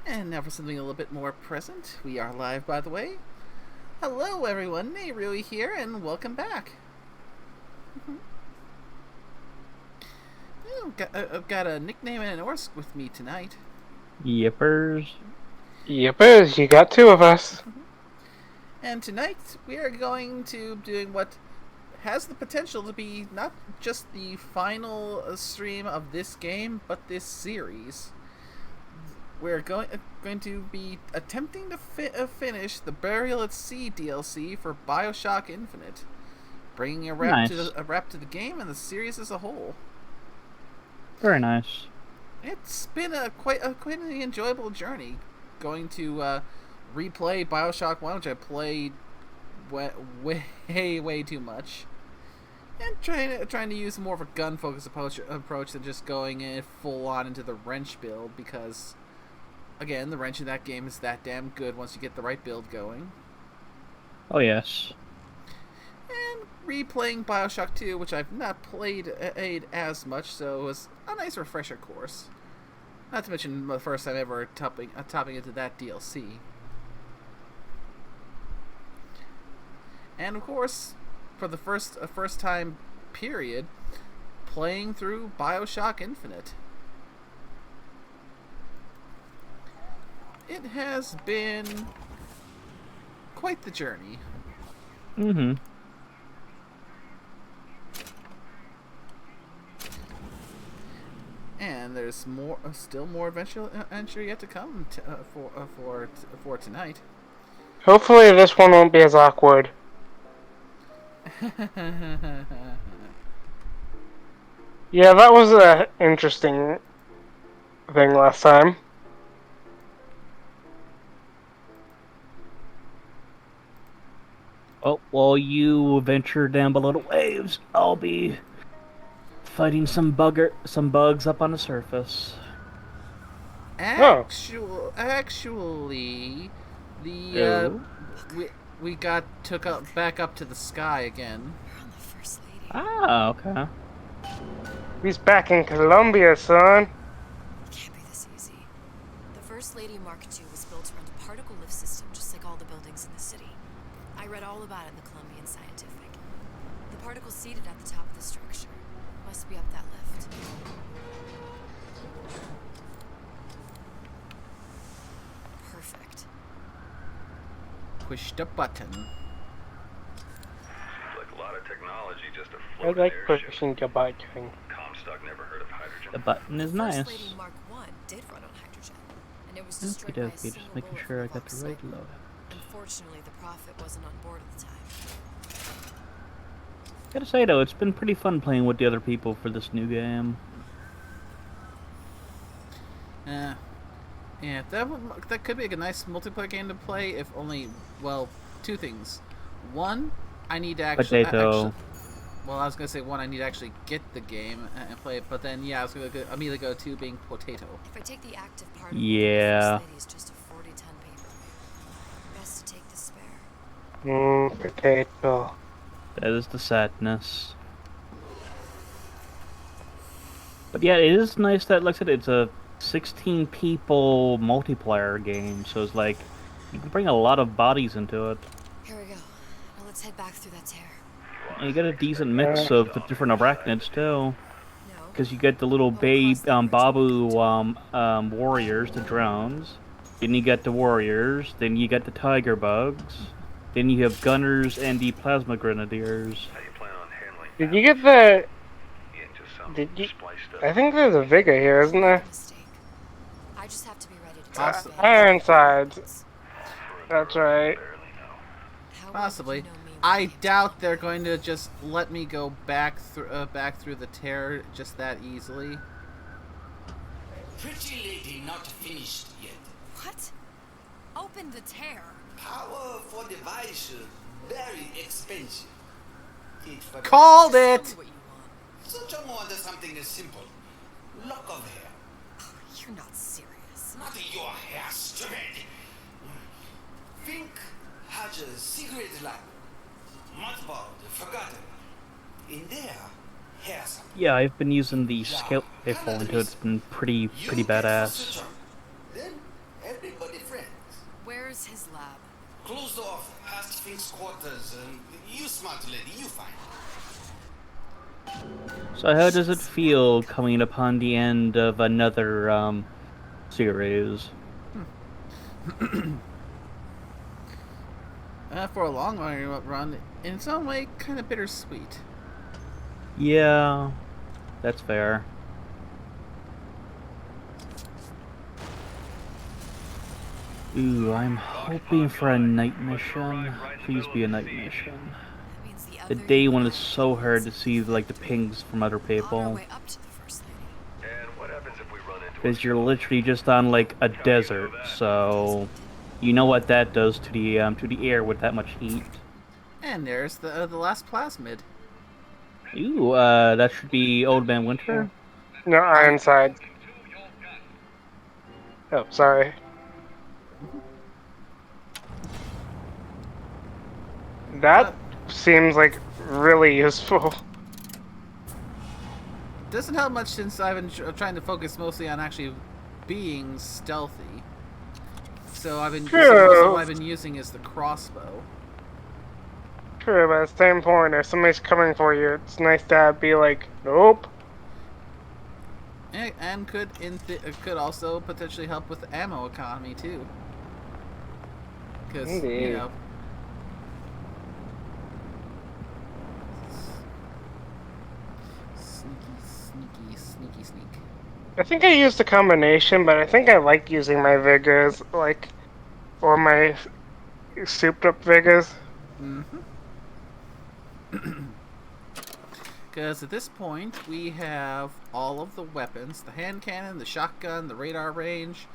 And now for something a little bit more present. We are live, by the way. Hello, everyone. Rui here, and welcome back. I've got a nickname and an Orsk with me tonight. Yippers. Yippers, you got two of us. And tonight we are going to doing what has the potential to be not just the final stream of this game, but this series. We're going to be attempting to finish the Burial at Sea DLC for Bioshock Infinite, bringing a wrap to the game and the series as a whole. Very nice. It's been quite an enjoyable journey, going to replay Bioshock 1, which I played way too much, and trying to use more of a gun-focused approach than just going full on into the wrench build, because again, the wrench in that game is that damn good once you get the right build going. Oh, yes. And replaying Bioshock 2, which I've not played as much, so it was a nice refresher course. Not to mention the first time ever topping into that DLC. And of course, for the first time period, playing through Bioshock Infinite. It has been quite the journey. Mm-hmm. And there's still more adventure yet to come for tonight. Hopefully this one won't be as awkward. Yeah, that was an interesting thing last time. Oh, while you venture down below the waves, I'll be fighting some bugs up on the surface. Actually, we got back up to the sky again. You're on the First Lady. Ah, okay. He's back in Colombia, son. It can't be this easy. The First Lady Mark II was built around a particle lift system, just like all the buildings in the city. I read all about it in the Columbian Scientific. The particle's seated at the top of the structure. Must be up that lift. Perfect. Push the button. Seems like a lot of technology just to I float like an airship. pushing the button. Comstock never heard of hydrogen. The button is nice. First Lady Mark I did run on hydrogen, and it was destroyed by a Okey-dokey, single just making bullet sure I from got the right Vox. load. Unfortunately, the Prophet wasn't on board at the time. Gotta say though, it's been pretty fun playing with the other people for this new game. Yeah, that could be a nice multiplayer game to play. If only, well, two things. One, I need to actually. Potato. Well, I was gonna say one, I need to actually get the game and play it. But then, yeah, I was gonna immediately go to being potato. If I take the active part, Yeah. the First Lady is just a 40-ton paperweight. Best to take the spare. Potato. That is the sadness. But yeah, it is nice that, like I said, it's a 16 people multiplayer game, so it's like you can bring a lot of bodies into it. Here we go. Now let's head back through that tear. And you get a decent mix of the different arachnids too, No. because you get the little Babu warriors, the drones. Then you get the warriors. Then you get the tiger bugs. Then you have gunners and the plasma grenadiers. How you plan on handling Did you get the... into some Did you... spliced up? I think there's a Vigor here, isn't there? Mistake. I just have to be ready to Awesome. take Ironsides. That's right. Barely know. How well Possibly. would you know me I when I'm doubt talking? they're going to just let me go back through the tear just that easily. Pretty lady not finished yet. What? Open the tear. Power for device very expensive. It for Called Tell it. me what you want. such a more than something as simple. Lock of hair. You're not serious. Not your hair straight. Think has a secret lab. Mothballed, forgotten. In there, hair sample. Yeah, I've been using the scalp rifle into it. It's been pretty badass. Then every Sphinx quarters. You smart lady, you find. So how does it feel coming upon the end of another series? For a long run, in some way, kind of bittersweet. Yeah, that's fair. Ooh, I'm hoping for a night mission. Please be a night mission. That means the The other day you one and is I so will hard to see see like the pings from other on our people. way up to the First Lady. And what happens if we run into Because you're literally just on like a desert, so you know what that does to the air with that much heat. And there's the last plasmid. Ooh, that should be Old Man Winter. No, Ironside. Oh, sorry. That seems like really useful. Doesn't help much since I've been trying to focus mostly on actually being stealthy. So most of what I've been using is the crossbow. True, but at the same point, if somebody's coming for you, it's nice to be like, nope. And could also potentially help with the ammo economy too. Because Indeed. Sneak. I think I used a combination, but I think I like using my Vigors, or my souped up Vigors. Because at this point, we have all of the weapons: the hand cannon, the shotgun, the radar range,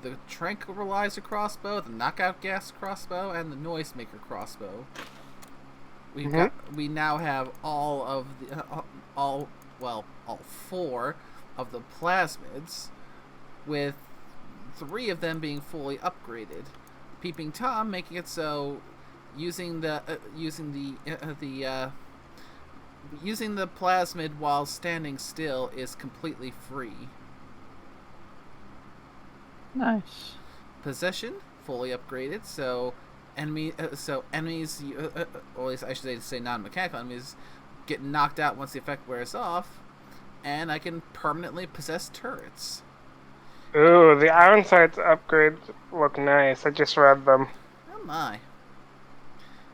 the tranquilizer crossbow, the knockout gas crossbow, and the noisemaker crossbow. We now have all of the all four of the plasmids, with 3 of them being fully upgraded. Peeping Tom making it so using the plasmid while standing still is completely free. Nice. Possession fully upgraded, so enemies, or at least I should say non-mechanical enemies, get knocked out once the effect wears off, and I can permanently possess turrets. Ooh, the Ironsides upgrades look nice. I just read them. Oh my.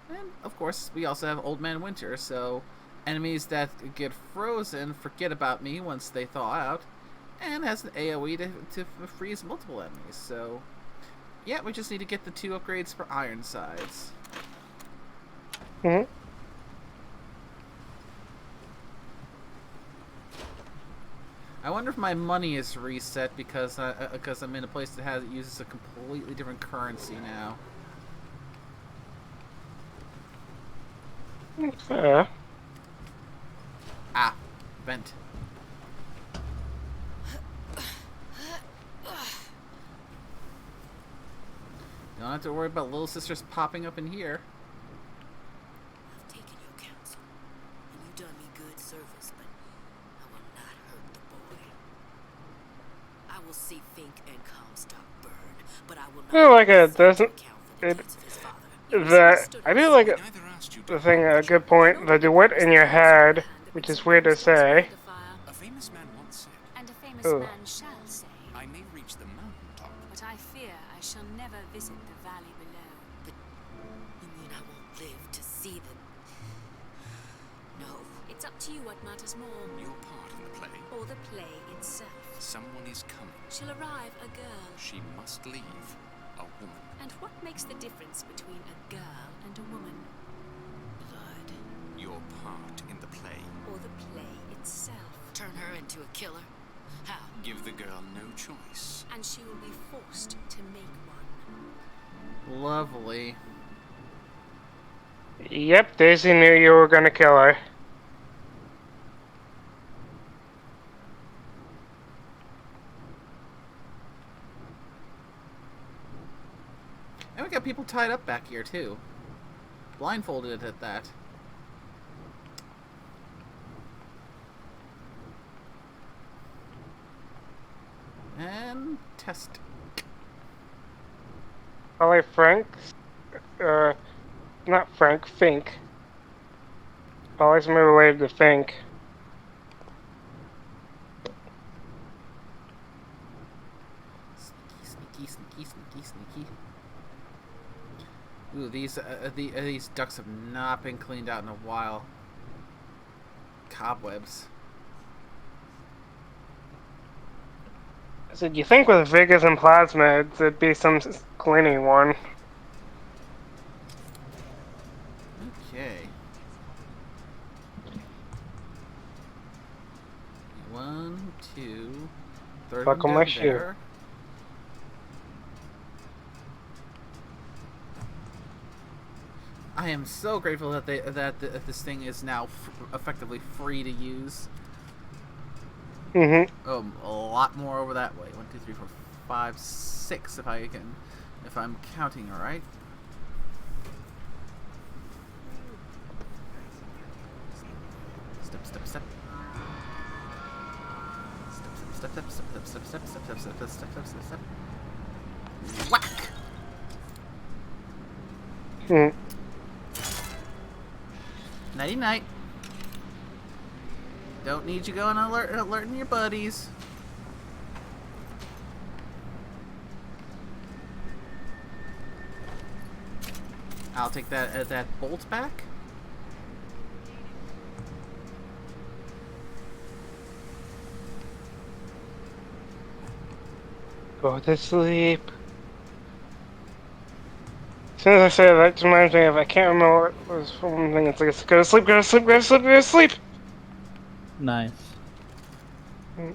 And, of course, we also have Old Man Winter, so enemies that get frozen forget about me once they thaw out, and has an AoE to freeze multiple enemies, so yeah, we just need to get the 2 upgrades for Ironsides. I wonder if my money is reset because I'm in a place that uses a completely different currency now. Fair. Ah, vent. Don't have to worry about little sisters popping up in here. I've taken your counsel, and you've done me good service, but I will not hurt the boy. I will see Fink and Comstock burn, but I will not I feel like it accept doesn't. to account for the deeds of his father. I do like the thing. A good point. The duet in your head, which is weird to say. A famous man once said, And a famous Ooh. man shall say, I may reach the mountaintop. but I fear I shall never visit the valley below. But you mean I won't live to see the... No. It's up to you what matters more, Your part in the play. or the play itself. Someone is coming. She'll arrive a girl. She must leave. A woman. And what makes the difference between a girl and a woman? Blood. Your part in the play. Or the play itself? Turn her into a killer? How? Give the girl no choice. And she will be forced to make one. Lovely. Yep, Daisy knew you were gonna kill her. And we got people tied up back here, too. Blindfolded at that. And test. Holly Frank, Not Frank, Fink. Always been related to Fink. Sneaky, sneaky, sneaky, sneaky. Ooh, these ducks have not been cleaned out in a while. Cobwebs. So you think with Vegas and plasmids it'd be some cleaning one? Okay. One, two. Third one Buckle my down shoe. there. I am so grateful that this thing is now effectively free to use. Mm-hmm. A lot more over that way. 1, 2, 3, 4, 5, 6. If I'm counting right. Step, step, step. Step, step, step, step, step, step, step, step, step, step, step, step, step, step. Whack! Mm. Nighty night. Don't need you going alerting your buddies. I'll take that bolt back. Go to sleep. As soon as I say that, it reminds me of, I can't remember what was one thing. It's like, go to sleep, go to sleep, go to sleep, go to sleep! Nice. Mm.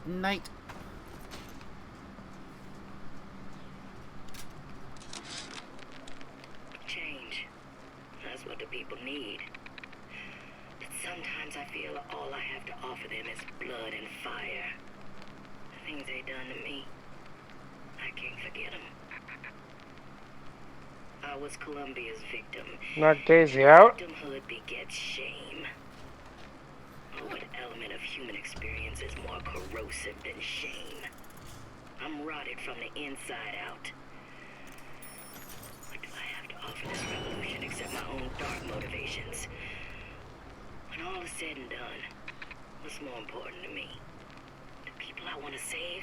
Night. Change. That's what the people need. But sometimes I feel all I have to offer them is blood and fire. The things they done to me, I can't forget them. I was Columbia's victim. Knock Daisy out. Victimhood begets shame. Oh, what element of human experience is more corrosive than shame? I'm rotted from the inside out. What do I have to offer this revolution except my own dark motivations? When all is said and done, what's more important to me? The people I want to save?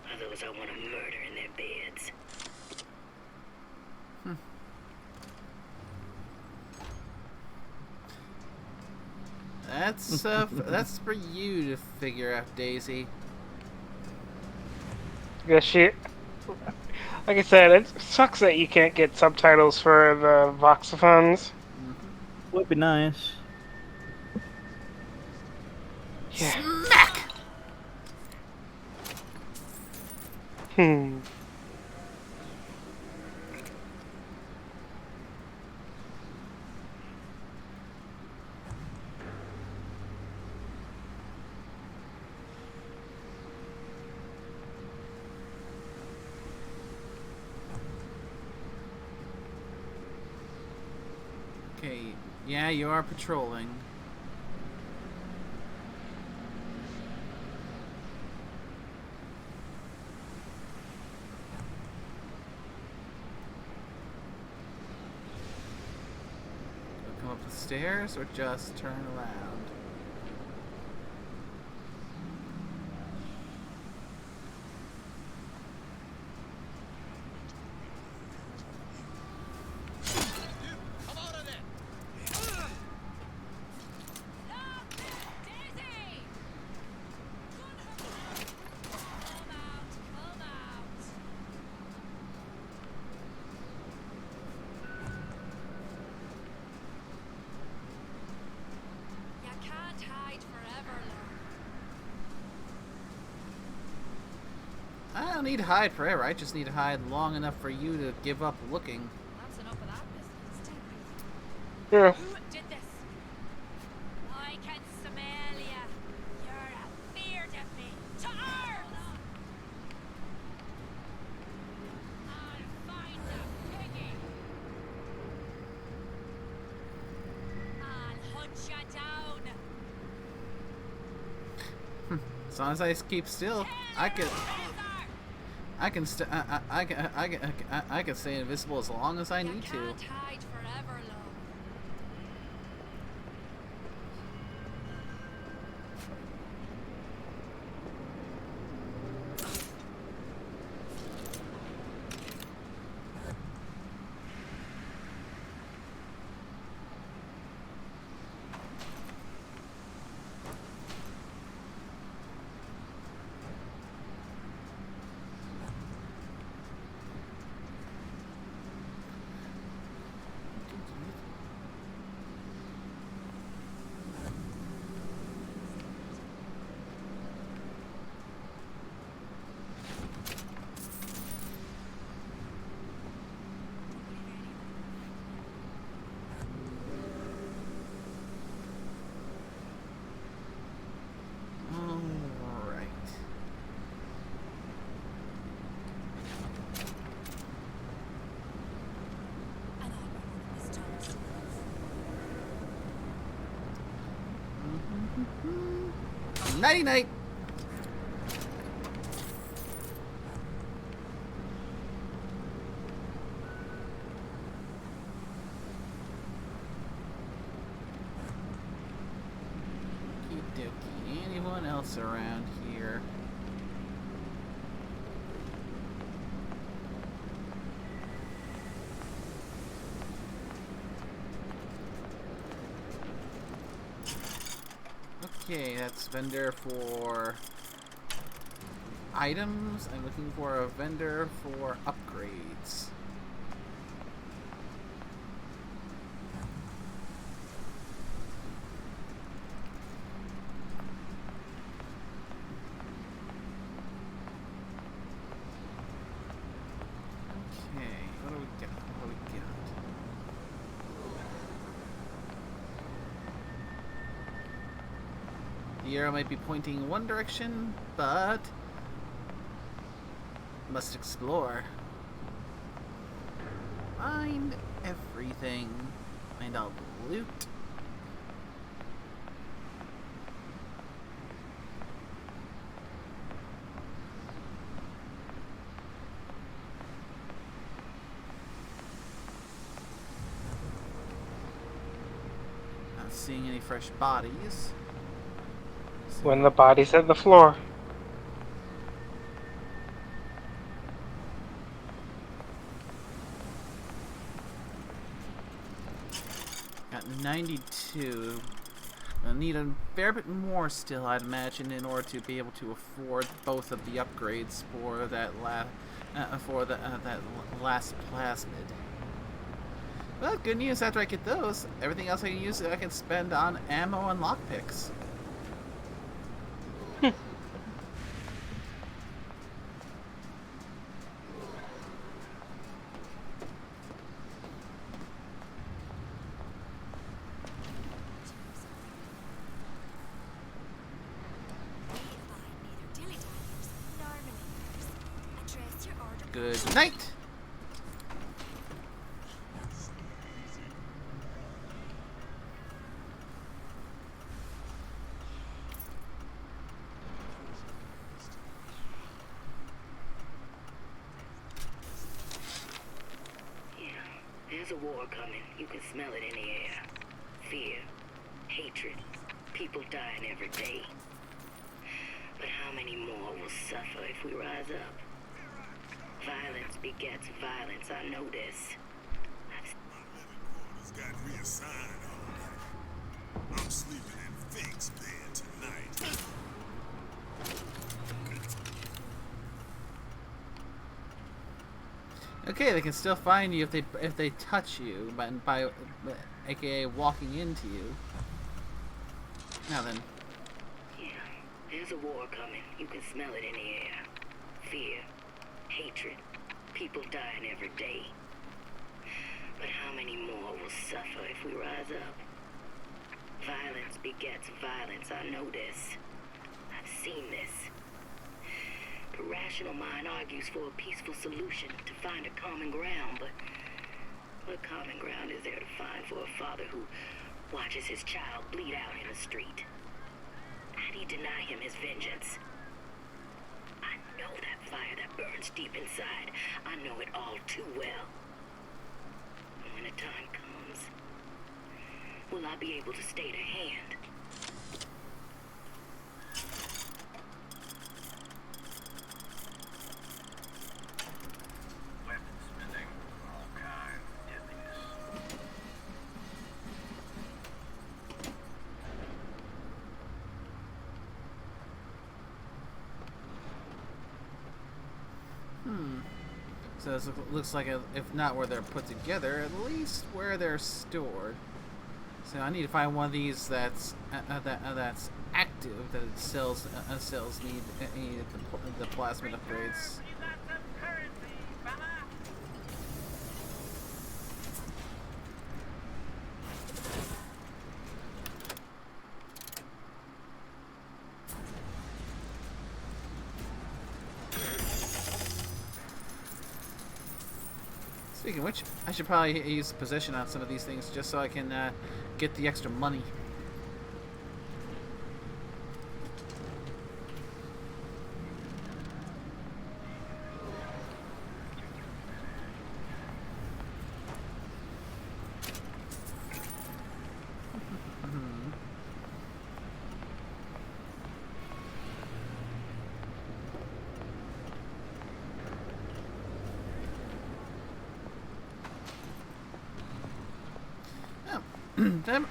Or those I want to murder in their beds? That's for you to figure out, Daisy. Yeah, she. Like I said, it sucks that you can't get subtitles for the voxophones. Would be nice. Yeah. Smack! Hmm. Okay, yeah, you are patrolling. Come up the stairs or just turn around? You can't hide forever, Lord. I don't need to hide forever. I just need to hide long enough for you to give up looking. That's enough of that business. Yeah. Who did this? I can smell ya. You're afeard of me. To arms! I'll find the piggy. I'll hunt ya down. As long as I keep still, I can stay invisible as long as I need to. Can't hide forever, love. Alright. And I'll be one of this toast. Nighty night. Okey-dokey. Anyone else around here? Okay, that's vendor for items. I'm looking for a vendor for upgrades. Okay, what do we got? What do we got? The arrow might be pointing in one direction, but must explore. Find everything. Find all the loot. Not seeing any fresh bodies. When the body's at the floor. Got 92. I'll need a fair bit more still, I'd imagine, in order to be able to afford both of the upgrades for that last plasmid. Well, good news, after I get those, everything else I can use I can spend on ammo and lockpicks. Neither dilly-dallers nor maneuvers. Address your order. Good night! Yeah, there's a war coming. You can smell it in the air. Fear, hatred, people dying every day. But how many more will suffer if we rise up? Violence begets violence, I know this. Quarters got reassigned already. I'm sleeping in Fink's bed tonight. Okay, they can still find you if they touch you, by aka walking into you. Now then. Yeah, there's a war coming. You can smell it in the air. Fear, hatred, people dying every day. But how many more will suffer if we rise up? Violence begets violence, I know this. I've seen this. The rational mind argues for a peaceful solution to find a common ground, but what common ground is there to find for a father who watches his child bleed out in the street? I nobody deny him his vengeance. I know that fire that burns deep inside. I know it all too well. And when the time comes, will I be able to stay to hand? Weaponsmithing, all kinds of deadliness. So this looks like, if not where they're put together, at least where they're stored. So I need to find one of these that's that's active, that it sells need the plasmid upgrades. Speaking of which, I should probably use possession on some of these things just so I can get the extra money.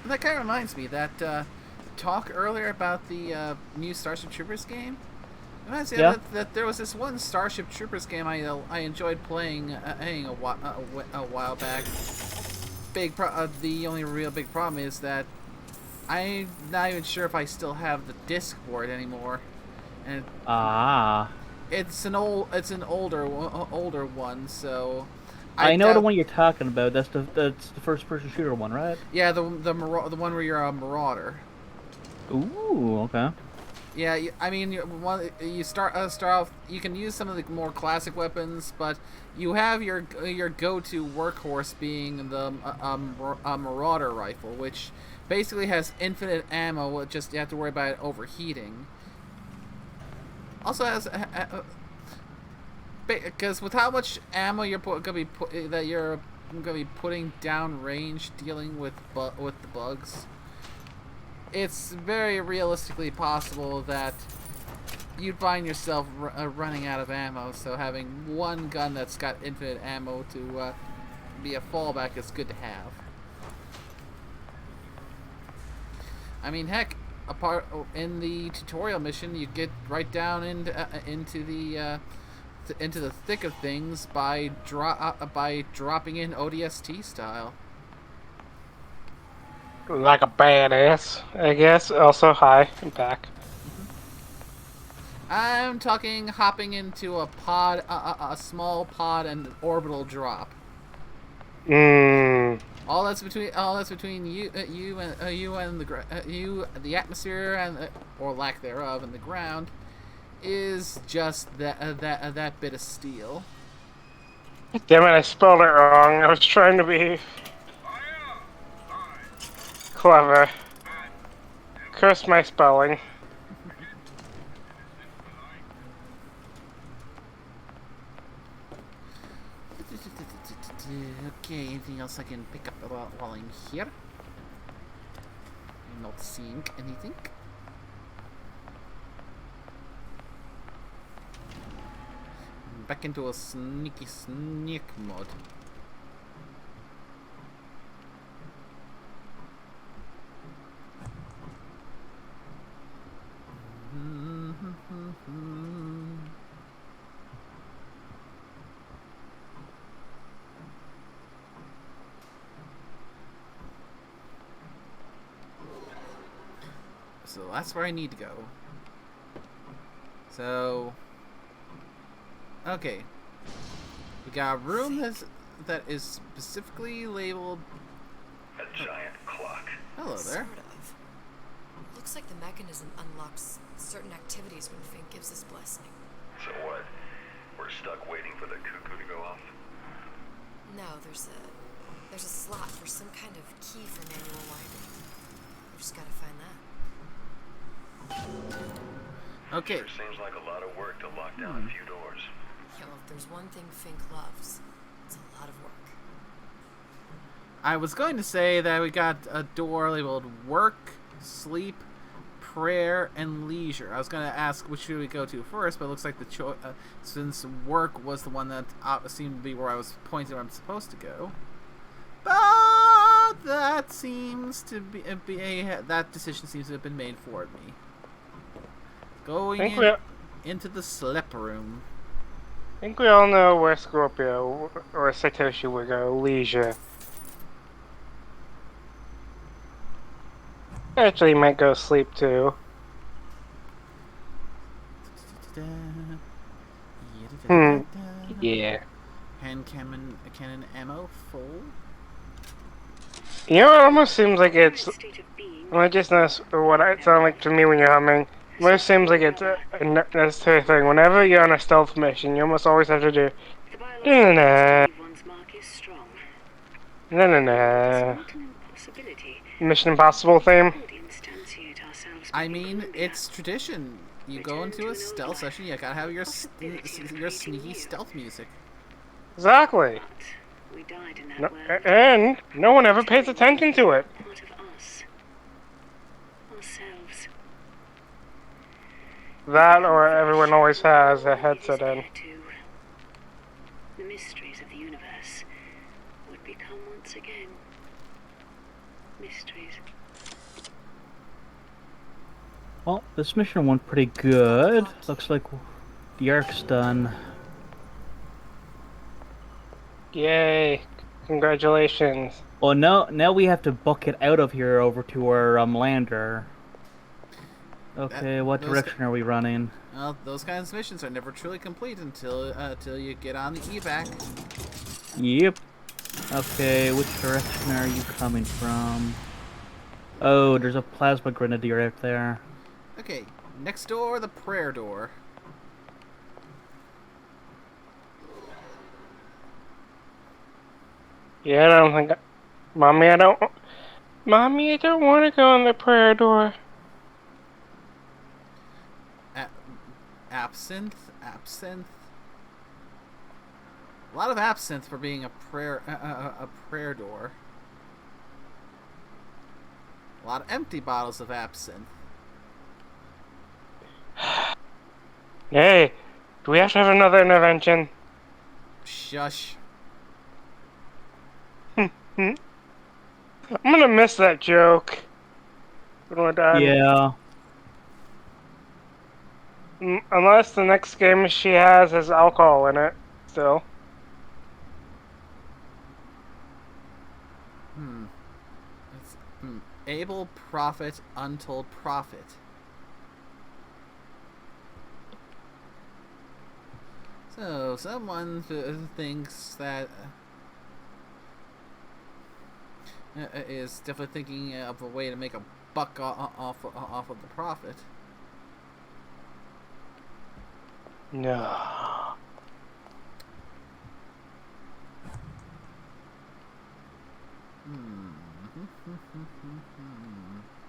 That kind of reminds me, that talk earlier about the new Starship Troopers game. Reminds me that there was this one Starship Troopers game I enjoyed playing a while back. The only real big problem is that I'm not even sure if I still have the disc for it anymore. And it's an older one, so. I know the one you're talking about. That's the first-person shooter one, right? Yeah, the one where you're a marauder. Ooh, okay. Yeah, I mean, you start off. You can use some of the more classic weapons, but you have your go-to workhorse being the marauder rifle, which basically has infinite ammo. Just you have to worry about it overheating. Also has. Because with how much ammo you're gonna be putting down range dealing with the bugs, it's very realistically possible that you'd find yourself running out of ammo. So having one gun that's got infinite ammo to be a fallback is good to have. I mean, heck, in the tutorial mission, you get right down into the thick of things by dropping in ODST style. Like a badass, I guess. Also, hi, I'm back. I'm talking hopping into a pod, a small pod, and orbital drop. All that's between you and the atmosphere and or lack thereof, and the ground is just that bit of steel. Damn it, I spelled it wrong. I was trying to be clever. Curse my spelling. Okay, anything else I can pick up while I'm here? I'm not seeing anything. Back into a sneaky sneak mode. So that's where I need to go. So, okay, we got a room that is specifically labeled. A giant clock. Hello there. Sort of. Looks like the mechanism unlocks certain activities when Fink gives his blessing. So what? We're stuck waiting for the cuckoo to go off? No, there's a slot for some kind of key for manual wiring. We just gotta find that. Okay. Sure seems like a lot of work to lock down a few doors. Yeah, well, if there's one thing Fink loves, it's a lot of work. I was going to say that we got a door labeled work, sleep, prayer, and leisure. I was going to ask which should we go to first, but it looks like the since work was the one that seemed to be where I was pointing where I'm supposed to go. But that seems to be that decision seems to have been made for me. Going into the slip room. I think we all know where Scorpio or Satoshi would go. Leisure. Actually, he might go sleep too. Yeah. Hand cannon ammo full. You know, it almost seems like it's. I just noticed what it sounds like to me when you're humming. It almost seems like it's a necessary thing. Whenever you're on a stealth mission, you almost always have to do. Na na na. Mission Impossible theme. I mean, it's tradition. You go into a stealth session, you gotta have your sneaky stealth music. Exactly. No, and no one ever pays attention to it. That or everyone always has a headset in. The mysteries of the universe would become once again mysteries. Well, this mission went pretty good. Looks like the arc's done. Yay! Congratulations. Well, now we have to book it out of here over to our lander. Okay, what direction are we running? Well, those kinds of missions are never truly complete until you get on the evac. Yep. Okay, which direction are you coming from? Oh, there's a plasma grenadier right there. Okay, next door, the prayer door. Yeah, I don't think. Mommy, I don't want to go in the prayer door. Absinthe. A lot of absinthe for being a prayer door. A lot of empty bottles of absinthe. Hey, do we have to have another intervention? Shush. I'm gonna miss that joke when we're done. Yeah. Unless the next game she has alcohol in it, still. Able profit, untold profit. So, someone thinks that is definitely thinking of a way to make a buck off of the profit. No.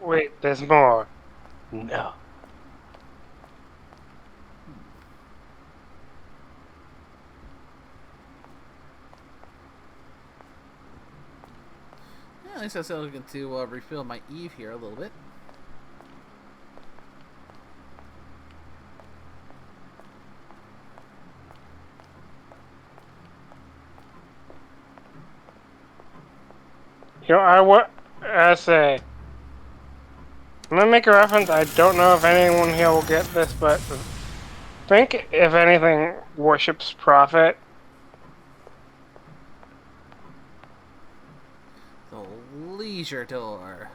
Wait, there's more. No. Yeah, at least I was looking to refill my Eve here a little bit. You know, I'm gonna make a reference. I don't know if anyone here will get this, but think, if anything, worships profit. The leisure door.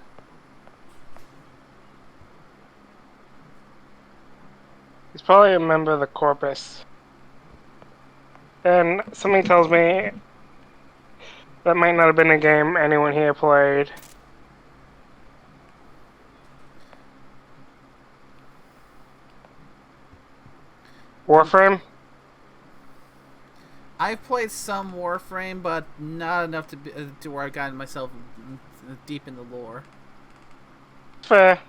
He's probably a member of the Corpus. And something tells me that might not have been a game anyone here played. Warframe? I've played some Warframe, but not enough to where I've gotten myself deep in the lore. Fair.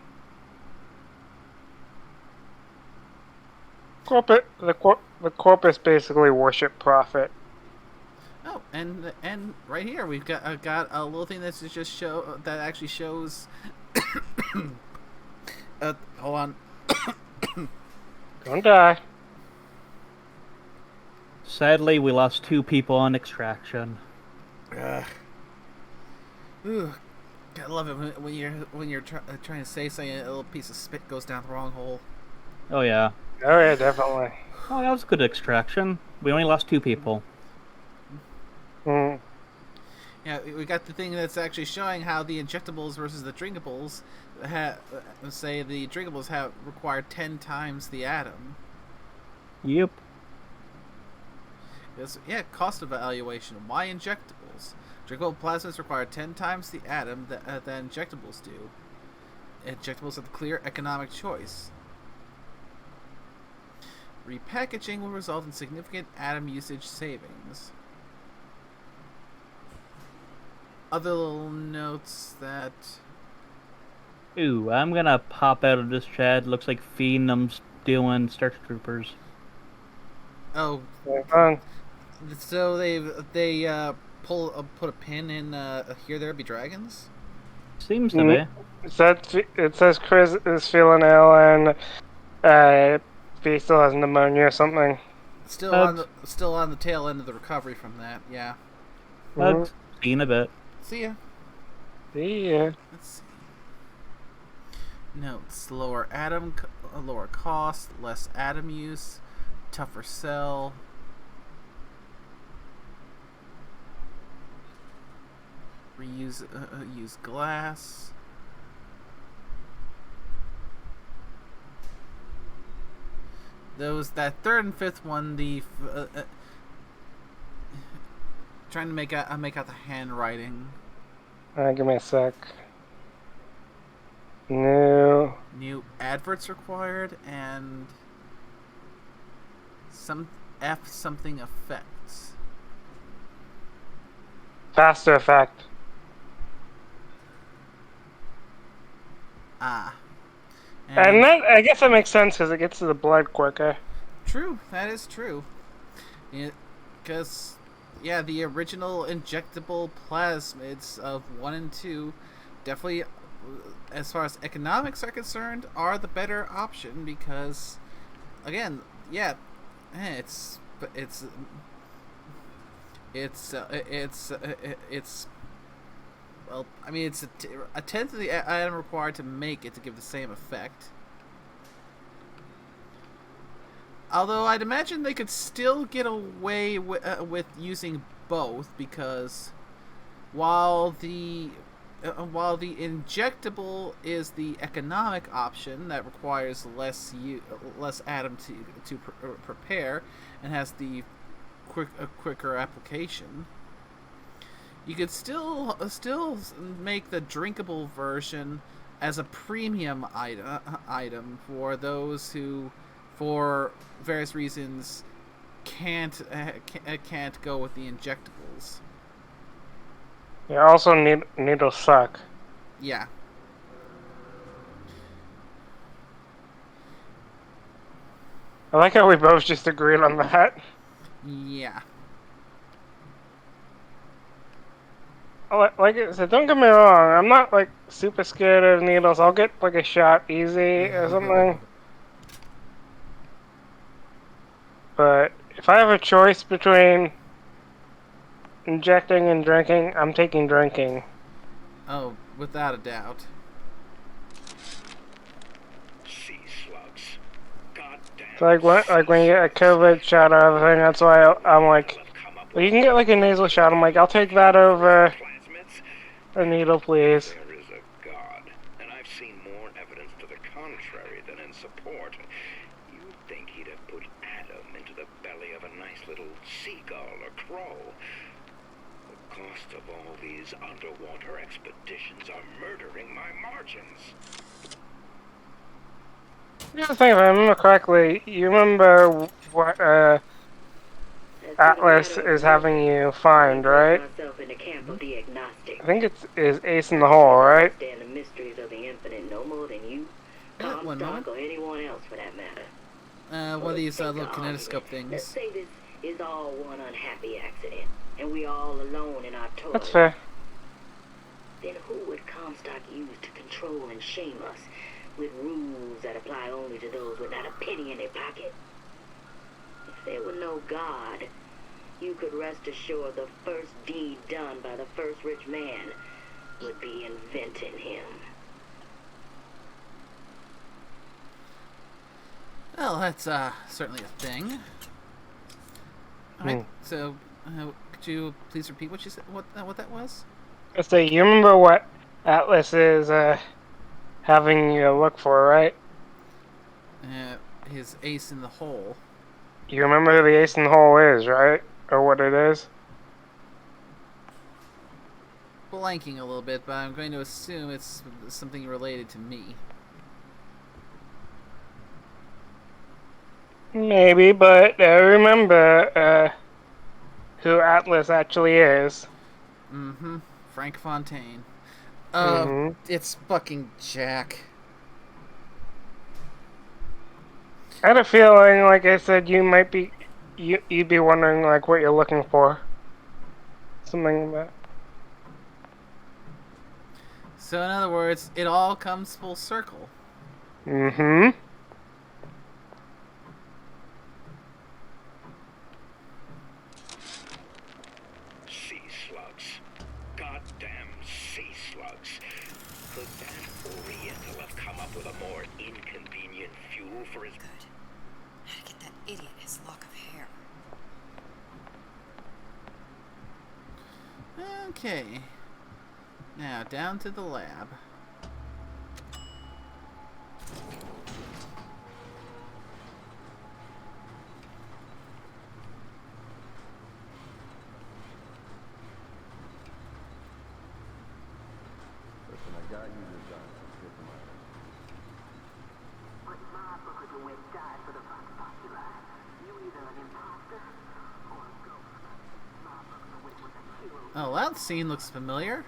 The corpus basically worship profit. Oh, and right here we've got a little thing that's just that actually shows. Hold on. Don't die. Sadly, we lost 2 people on extraction. Ooh, gotta love it when you're trying to say something, a little piece of spit goes down the wrong hole. Oh yeah. Oh yeah, definitely. Oh, that was a good extraction. We only lost 2 people. Hmm. Yeah, we got the thing that's actually showing how the injectables versus the drinkables say the drinkables have required 10 times the atom. Yep. Yeah, cost evaluation. Why injectables? Drinkable plasmas require 10 times the atom that injectables do. Injectables are the clear economic choice. Repackaging will result in significant atom usage savings. Other little notes that... Ooh, I'm gonna pop out of this chat. Looks like Phenom's doing Star Troopers. Oh, Fun. so they put a pin in Here There Be Dragons? Seems to be. It says Chris is feeling ill and he still has pneumonia or something. Still on the tail end of the recovery from that, yeah. Hugs. See you in a bit. See ya. Yeah. Let's see. Notes: lower cost, less atom use, tougher cell. Use glass. That third and fifth one, trying to make out the handwriting. Give me a sec. No. New adverts required and something effects. Faster effect. Ah. And that, I guess that makes sense because it gets to the blood quicker. True, that is true. Because, the original injectable plasmids of 1 and 2 definitely, as far as economics are concerned, are the better option because, again, it's well, I mean, it's a tenth of the item required to make it to give the same effect. Although I'd imagine they could still get away with using both because while the injectable is the economic option that requires less atom to prepare and has the quicker application, you could still make the drinkable version as a premium item for those who, for various reasons, can't go with the injectables. Yeah, also needles suck. Yeah. I like how we both just agreed on that. Yeah. Like I said, don't get me wrong, I'm not like super scared of needles. I'll get like a shot easy or something. But if I have a choice between injecting and drinking, I'm taking drinking. Oh, without a doubt. Sea slugs. Goddamn. So like when you get a COVID shot or everything, that's why I'm like, well, you can get like a nasal shot. I'm like, I'll take that over a needle, please. There is a God, and I've seen more evidence to the contrary than in support. You'd think he'd have put Adam into the belly of a nice little seagull or crow. The cost of all these underwater expeditions are murdering my margins. The other thing, if I remember correctly, you remember what Atlas is having you find, right? I think is Ace in the Hole, right? Understand the mysteries of the infinite no more than you, Comstock, or anyone else for that matter. one of these little Take an kinetoscope argument. Let's things. say this is all one unhappy accident, and we all alone in our toys. That's fair. Then who would Comstock use to control and shame us with rules that apply only to those with not a penny in their pocket? If there were no God, you could rest assured the first deed done by the first rich man would be inventing him. Well, that's certainly a thing. Alright, so could you please repeat what you said? What that was? Let's say you remember what Atlas is having you look for, right? His ace in the hole. You remember who the ace in the hole is, right? Or what it is? Blanking a little bit, but I'm going to assume it's something related to me. Maybe, but remember who Atlas actually is. Mm-hmm. Frank Fontaine. It's fucking Jack. I had a feeling, like I said, you'd be wondering like what you're looking for. Something like that. So in other words, it all comes full circle. Mm-hmm. Sea slugs. Goddamn sea slugs. Could that Oriental have come up with a more inconvenient fuel for his... Good. How to get that idiot his lock of hair. Okay. Now, down to the lab. Listen, I got you this done. Here's the money. But my bookers always died for the Vox Populi. You either an imposter or a ghost. My bookers always was a hero. Oh, that scene looks familiar.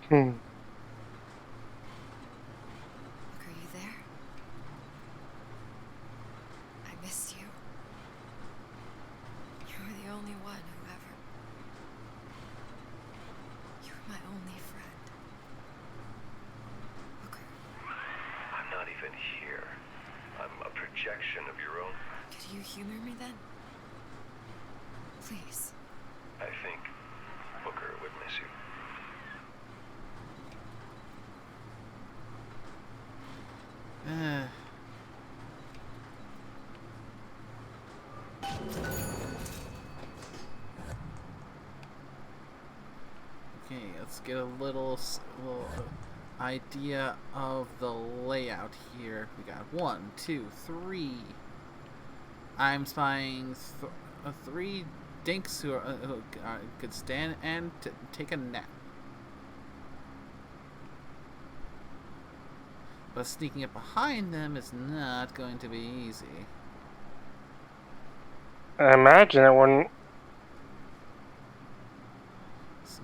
Hmm. Look, are you there? I missed you. You were the only one who ever... You were my only friend. Booker, I'm not even here. I'm a projection of your own. could you humor me then? Please. I think Booker would miss you. Okay, let's get a little idea of the layout here. We got 1, 2, 3. I'm spying 3 dinks who could stand and take a nap. But sneaking up behind them is not going to be easy. I imagine it wouldn't.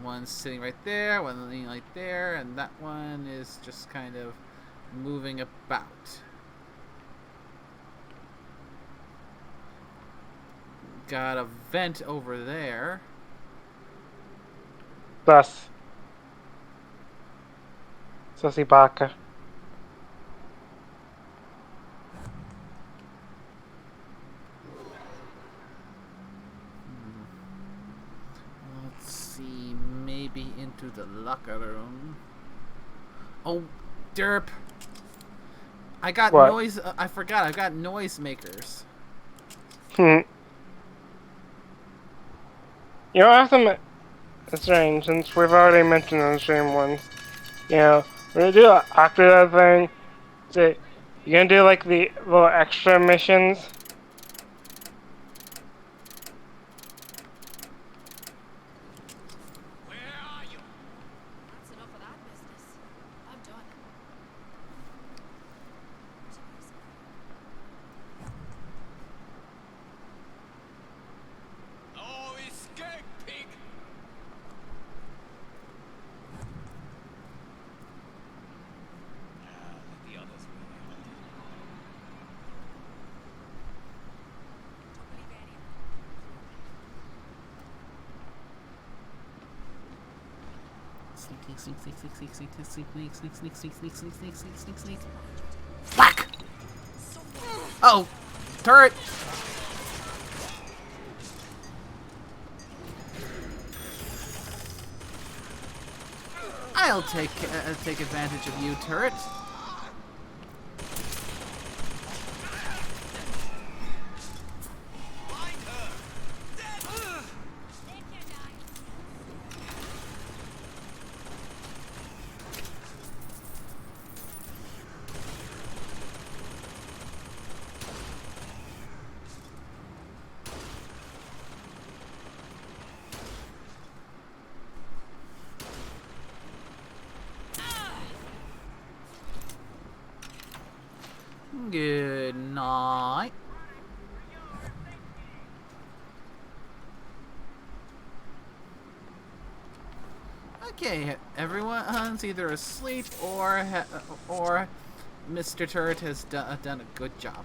One's sitting right there, one leaning right there, and that one is just kind of moving about. Got a vent over there. Thus. Sussy Baka. Let's see, maybe into the locker room. Oh, derp! I got What? noise. I forgot. I've got noise makers. You know, I have to admit, it's strange, since we've already mentioned on the stream once. You know, when you do after that thing, so you're gonna do like the little extra missions. That's enough of that business. I'm done. Oh, escape, pig! sneak. Whack! Oh, turret! I'll take advantage of you, turret. Good night. Okay, everyone's either asleep or Mr. Turret has done a good job.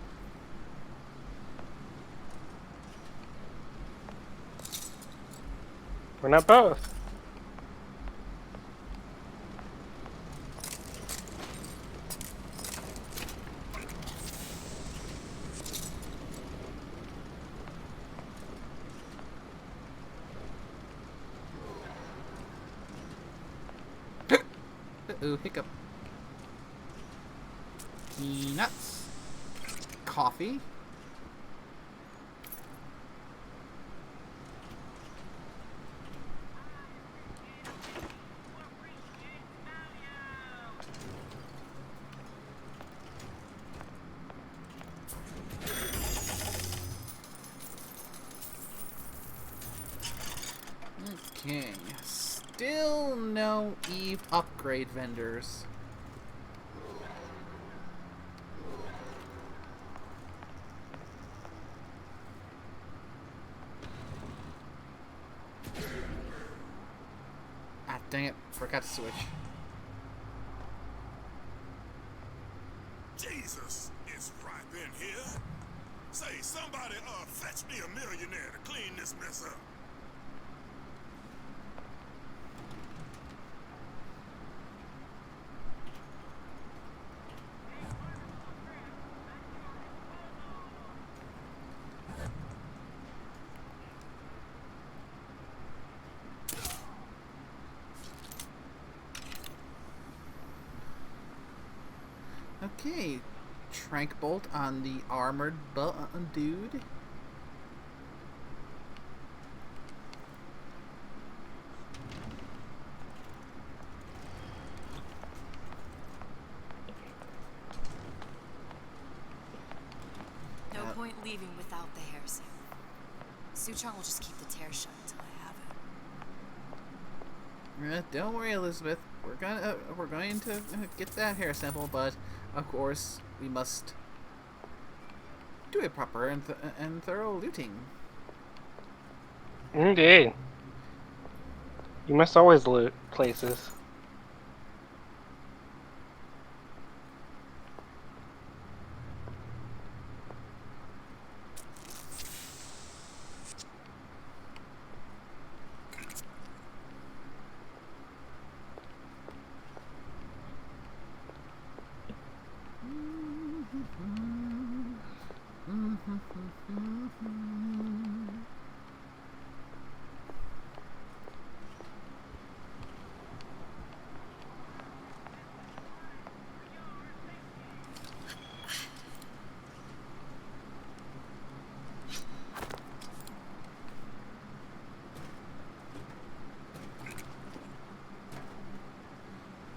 We're not both. Ooh, hiccup. Peanuts. Coffee. Okay. Still no Eve upgrade vendors. Ah, dang it. Forgot to switch. Jesus, it's right in here. Say, somebody, fetch me a millionaire to clean this mess up. Okay. Trank bolt on the armored dude. No point leaving without the hair sample. Suchong will just keep the tear shut until I have it. Don't worry, Elizabeth. We're going to get that hair sample, but of course we must do a proper and thorough looting. Indeed. You must always loot places.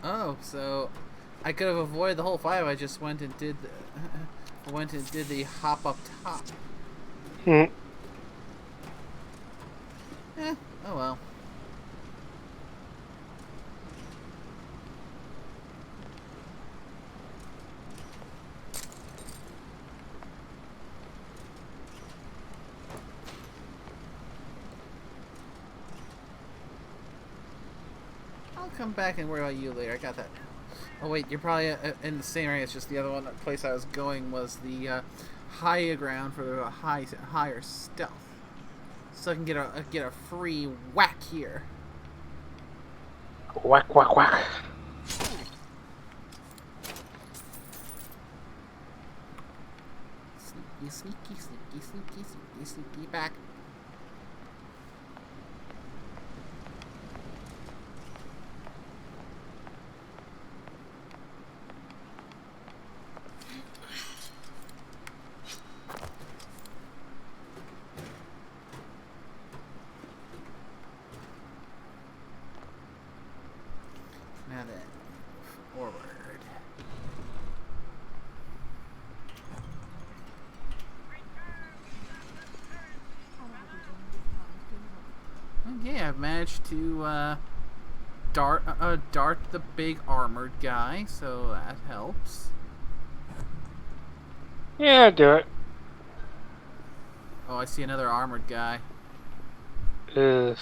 Oh, so I could have avoided the whole fight. I just went and did the hop up top. Hmm. Oh well. I'll come back and worry about you later. I got that. Oh wait, you're probably in the same area. It's just the other one. The place I was going was the higher ground for the higher stealth, so I can get a free whack here. Whack, whack, whack. Sneaky, sneaky, sneaky, sneaky, sneaky, sneaky back. Now then, forward. Okay, I've managed to dart the big armored guy, so that helps. Yeah, do it. Oh, I see another armored guy. Ugh.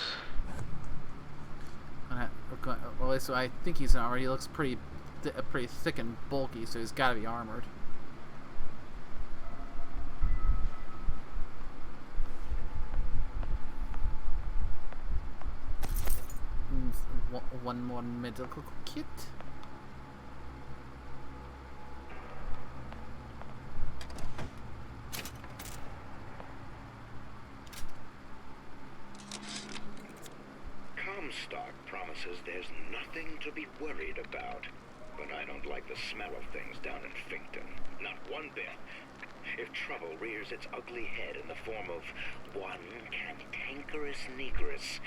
Well, so I think he's armored. He looks pretty thick and bulky, so he's got to be armored. One more medical kit. Comstock promises there's nothing to be worried about. But I don't like the smell of things down in Finkton. Not one bit. If trouble rears its ugly head in the form of one cantankerous negress,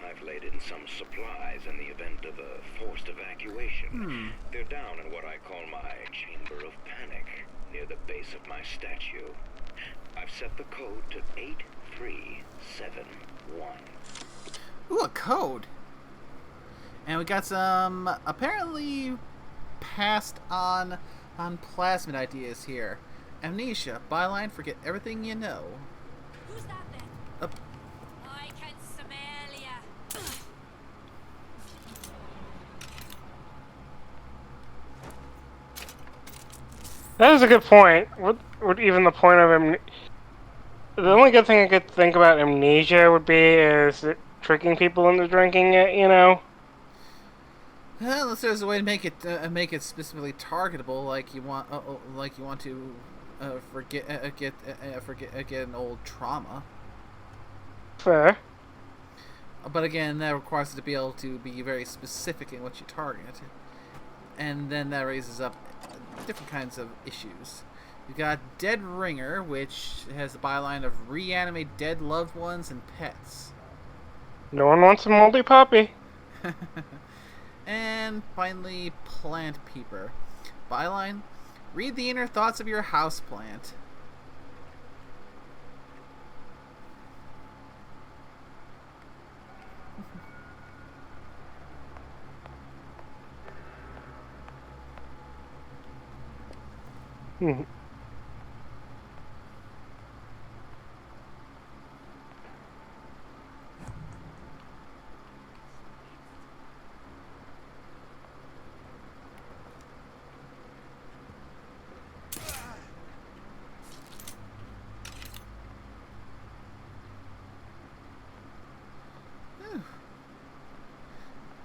I've laid in some supplies in the event of a forced evacuation. They're down in what I call my chamber of panic, near the base of my statue. I've set the code to 8371. Ooh, a code! And we got some apparently passed on plasmid ideas here. Amnesia, byline, forget everything you know. Who's that then? I can smell ya. That is a good point. What would even the point of the only good thing I could think about amnesia would be is it tricking people into drinking it, you know? Well, unless there's a way to make it specifically targetable, like you want to forget an old trauma. Fair. But again, that requires it to be able to be very specific in what you target, and then that raises up different kinds of issues. You got Dead Ringer, which has the byline of reanimate dead loved ones and pets. No one wants a moldy puppy. And finally, Plant Peeper. Byline, read the inner thoughts of your houseplant.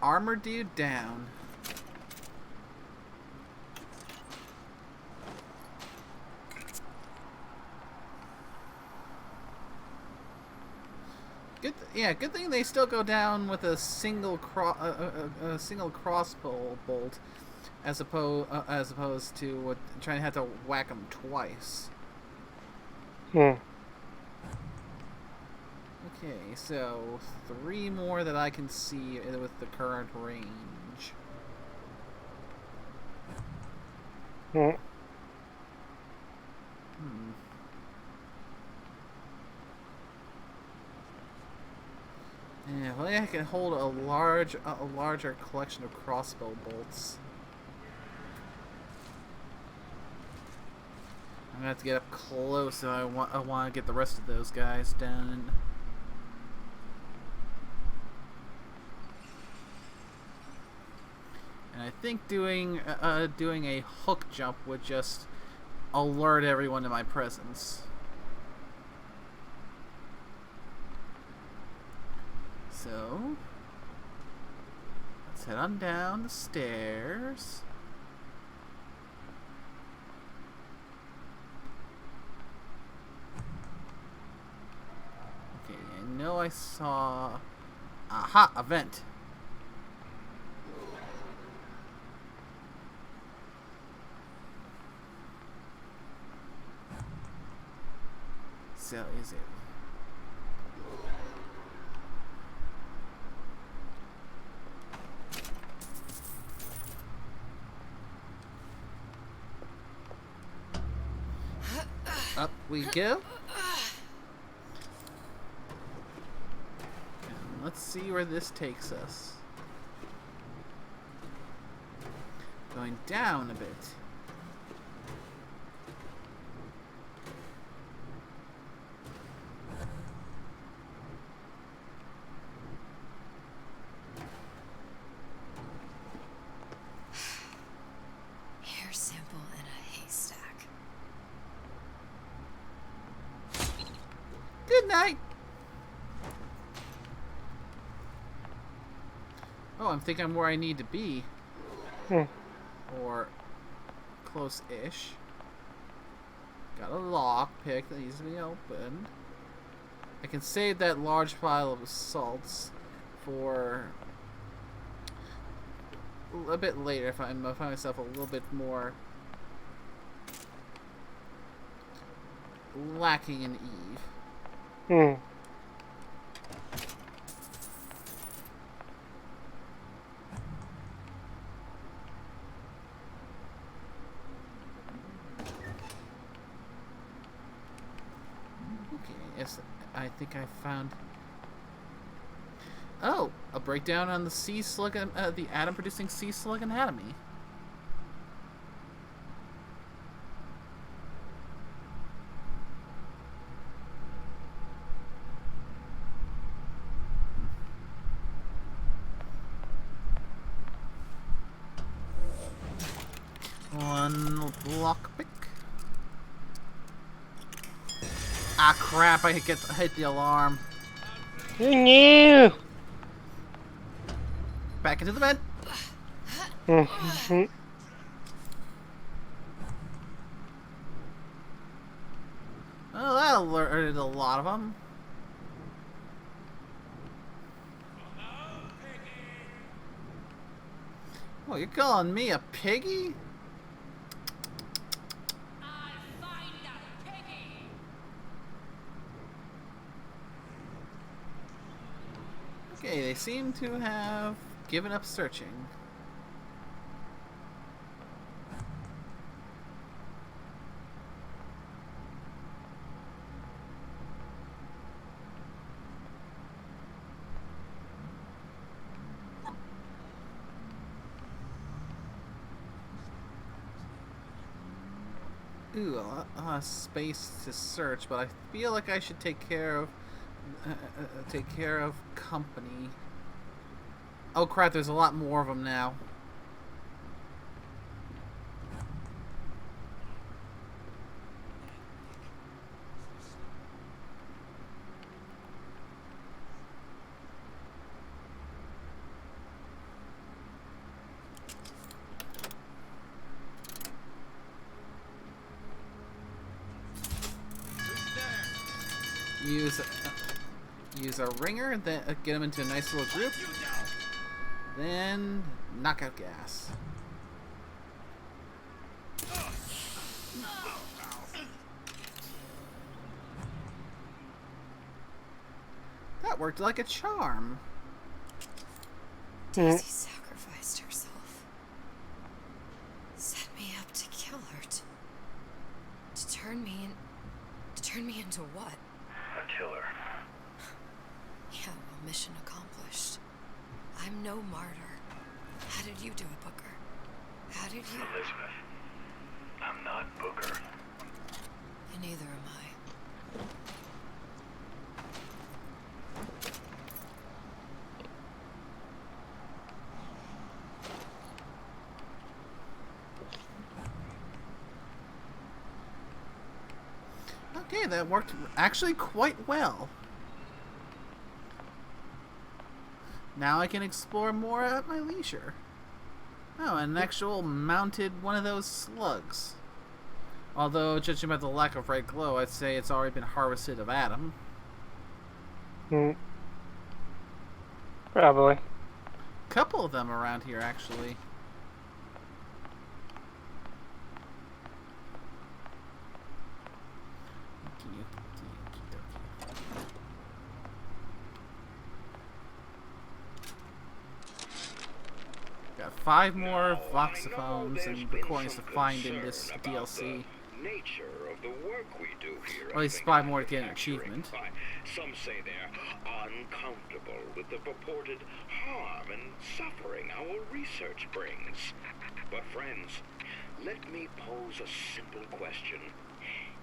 Armor dude down. Good thing they still go down with a single crossbow bolt, as opposed to trying to have to whack them twice. Okay, so 3 more that I can see with the current range. Yeah, well, I can hold a larger collection of crossbow bolts. I'm gonna have to get up close if I want to get the rest of those guys done. And I think doing a hook jump would just alert everyone to my presence. So let's Let's head on down the stairs. Okay, I know I saw... Aha! A vent. So is it? Up we go. And let's see where this takes us. Going down a bit. Hair sample in a haystack. Good night. Oh, I'm thinking I'm where I need to be. Or close-ish. Got a lockpick that needs to be opened. I can save that large pile of assaults for a bit later if I find myself a little bit more lacking in Eve. Okay, yes, I think I found... Oh, a breakdown on the sea slug, the atom-producing sea slug anatomy. One lockpick. Ah, crap! I hit the alarm. No. Back into the bed. Oh, that alerted a lot of them. Oh, you're calling me a piggy? Okay, they seem to have given up searching. Ooh, a lot of space to search, but I feel like I should take care of company. Oh crap! There's a lot more of them now. Use a ringer, then get them into a nice little group. Then knockout gas. That worked like a charm. Daisy sacrificed herself. Set me up to kill her. To turn me into what? A killer. Yeah, well, mission accomplished. I'm no martyr. How did you do it, Booker? How did you... Elizabeth, I'm not Booker. And neither am I. Okay, that worked actually quite well. Now I can explore more at my leisure. Oh, an actual mounted one of those slugs. Although, judging by the lack of red glow, I'd say it's already been harvested of Adam. Probably. Couple of them around here, actually. Got 5 more voxophones and recordings to find in this DLC. Nature of the work we do here. Or at least 5 more to get an achievement. Some say they're uncomfortable with the purported harm and suffering our research brings. But friends, let me pose a simple question.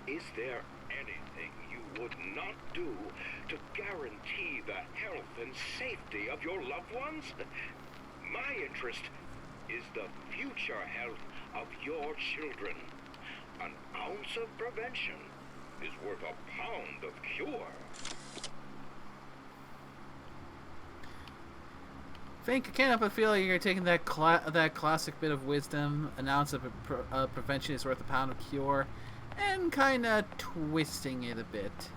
Is there anything you would not do to guarantee the health and safety of your loved ones? My interest is the future health of your children. An ounce of prevention is worth a pound of cure. Fink, I can't help but feel like you're taking that classic bit of wisdom, an ounce of prevention is worth a pound of cure, and kind of twisting it a bit.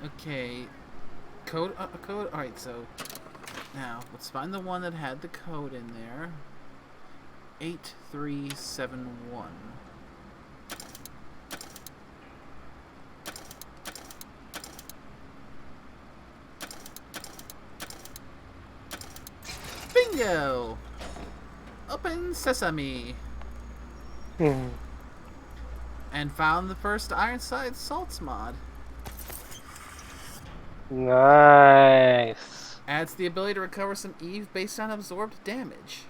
Okay, code. Alright, so now let's find the one that had the code in there. 8371. Bingo! Open sesame. And found the first Ironside Salts mod. Nice. Adds the ability to recover some Eve based on absorbed damage.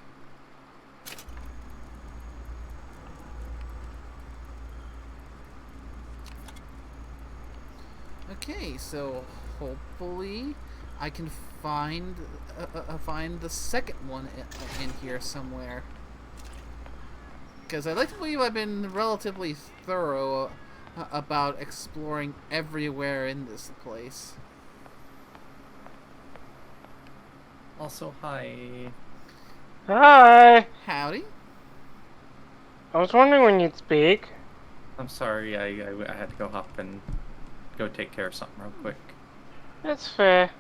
Okay, so hopefully I can find the second one in here somewhere. Because I'd like to believe I've been relatively thorough about exploring everywhere in this place. Also, hi. Hi. Howdy. I was wondering when you'd speak. I'm sorry, I had to go hop and go take care of something real quick. That's fair.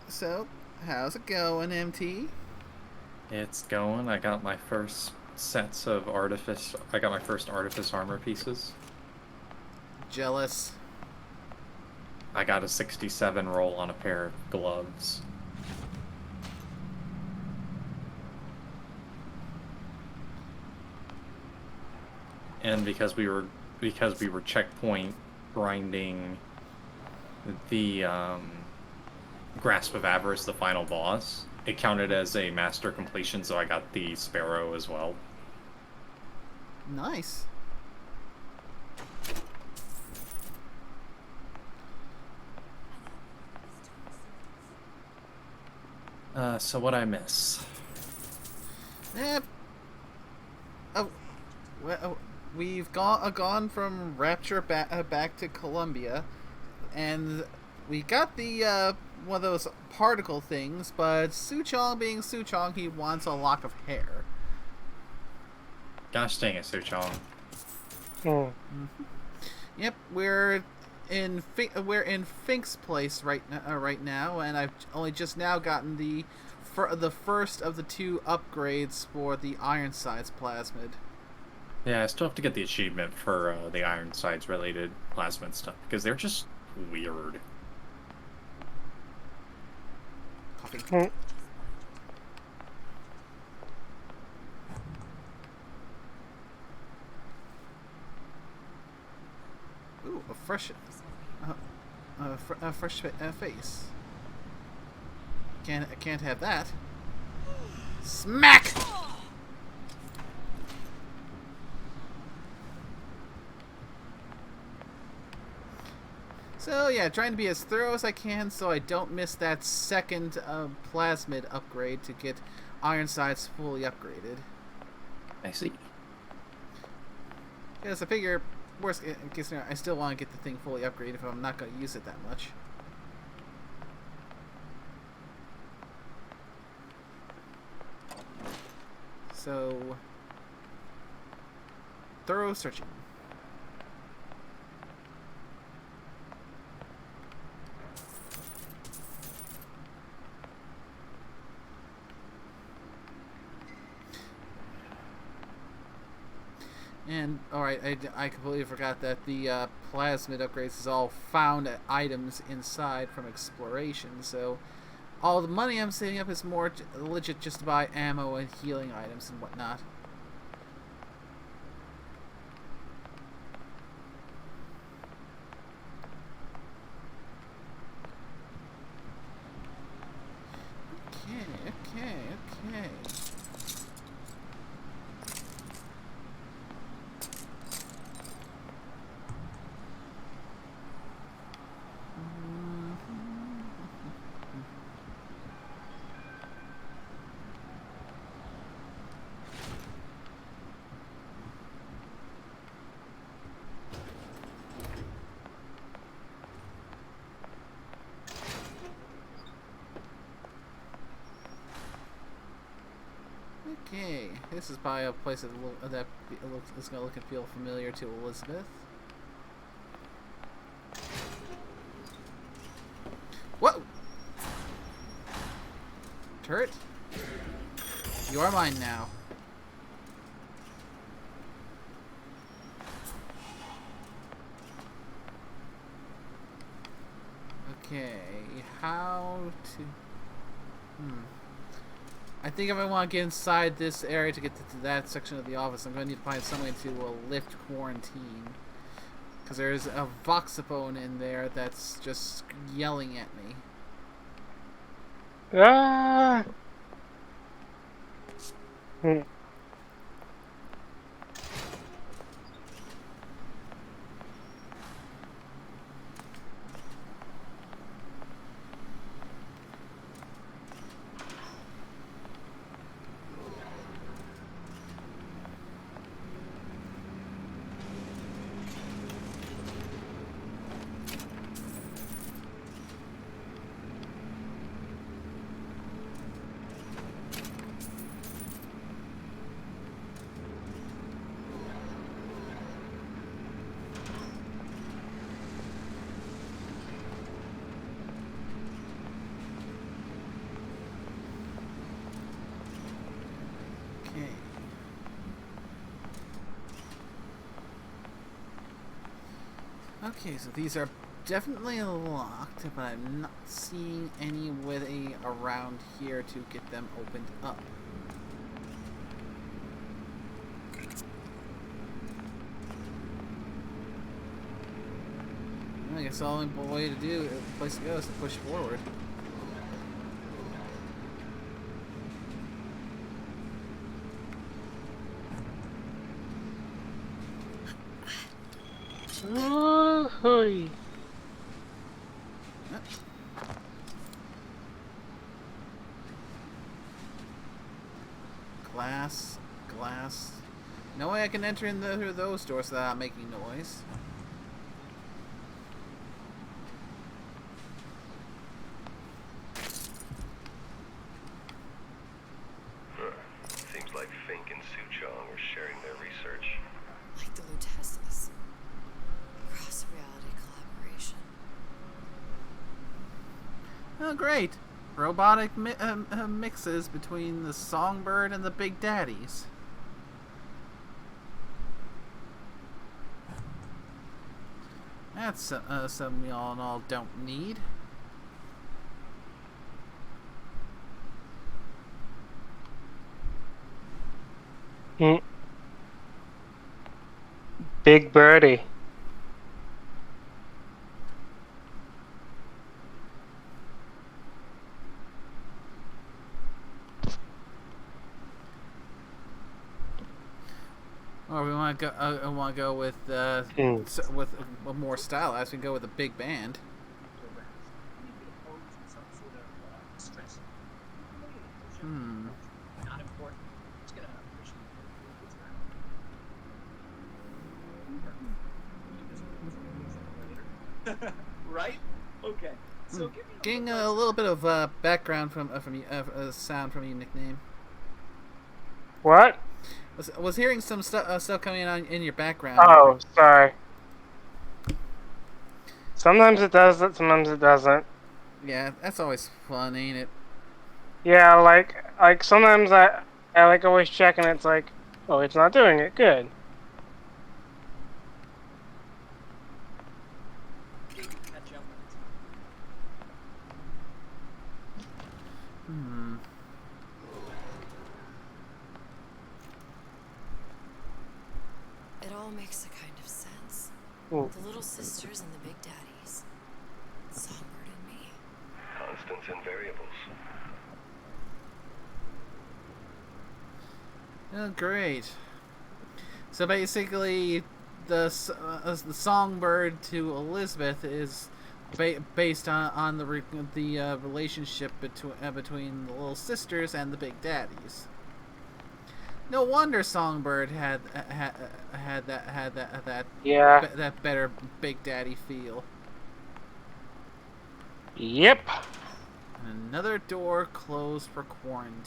So, how's it going, MT? It's going. I got my first sets of artifice. I got my first artifice armor pieces. Jealous. I got a 67 roll on a pair of gloves. And because we were checkpoint grinding the Grasp of Avarice, the final boss, it counted as a master completion, so I got the Sparrow as well. Nice. So what'd I miss? We've gone from Rapture back to Columbia, and we got the one of those particle things. But Suchong, being Suchong, he wants a lock of hair. Gosh dang it, Suchong. Yep, we're in Fink's place right now, and I've only just now gotten the first of the 2 upgrades for the Ironsides plasmid. Yeah, I still have to get the achievement for the Ironsides related plasmid stuff, because they're just weird. Coffee. Ooh, a fresh... fresh face. Can't have that. Smack! So yeah, trying to be as thorough as I can so I don't miss that second plasmid upgrade to get Ironsides fully upgraded. I see. Because I figure, worst case scenario, I still want to get the thing fully upgraded if I'm not going to use it that much. So, thorough searching. And, alright, I completely forgot that the plasmid upgrades is all found items inside from exploration, so all the money I'm saving up is more legit just to buy ammo and healing items and whatnot. Okay. Okay, this is probably a place that is going to look and feel familiar to Elizabeth. Whoa! Turret? You are mine now. Okay, how to... I think if I want to get inside this area to get to that section of the office, I'm going to need to find some way to lift quarantine. Because there's a voxophone in there that's just yelling at me. Ah! Okay, so these are definitely locked, but I'm not seeing any way around here to get them opened up. I guess the only place to go is to push forward. Oh, Glass. No way I can enter in through those doors without making noise. Seems like Fink and Suchong are sharing their research. Like the Luteces. Cross-reality collaboration. Oh, great. Robotic mixes between the Songbird and the Big Daddies. That's something we all in all don't need. Big Birdie. Or we want to go. Want to go with with more style. As we go with a big band. Hmm. Not important. Just gonna push later. Right? Okay. So give me Getting a little bit of background from sound from your nickname. What? Was hearing some stuff coming on in your background. Oh, sorry. Sometimes it does it, sometimes it doesn't. Yeah, that's always fun, ain't it? Yeah, like sometimes I like always check and it's like, oh, it's not doing it. Good. catch up. Hmm. It all makes a kind of sense. Ooh. The little sisters and the big daddies. Songbird and me. Constants and variables. Oh, great. So basically, the songbird to Elizabeth is based on the relationship between the little sisters and the big daddies. No wonder Songbird had that Yeah. that better Big Daddy feel. Yep. And another door closed for quarantine.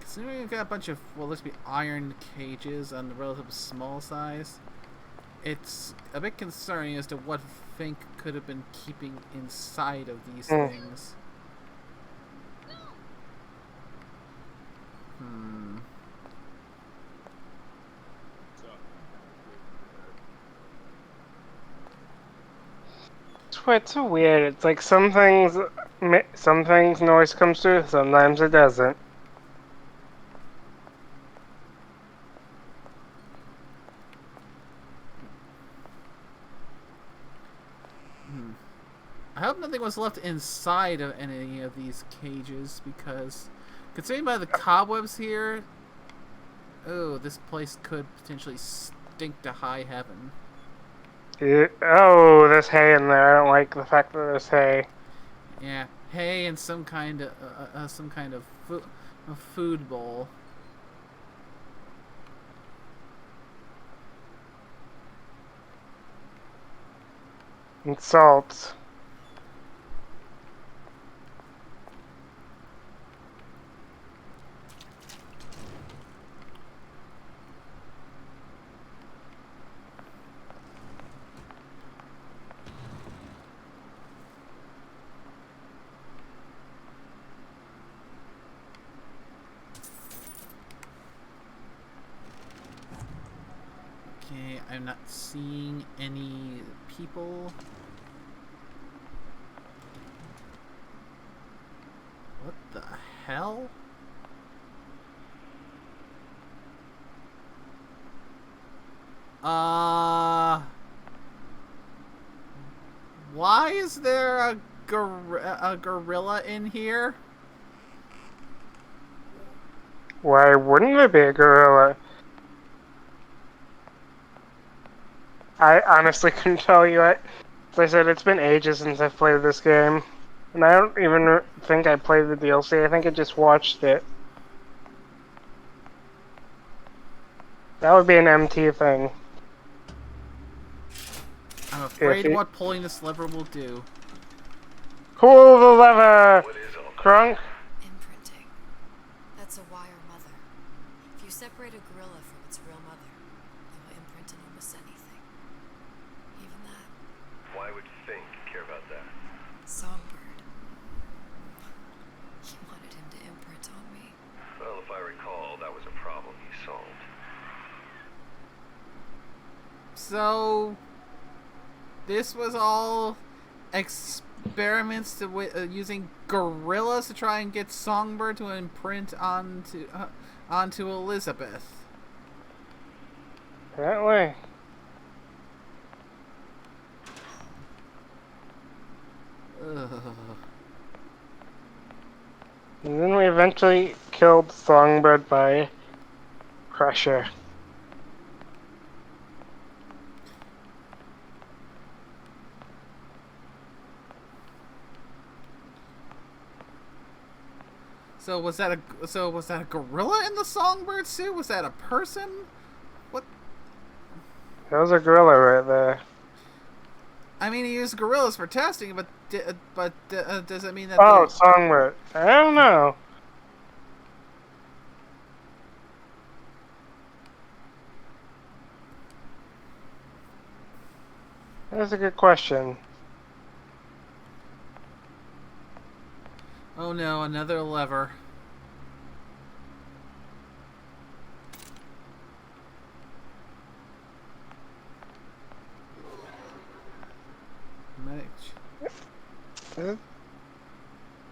Considering we've got a bunch of, well, let's be iron cages on the relatively small size, it's a bit concerning as to what Fink could have been keeping inside of these things. Hmm. It's so weird. It's like some things noise comes through, sometimes it doesn't. I hope nothing was left inside of any of these cages, because considering by the cobwebs here, oh, this place could potentially stink to high heaven. Oh, there's hay in there. I don't like the fact that there's hay. Yeah, hay and some kind of food bowl. And salt. Okay, I'm not seeing any people. What the hell? Why is there a gorilla in here? Why wouldn't there be a gorilla? I honestly couldn't tell you. As I said, it's been ages since I've played this game. And I don't even think I played the DLC. I think I just watched it. That would be an MT thing. I'm afraid of what pulling this lever will do. Pull the lever! Crunk? Imprinting. That's a wire mother. If you separate a gorilla from its real mother, it will imprint in almost anything. Even that. Why would Fink care about that? Songbird. He wanted him to imprint on me. Well, if I recall, that was a problem he solved. So, this was all experiments using gorillas to try and get Songbird to imprint onto Elizabeth. That way. Ugh. And then we eventually killed Songbird by Crusher. So was that a gorilla in the Songbird suit? Was that a person? What? That was a gorilla right there. I mean, he used gorillas for testing, but does it mean that? Oh, Songbird. I don't know. That's a good question. Oh no, another lever.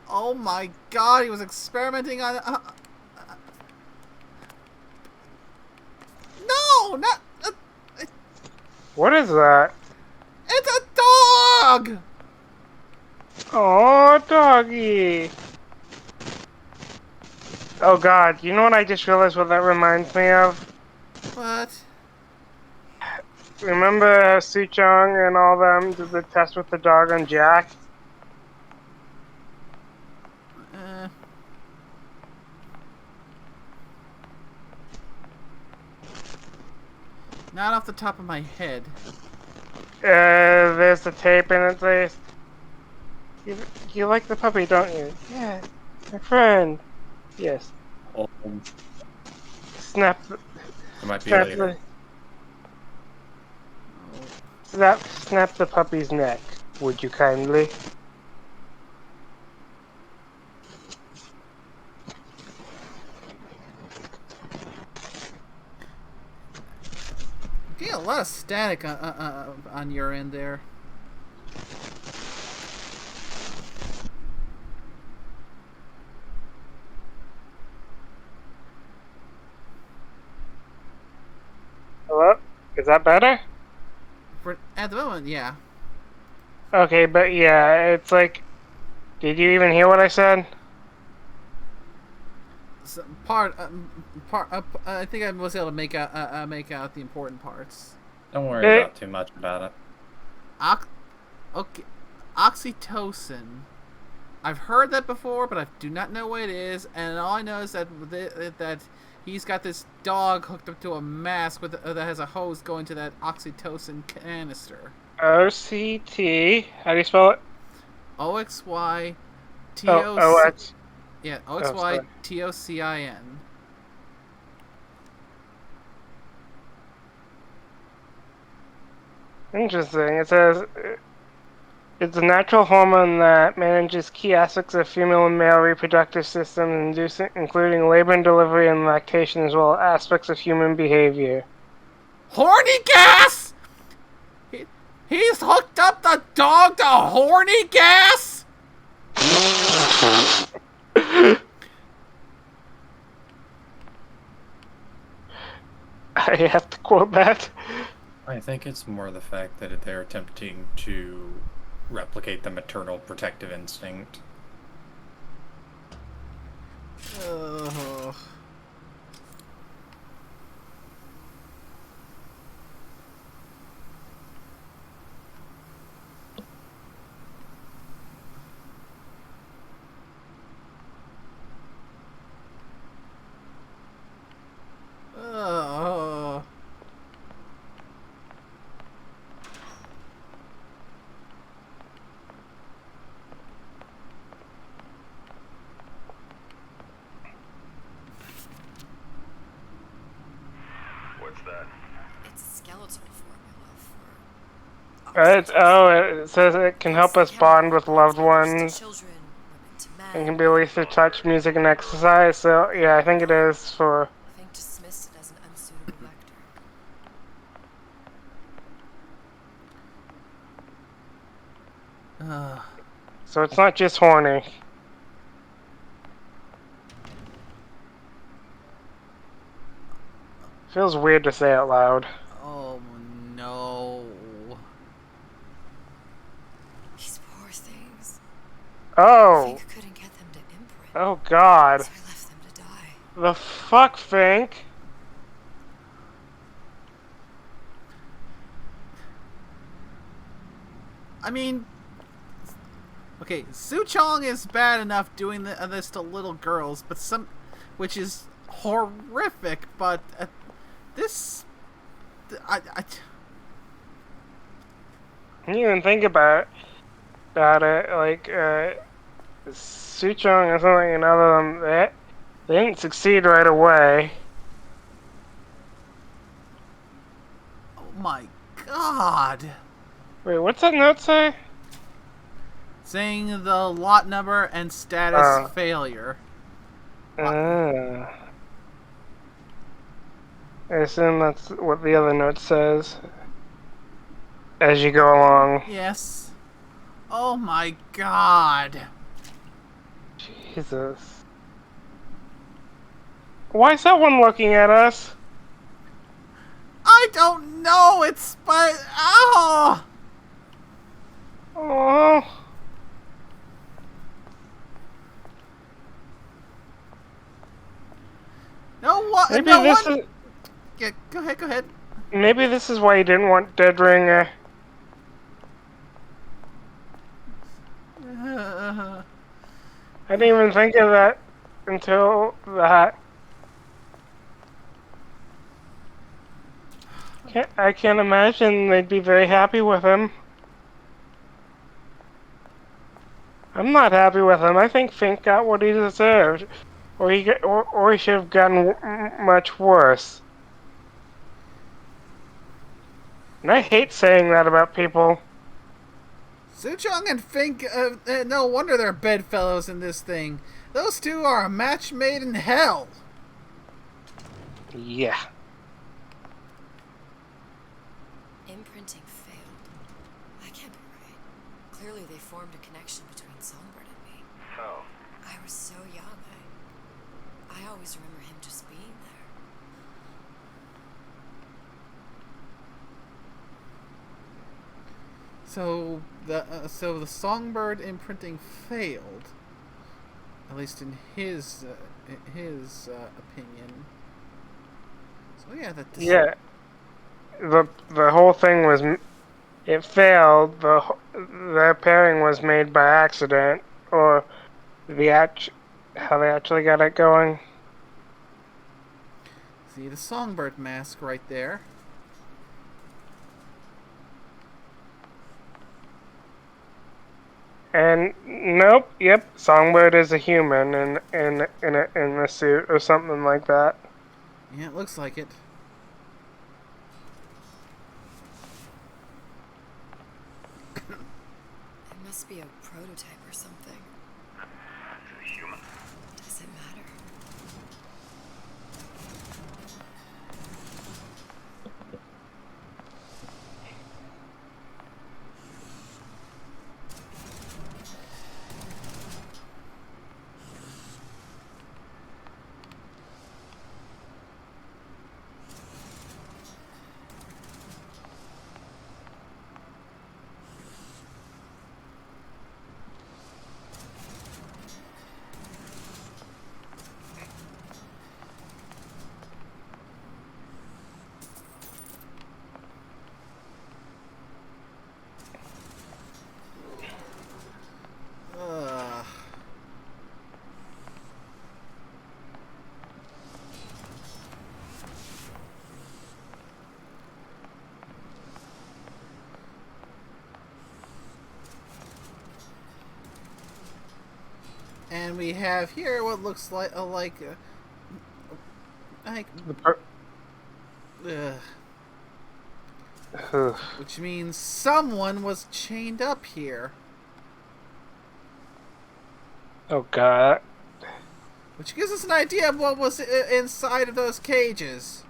Oh my god, he was experimenting on... No! Not... What is that? It's a dog! Oh, doggy. Oh god, you know what I just realized what that reminds me of? What? Remember Suchong and all them did the test with the dog on Jack? Not off the top of my head. There's the tape and it says, you like the puppy, don't you? Yeah, my friend. Yes. Snap. It might be later. Snap the puppy's neck, would you kindly? You get a lot of static on your end there. Hello? Is that better? At the moment, yeah. Okay, but yeah, it's like... Did you even hear what I said? So I think I was able to make out the important parts. Don't worry about too much about it. Okay, oxytocin. I've heard that before, but I do not know what it is, and all I know is that he's got this dog hooked up to a mask that has a hose going to that oxytocin canister. OCT. How do you spell it? OXY OX. Yeah, OXY TOCIN. Interesting. It says it's a natural hormone that manages key aspects of female and male reproductive systems, including labor and delivery and lactation, as well as aspects of human behavior. Horny gas! He's hooked up the dog to horny gas? I have to quote that. I think it's more the fact that they're attempting to replicate the maternal protective instinct. What's that? It's a skeletal formula It says it can help us bond with loved ones. And can be released through touch, music, and exercise. So yeah, I think it is for. I think dismissed it as an unsuitable vector. So it's not just horny. Feels weird to say out loud. Oh no. These poor things. Oh. Fink couldn't get them to imprint. Oh god. So he left them to die. The fuck, Fink? I mean, okay, Suchong is bad enough doing this to little girls, but which is horrific. But this, I You even think about it, like Suchong or something, and other than that, they didn't succeed right away. oh my god. Wait, what's that note say? Saying the lot number and status failure. I assume that's what the other note says. As you go along. Yes. Oh my god. Jesus. Why is that one looking at us? I don't know. It's but oh. Oh. Maybe no this one. is. Yeah, go ahead. Go ahead. Maybe this is why you didn't want Dead Ringer. I didn't even think of that until that. I can't imagine they'd be very happy with him. I'm not happy with him. I think Fink got what he deserved, or he should have gotten much worse. And I hate saying that about people. Suchong and Fink, no wonder they're bedfellows in this thing. Those two are a match made in hell. Yeah. Imprinting failed. That can't be right. Clearly they formed a connection between Songbird and me. How? I was so young. I always remember him just being there. So the Songbird imprinting failed, at least in his opinion. So yeah, Yeah. The whole thing was, it failed. The pairing was made by accident, or how they actually got it going. See the Songbird mask right there. And nope, yep, Songbird is a human in the suit or something like that. Yeah, it looks like it. It must be a prototype or something. It's a human. Does it matter? And we have here what looks like which means someone was chained up here. Oh god. Which gives us an idea of what was inside of those cages.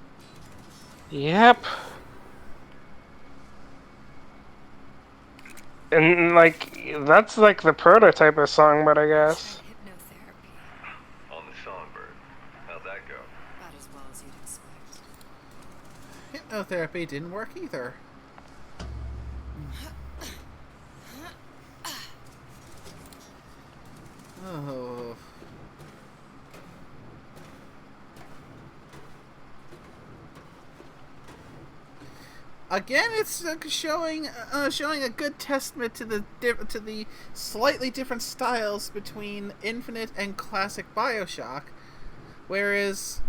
Yep. And like that's like the prototype of Songbird, I guess. Hypnotherapy. On the Songbird. How'd that go? About as well as you'd expect. Hypnotherapy didn't work either. Oh. Again, it's showing a good testament to the slightly different styles between Infinite and classic Bioshock, whereas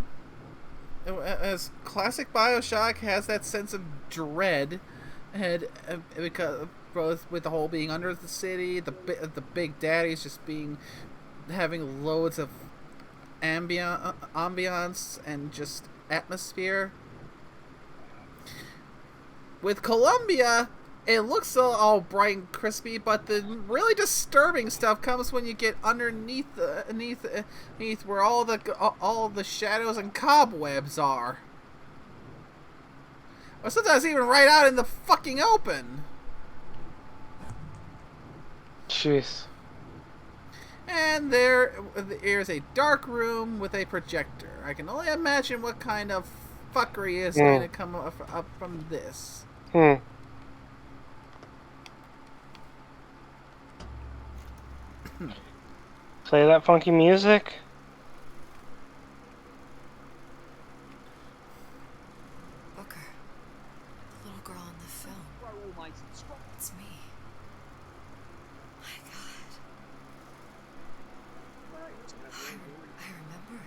as classic Bioshock has that sense of dread, and because both with the whole being under the city, the big daddies just having loads of ambiance and just atmosphere. With Columbia, it looks all bright and crispy, but the really disturbing stuff comes when you get underneath where all the shadows and cobwebs are. Or sometimes even right out in the fucking open. Jeez. And here's a dark room with a projector. I can only imagine what kind of fuckery is going to come up from this. Play that funky music. Booker. The little girl in the film. It's me. My God. I remember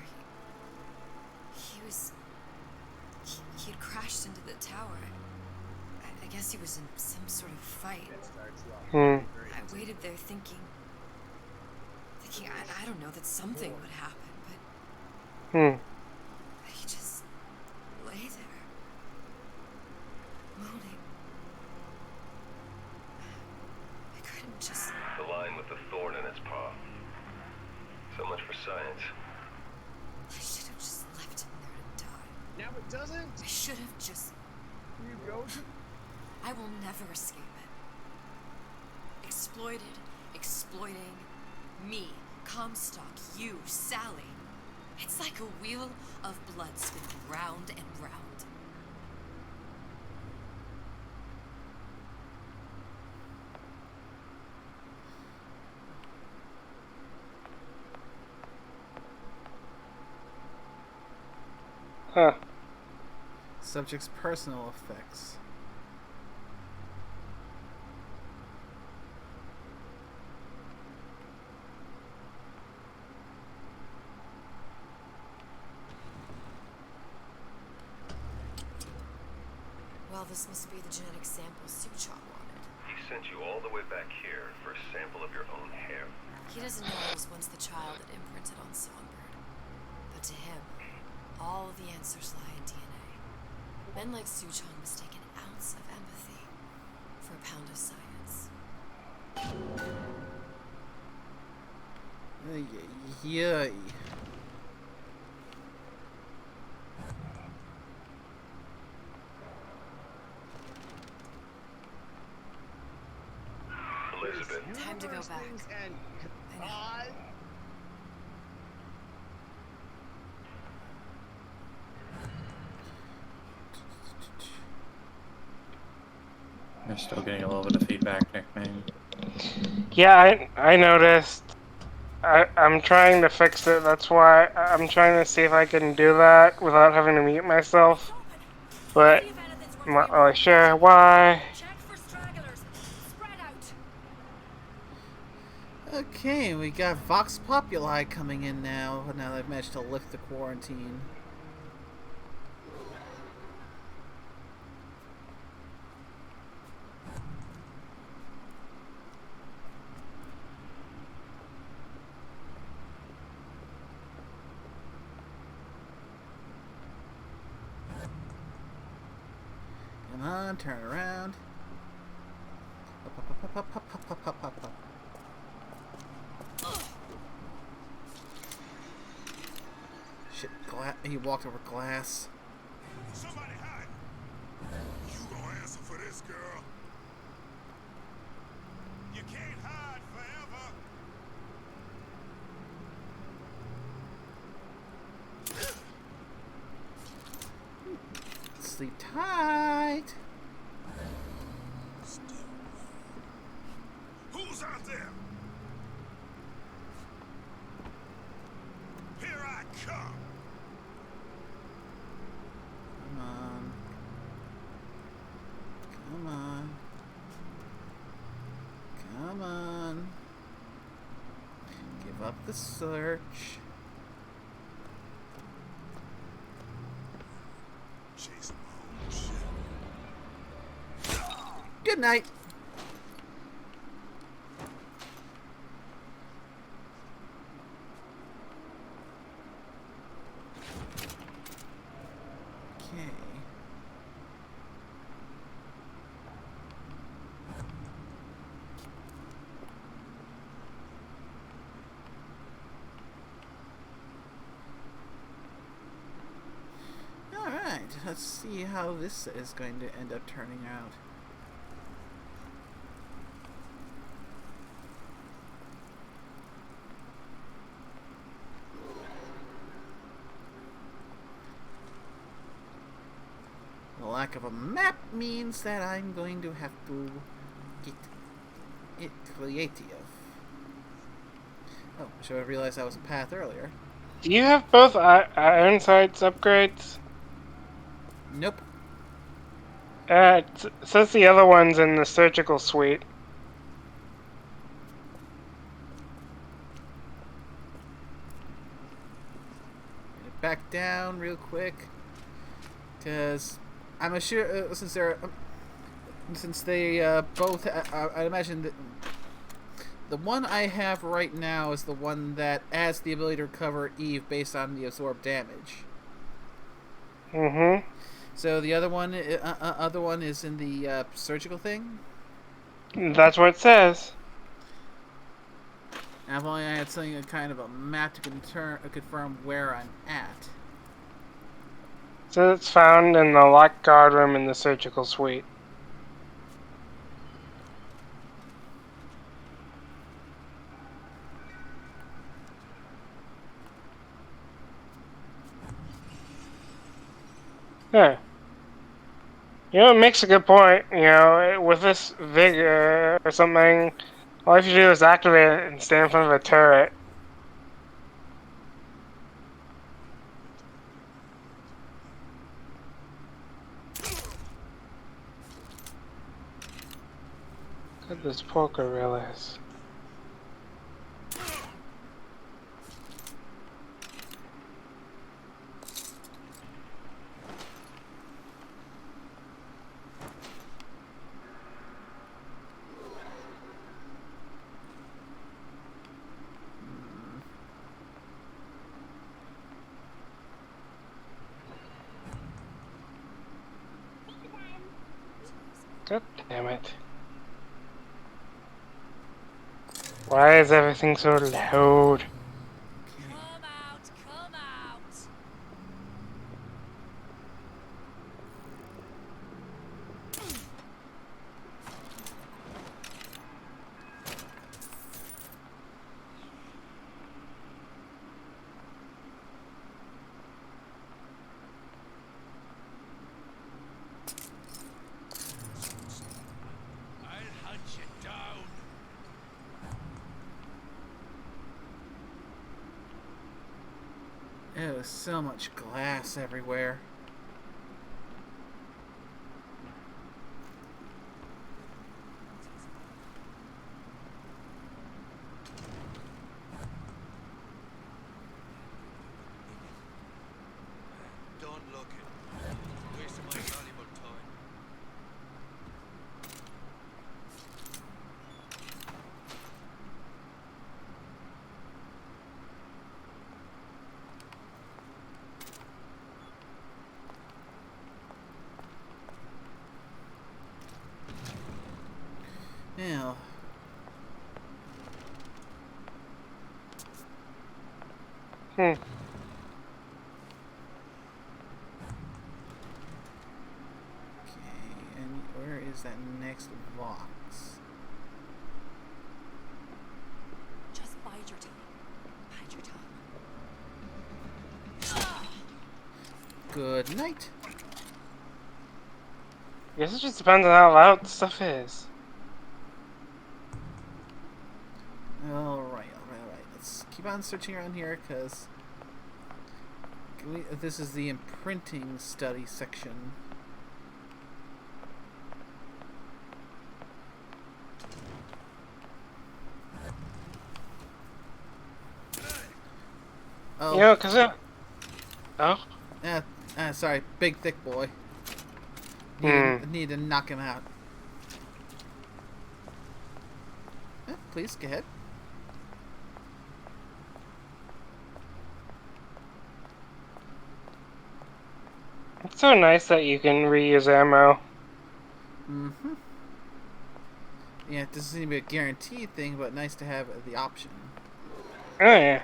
he'd crashed into the tower. I guess he was in some sort of fight. I waited there thinking I don't know, that something would happen, but he just lay there, moaning. I couldn't just... The line with the thorn in its paw. So much for science. I should have just left him there to die. Now it doesn't? I should have just... You go to... I will never escape it. Exploiting me, Comstock, you, Sally. It's like a wheel of blood spinning round and round. Huh. Subject's personal effects. Well, this must be the genetic sample Suchong wanted. He sent you all the way back here for a sample of your own hair. He doesn't know I was once the child that imprinted on Songbird. But to him, all the answers lie in DNA. Men like Suchong mistake an ounce of empathy for a pound of science. Yay. Elizabeth. Time to go back. I know. You're still getting a little bit of feedback, Nickname. Yeah, I noticed. I'm trying to fix it. That's why I'm trying to see if I can do that without having to mute myself. But I'm not really sure why. Okay, we got Vox Populi coming in now. Now they've managed to lift the quarantine. Come on, turn around. Up. Shit, he walked over glass. Somebody hide. You gonna answer for this, girl? can't hide forever. Sleep tight. Who's out there? Here I come. Come on. Come on. Come on. Give up the search. Chasing my own shit. Good night. Okay. Alright, let's see how this is going to end up turning out. The lack of a map means that I'm going to have to get it creative. Oh, I should have realized that was a path earlier. Do you have both Iron Sights upgrades? Nope. It says the other one's in the surgical suite. Get it back down real quick, because I'm sure since they both, I imagine that the one I have right now is the one that has the ability to recover Eve based on the absorbed damage. Mm-hmm. So the other one is in the surgical thing. That's what it says. Now, if only I had something, a kind of a map to confirm where I'm at. So it's found in the locked guard room in the surgical suite. Yeah. You know, it makes a good point. You know, with this vigor or something, all you have to do is activate it and stand in front of a turret. Look at this poker reel is. God damn it. Why is everything so loud? Come out, come out. I'll hunt you down. Ew, so much glass everywhere. Don't look it. Wasting my valuable time. Ew. Hmm. Okay, and where is that next box? Bide your time. Bide your time. Good night. I guess it just depends on how loud the stuff is. Alright. Let's keep on searching around here, because this is the imprinting study section. Oh. You know, because it... Oh? Sorry. Big, thick boy. Need to knock him out. Please, go ahead. It's so nice that you can reuse ammo. Mm-hmm. Yeah, it doesn't seem to be a guaranteed thing, but nice to have the option. Oh, yeah.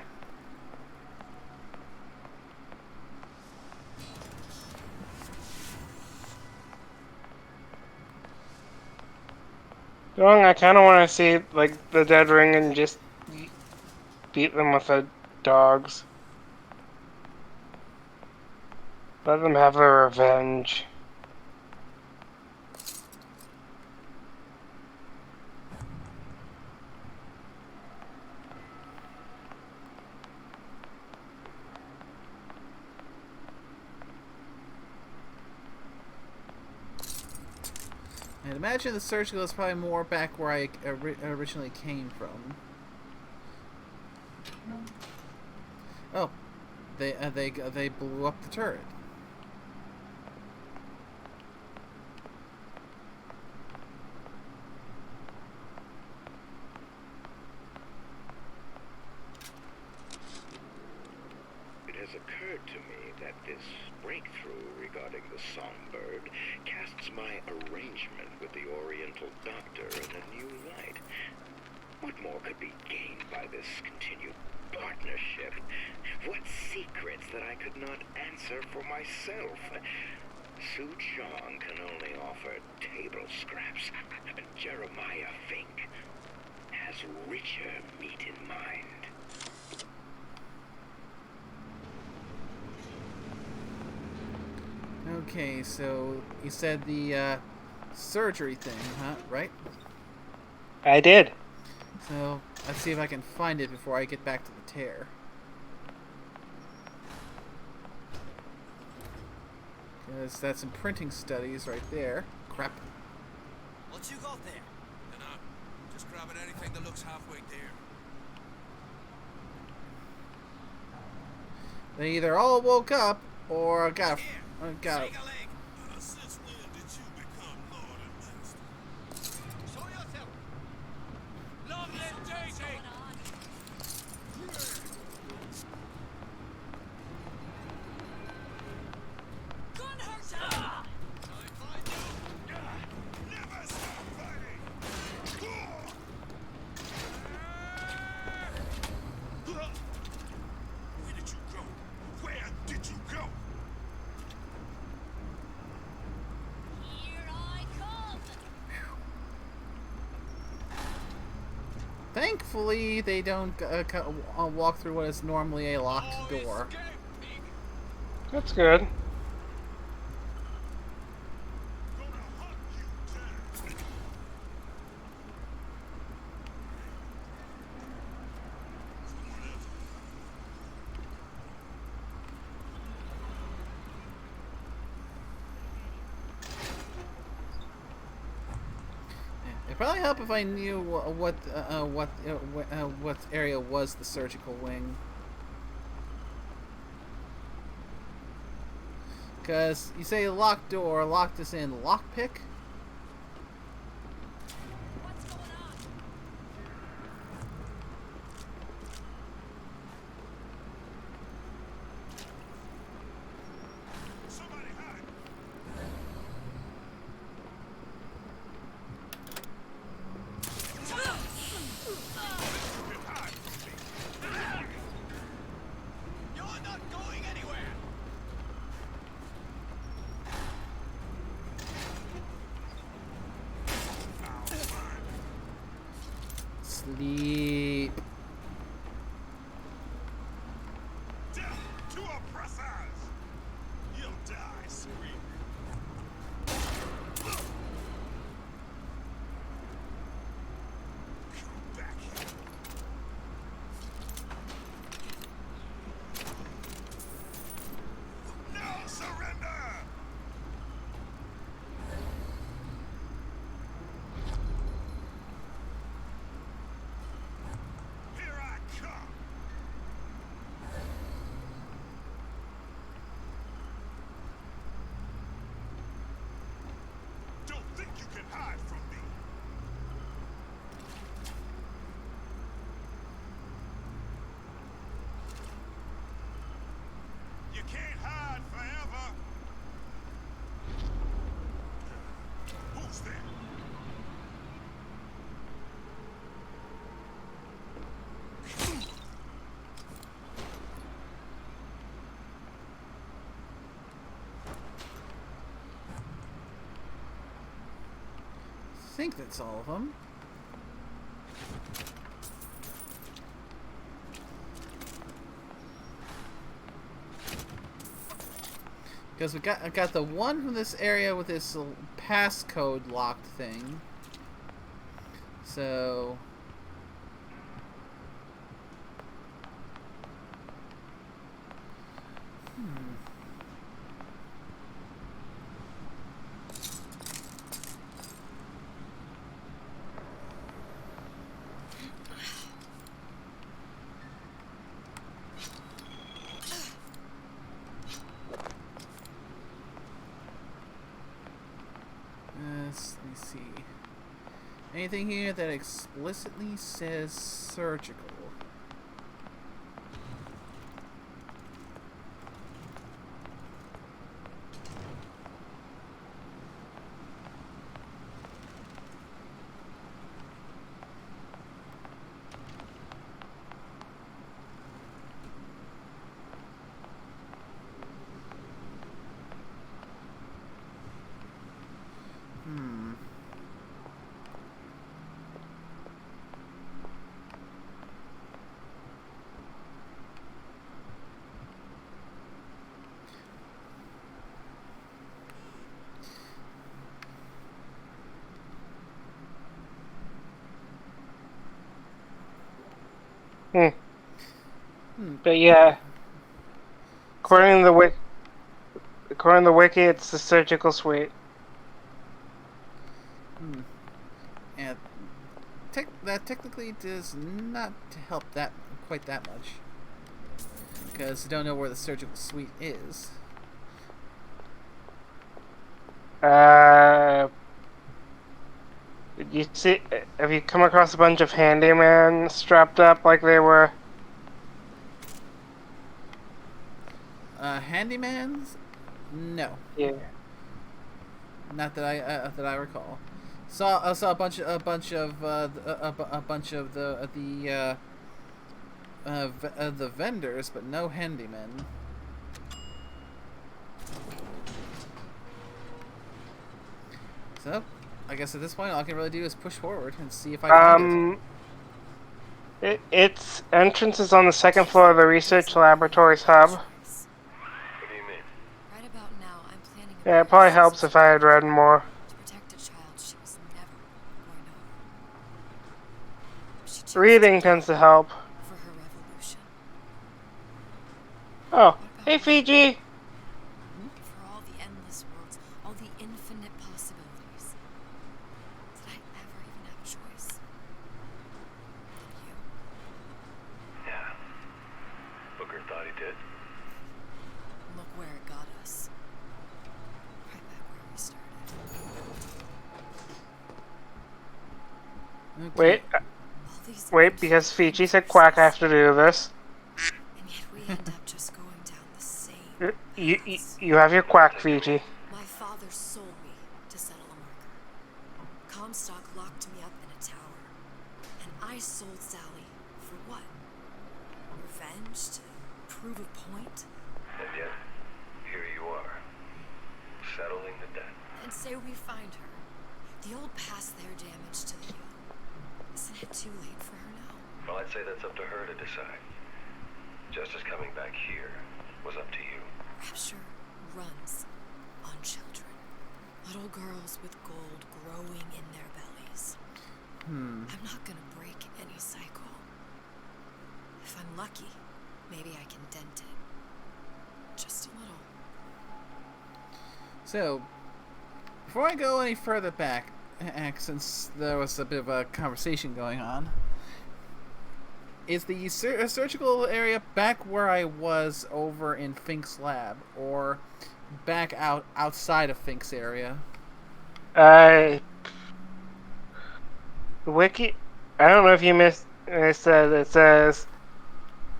I kind of want to see, like, the dead ring and just beat them with the dogs. Let them have their revenge. I'd imagine the surgical is probably more back where I originally came from. Oh, they blew up the turret. It has occurred to me that this breakthrough regarding the songbird casts my arrangement with the Oriental Doctor in a new light. What more could be gained by this continued partnership? What secrets that I could not answer for myself? Su Chong can only offer table scraps. Jeremiah Fink has richer meat in mind. Okay, so you said the surgery thing, huh? Right? I did. So let's see if I can find it before I get back to the tear. Because that's imprinting studies right there. Crap. What you got there? Dunno. Just grabbing anything that looks halfway there. They either all woke up or got. Since when did you become Lord and Master? Show yourself. Long live Daisy. Never stop fighting! Where did you go? Where did you go? Here I come. Thankfully, they don't walk through what is normally a locked door. That's good. It'd probably help if I knew what area was the surgical wing. Because you say locked door, locked us in. Lockpick? What's going on? Somebody hide! You're not going anywhere. Sleep. hide from me. You can't hide forever. Who's there? I think that's all of them. Because I got the one from this area with this passcode locked thing. So let me see. Anything here that explicitly says surgical? But yeah, according to the wiki, it's the surgical suite. And that technically does not help that quite that much, because I don't know where the surgical suite is. You see, have you come across a bunch of handymen strapped up like they were? Handymans? No. Yeah. Not that I recall. Saw a bunch of the vendors, but no handymen. So, I guess at this point, all I can really do is push forward and see if I can get it. Its entrance is on the second floor of the research laboratories hub. What do you mean? Right about now, I'm planning a Yeah, it probably helps if I had read more. to protect a child she was never going to harm. She chose Reading tends to help. for her revolution. Oh, hey Fiji! For all the endless worlds, all the infinite possibilities. Did I ever even have a choice? Did you? Yeah. Booker thought he did. Look where it got us. Right back where we started. Okay. Wait, because Fiji said quack, I have to do this. And yet we end up just going down the same You have your quack, Fiji. My father sold me to settle a marker. Comstock locked me up in a tower. And I sold Sally for what? Revenge? To prove a point? And yet, here you are, settling the debt. And say we find her. The old past there damage to the young. Isn't it too late for her now? Well, I'd say that's up to her to decide. Justice coming back here was up to you. Rapture runs on children. Little girls with gold growing in their bellies. I'm not gonna break any cycle. If I'm lucky, maybe I can dent it. Just a little. So, before I go any further back, since there was a bit of a conversation going on, is the surgical area back where I was over in Fink's lab, or back outside of Fink's area? wiki. I don't know if you missed. It says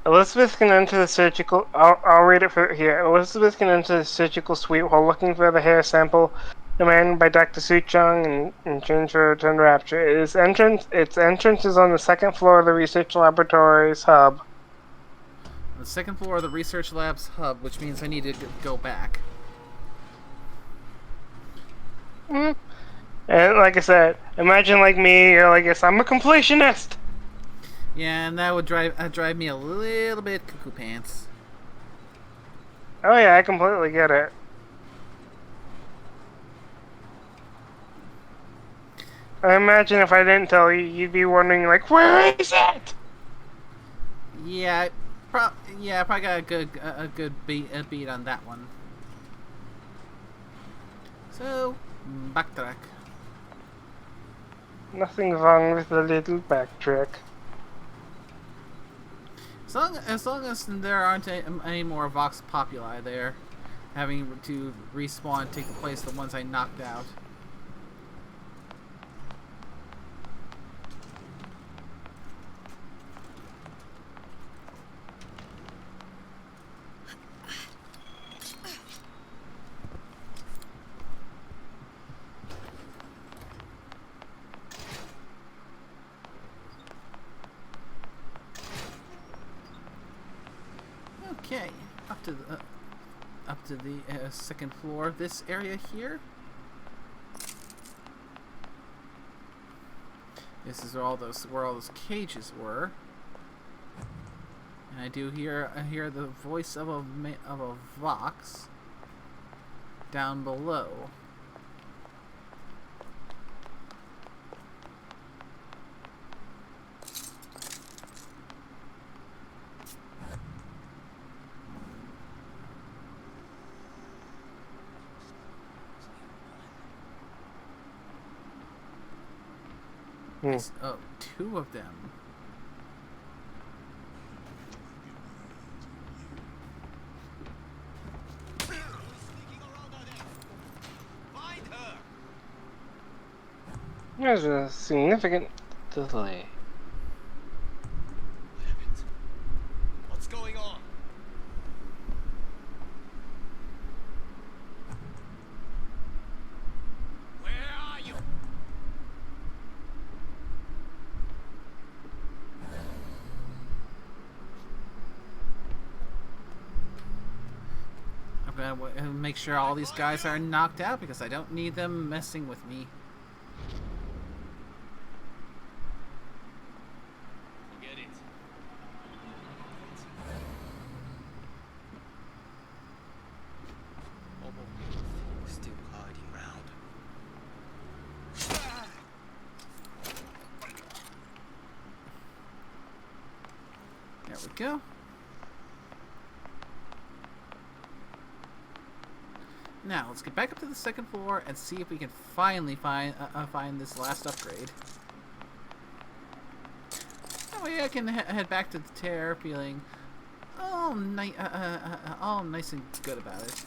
Elizabeth can enter the surgical. I'll read it for here. Elizabeth can enter the surgical suite while looking for the hair sample demanded by Dr. Suchong and change her return to Rapture. Its entrance is on the second floor of the research laboratory's hub. The second floor of the research lab's hub, which means I need to go back. Mm. And like I said, imagine like me, you're like, yes, I'm a completionist. Yeah, and that would drive me a little bit cuckoo pants. Oh yeah, I completely get it. I imagine if I didn't tell you, you'd be wondering like, where is it? Yeah, I probably got a good beat on that one. So, backtrack. Nothing wrong with the little backtrack. As long as there aren't any more Vox Populi there, having to respawn and take the place of the ones I knocked out. Okay, up to the second floor of this area here. This is where all those cages were, and I hear the voice of a Vox down below. Oh, two of them. There's a significant delay. What's going on? Where are you? I'm gonna make sure all these guys are knocked out because I don't need them messing with me. Get it. Still hiding round. There we go. Now, let's get back up to the second floor and see if we can finally find this last upgrade. That way I can head back to the Terror feeling all nice and good about it.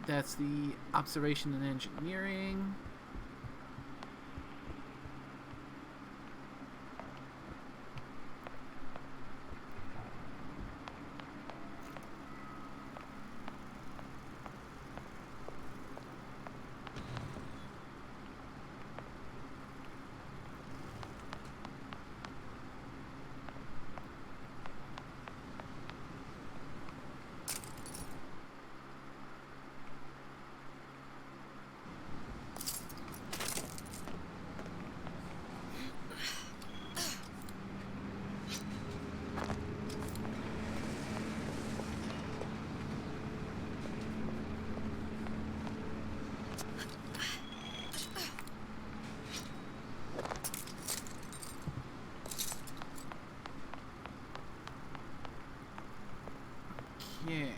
That's the observation and engineering. Okay.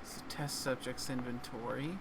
It's a test subjects inventory.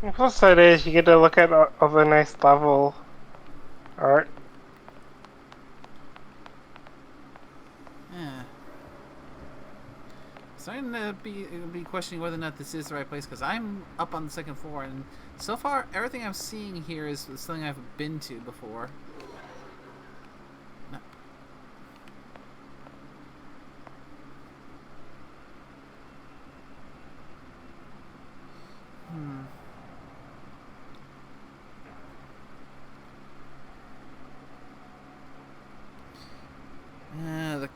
The plus side is you get to look at all the nice level art. Yeah. Starting to be questioning whether or not this is the right place, because I'm up on the second floor, and so far everything I'm seeing here is something I've been to before. No.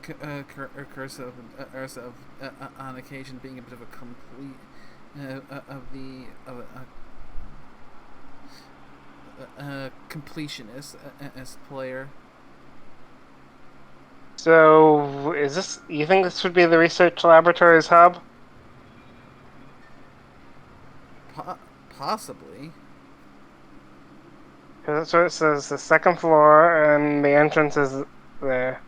The curse of Ursa on occasion being a bit of a complete completionist as player. So, is this? You think this would be the research laboratory's hub? Possibly. That's what it says. The second floor, and the entrance is there.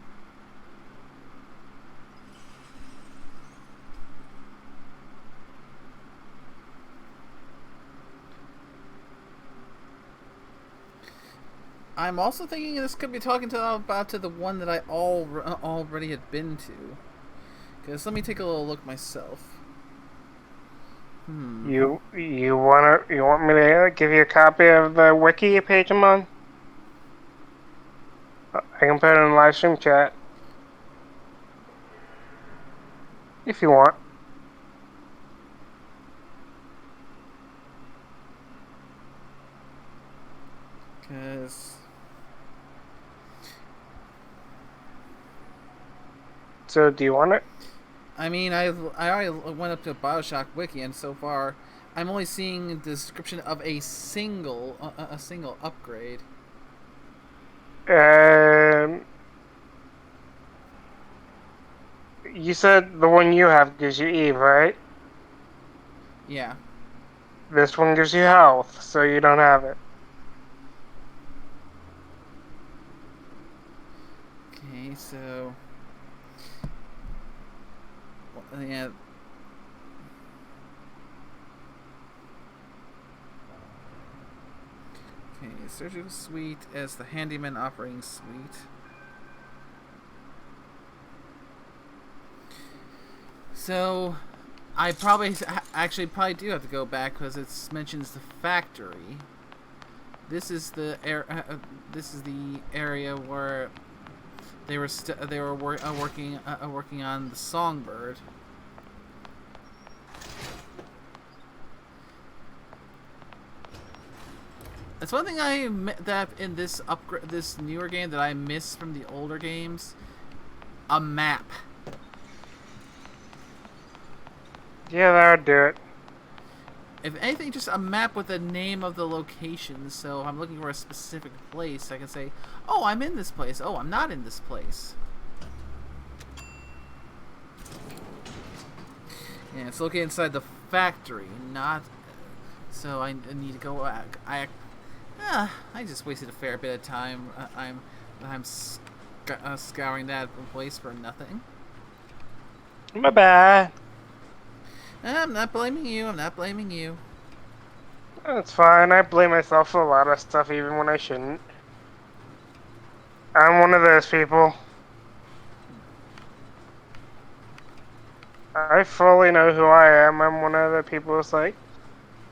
I'm also thinking this could be talking about the one that I already had been to. Because let me take a little look myself. You want me to give you a copy of the wiki page I'm on? I can put it in the live stream chat if you want. Because So, do you want it? I mean, I already went up to Bioshock Wiki, and so far, I'm only seeing the description of a single upgrade. You said the one you have gives you Eve, right? Yeah. This one gives you health, so you don't have it. Okay, so yeah. Okay, surgical suite as the handyman operating suite. So, I actually do have to go back because it mentions the factory. This is the area where they were working on the Songbird. That's one thing that in this this newer game that I miss from the older games. A map. Yeah, that would do it. If anything, just a map with the name of the location. So if I'm looking for a specific place, I can say, "Oh, I'm in this place. Oh, I'm not in this place." Yeah, it's located inside the factory, not. So I need to go. I just wasted a fair bit of time. I'm scouring that place for nothing. My bad. I'm not blaming you. I'm not blaming you. That's fine. I blame myself for a lot of stuff, even when I shouldn't. I'm one of those people. I fully know who I am. I'm one of the people who's like,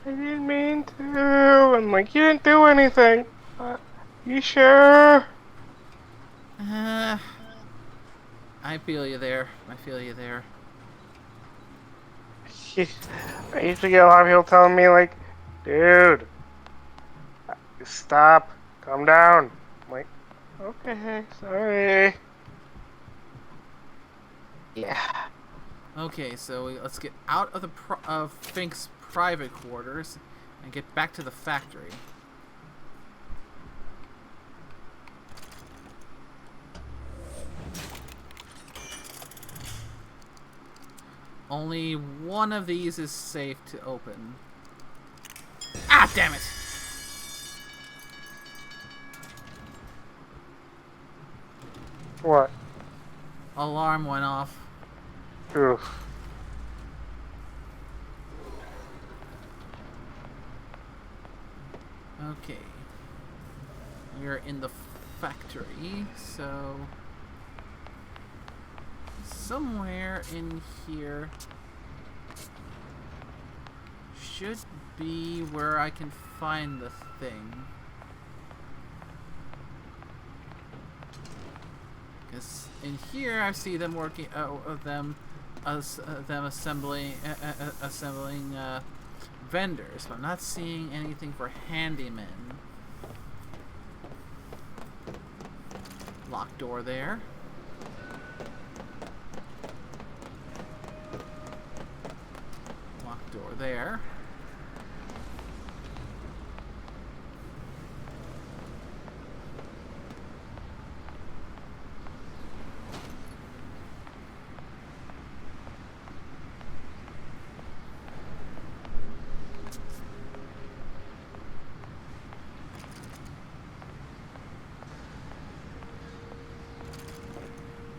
I didn't mean to. I'm like, you didn't do anything. You sure? I feel you there. I feel you there. I usually get a lot of people telling me, like, dude, stop, calm down. I'm like, okay, sorry. Yeah. Okay, so let's get out of of Fink's private quarters and get back to the factory. Only one of these is safe to open. Ah, damn it! What? Alarm went off. Oof. Okay. You're in the factory, so somewhere in here should be where I can find the thing. Because in here I see them working, them assembling vendors, but I'm not seeing anything for handymen. Locked door there. Locked door there.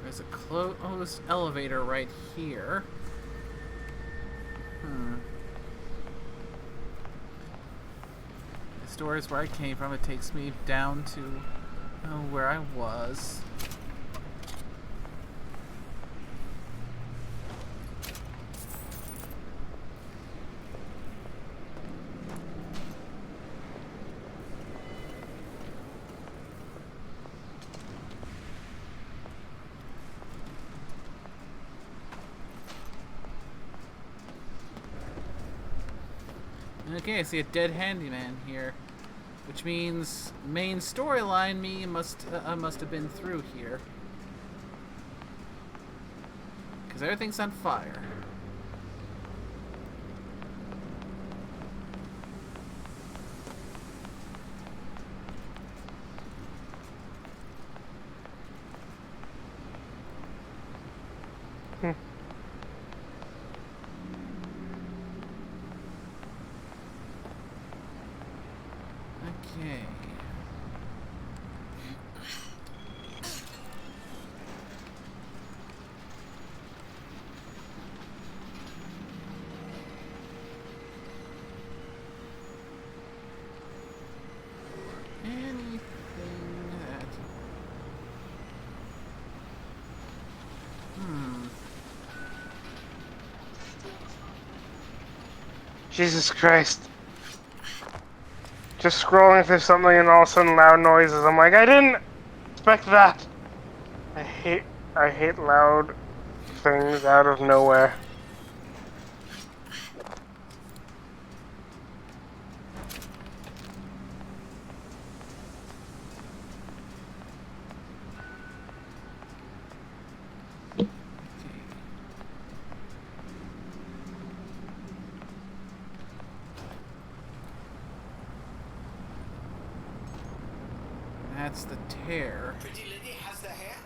There's a closed elevator right here. This door is where I came from. It takes me down to where I was. Okay, I see a dead handyman here, which means main storyline me must have been through here, because everything's on fire. Okay. Anything that... Jesus Christ. Just scrolling through something and all of a sudden loud noises. I'm like, I didn't expect that. I hate loud things out of nowhere. That's the tear. Pretty lady has the hair.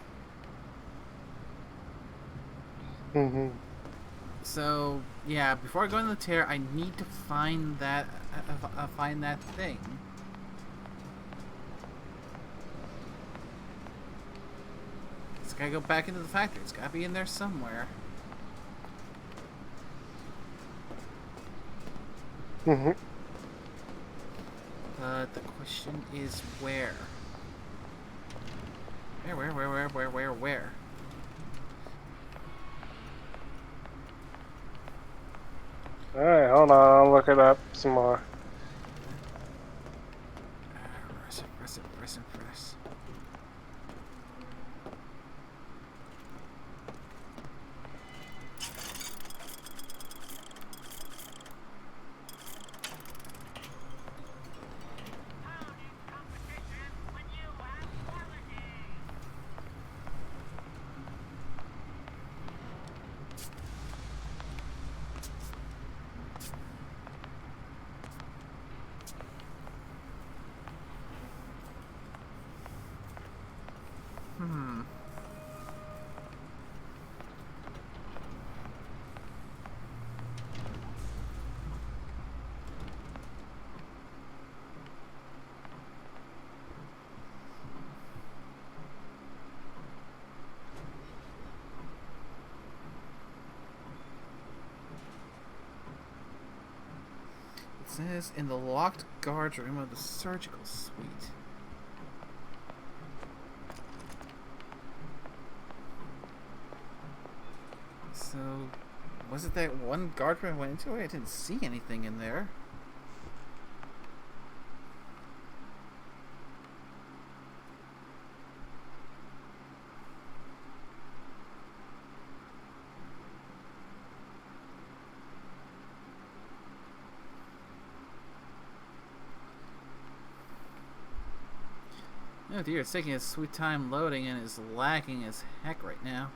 So yeah, before I go in the tear, I need to find that thing. It's gotta go back into the factory. It's gotta be in there somewhere. But the question is where? Where? Alright, hold on, I'll look it up some more. Press. says in the locked guard room of the surgical suite. So, was it that one guard room I went into? I didn't see anything in there. Oh dear, it's taking its sweet time loading and is lagging as heck right now.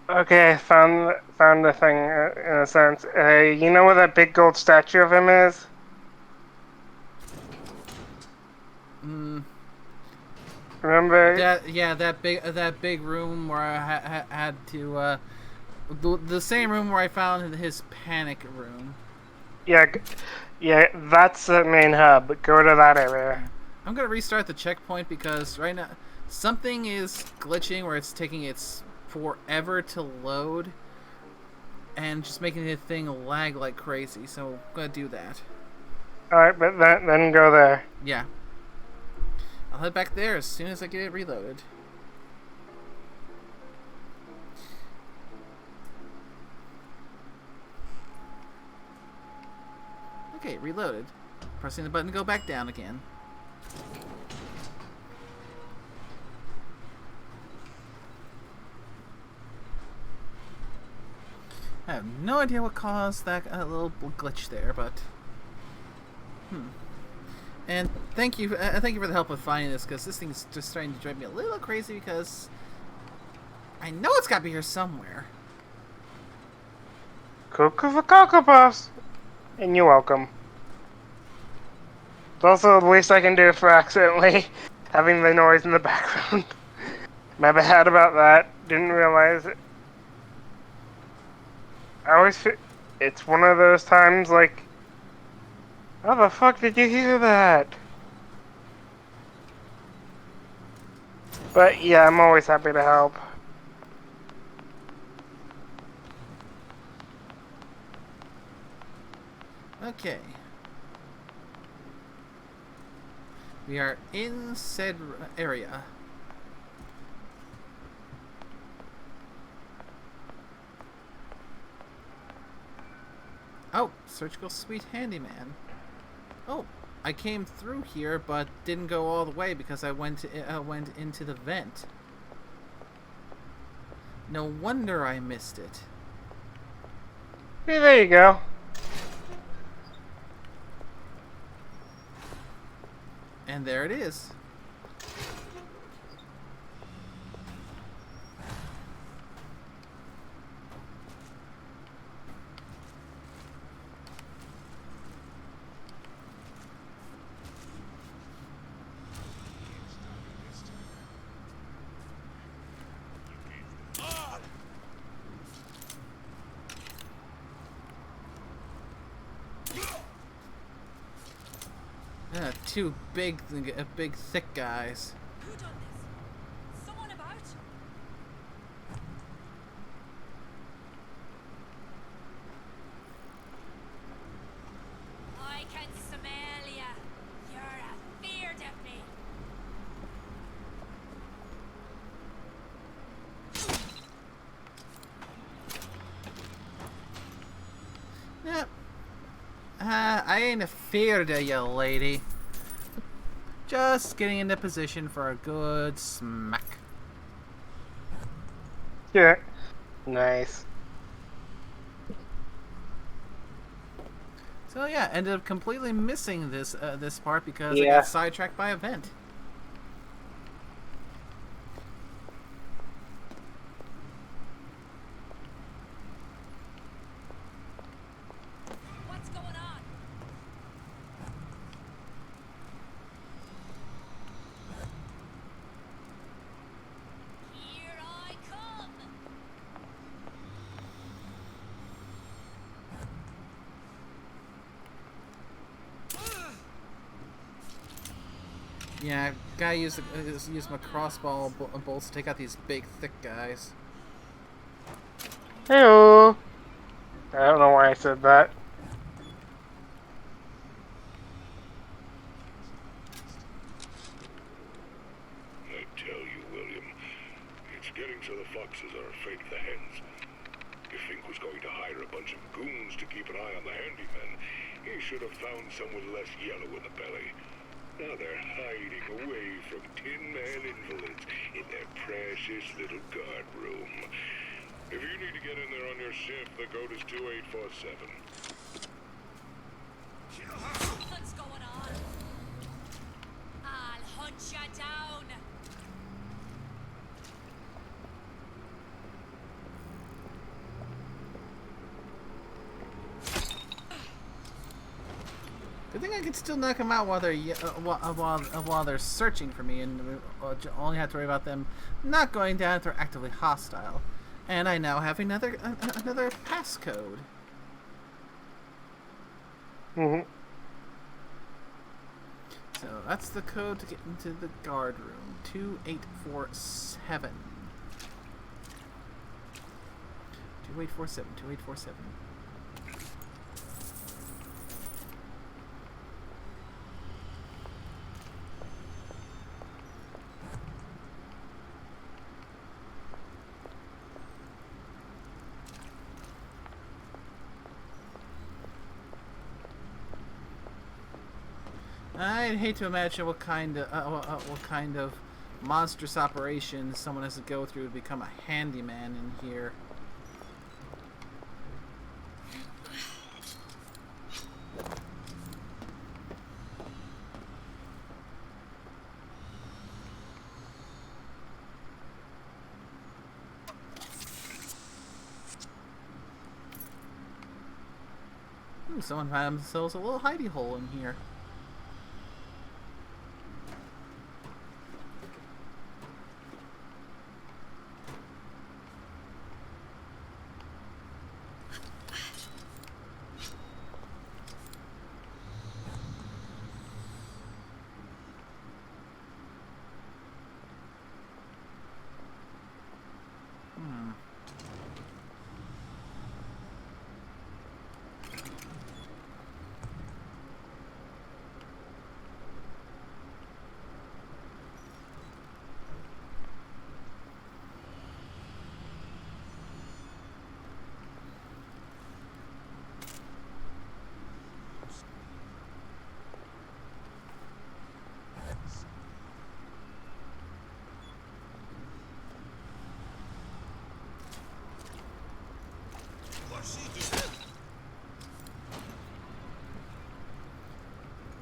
Okay, found the thing in a sense. You know where that big gold statue of him is? Remember? That big room where I had to the same room where I found his panic room. Yeah, that's the main hub. Go to that area. I'm gonna restart the checkpoint because right now something is glitching where it's taking its forever to load and just making the thing lag like crazy. So I'm gonna do that. All right, but then go there. Yeah. I'll head back there as soon as I get it reloaded. Okay, reloaded. Pressing the button to go back down again. I have no idea what caused that little glitch there, but And thank you for the help with finding this, because this thing is just starting to drive me a little crazy because I know it's got to be here somewhere. Cuckoo for Cocoa Puffs, and you're welcome. It's also the least I can do for accidentally having the noise in the background. My bad about that. Didn't realize it. I always feel it's one of those times like, how the fuck did you hear that? But yeah, I'm always happy to help. Okay. We are in said area. Oh, surgical suite handyman. Oh, I came through here, but didn't go all the way because I went into the vent. No wonder I missed it. Hey, there you go. And there it is. Two big thick guys. Who done this? Someone about? I can smell ya. You're afeard of me. Yep. I ain't afeard of you, lady. Just getting into position for a good smack. Yeah. Nice. So yeah, ended up completely missing this this part because I Yeah. got sidetracked by a vent. What's going on? Here I come. Yeah, gotta use my crossbow bolts to take out these big, thick guys. Heyo. I don't know why I said that. I tell you, William, it's getting so the foxes are afraid of the hens. If Fink was going to hire a bunch of goons to keep an eye on the handymen, he should have found someone less yellow in the belly. Now they're hiding away from Tin Man invalids in their precious little guard room. If you need to get in there on your shift, the code is 2847. What's going on? I'll hunt you down. Good thing I can still knock them out while they're while they're searching for me, and only have to worry about them not going down if they're actively hostile. And I now have another passcode. Mm-hmm. So that's the code to get into the guard room. 2847. 2847. 2847. I'd hate to imagine what kind of monstrous operation someone has to go through to become a handyman in here. Ooh, someone found themselves a little hidey hole in here.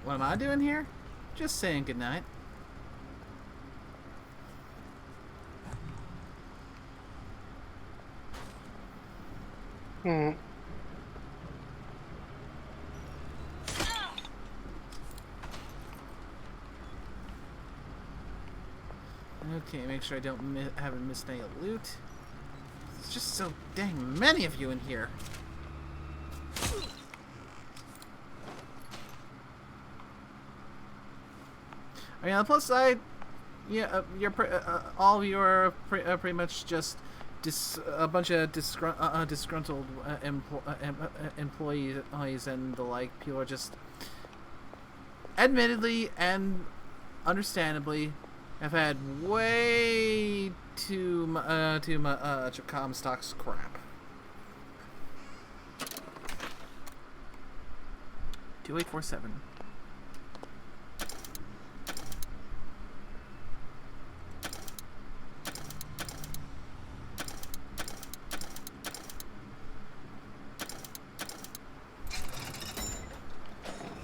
What am I doing here? Just saying goodnight. Hmm. Okay, make sure I don't haven't missed any loot. There's just so dang many of you in here. I mean, on the plus side, yeah, all of you are pretty much just a bunch of disgruntled employees and the like. People are just, admittedly and understandably, have had way too much of Comstock's crap. 2847.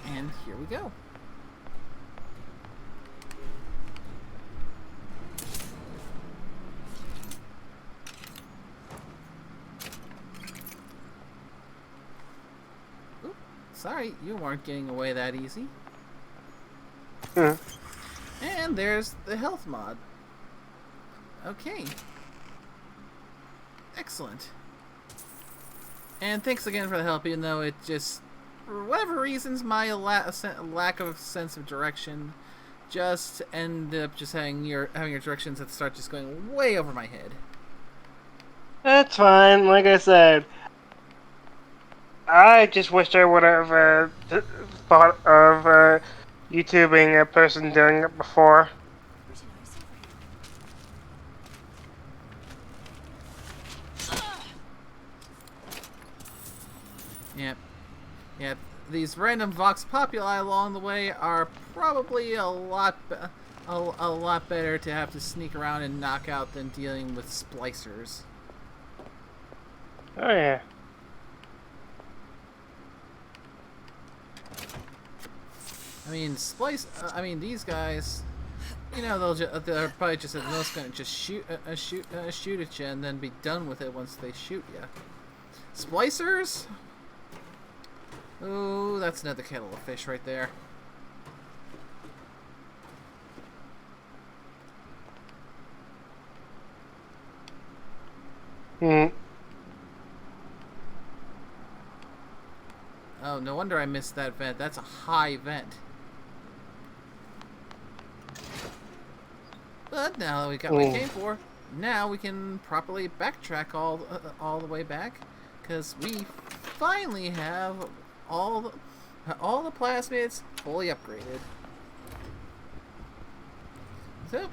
And here we go. Oop, sorry, you weren't getting away that easy. And there's the health mod. Okay. Excellent. And thanks again for the help, even though it just, for whatever reasons, my lack of sense of direction just end up just having your directions that start just going way over my head. That's fine. Like I said, I just wish I would have thought of YouTubing a person doing it before. Pretty nice over here. Yep. Yep. These random vox populi along the way are probably a lot better to have to sneak around and knock out than dealing with splicers. Oh yeah. I mean, these guys, you know, they're probably just at most going to just shoot at you and then be done with it once they shoot you. Splicers? Ooh, that's another kettle of fish right there. Hmm. Oh, no wonder I missed that vent. That's a high vent. But now that we got what we came for, now we can properly backtrack all the way back, because we finally have all the plasmids fully upgraded. So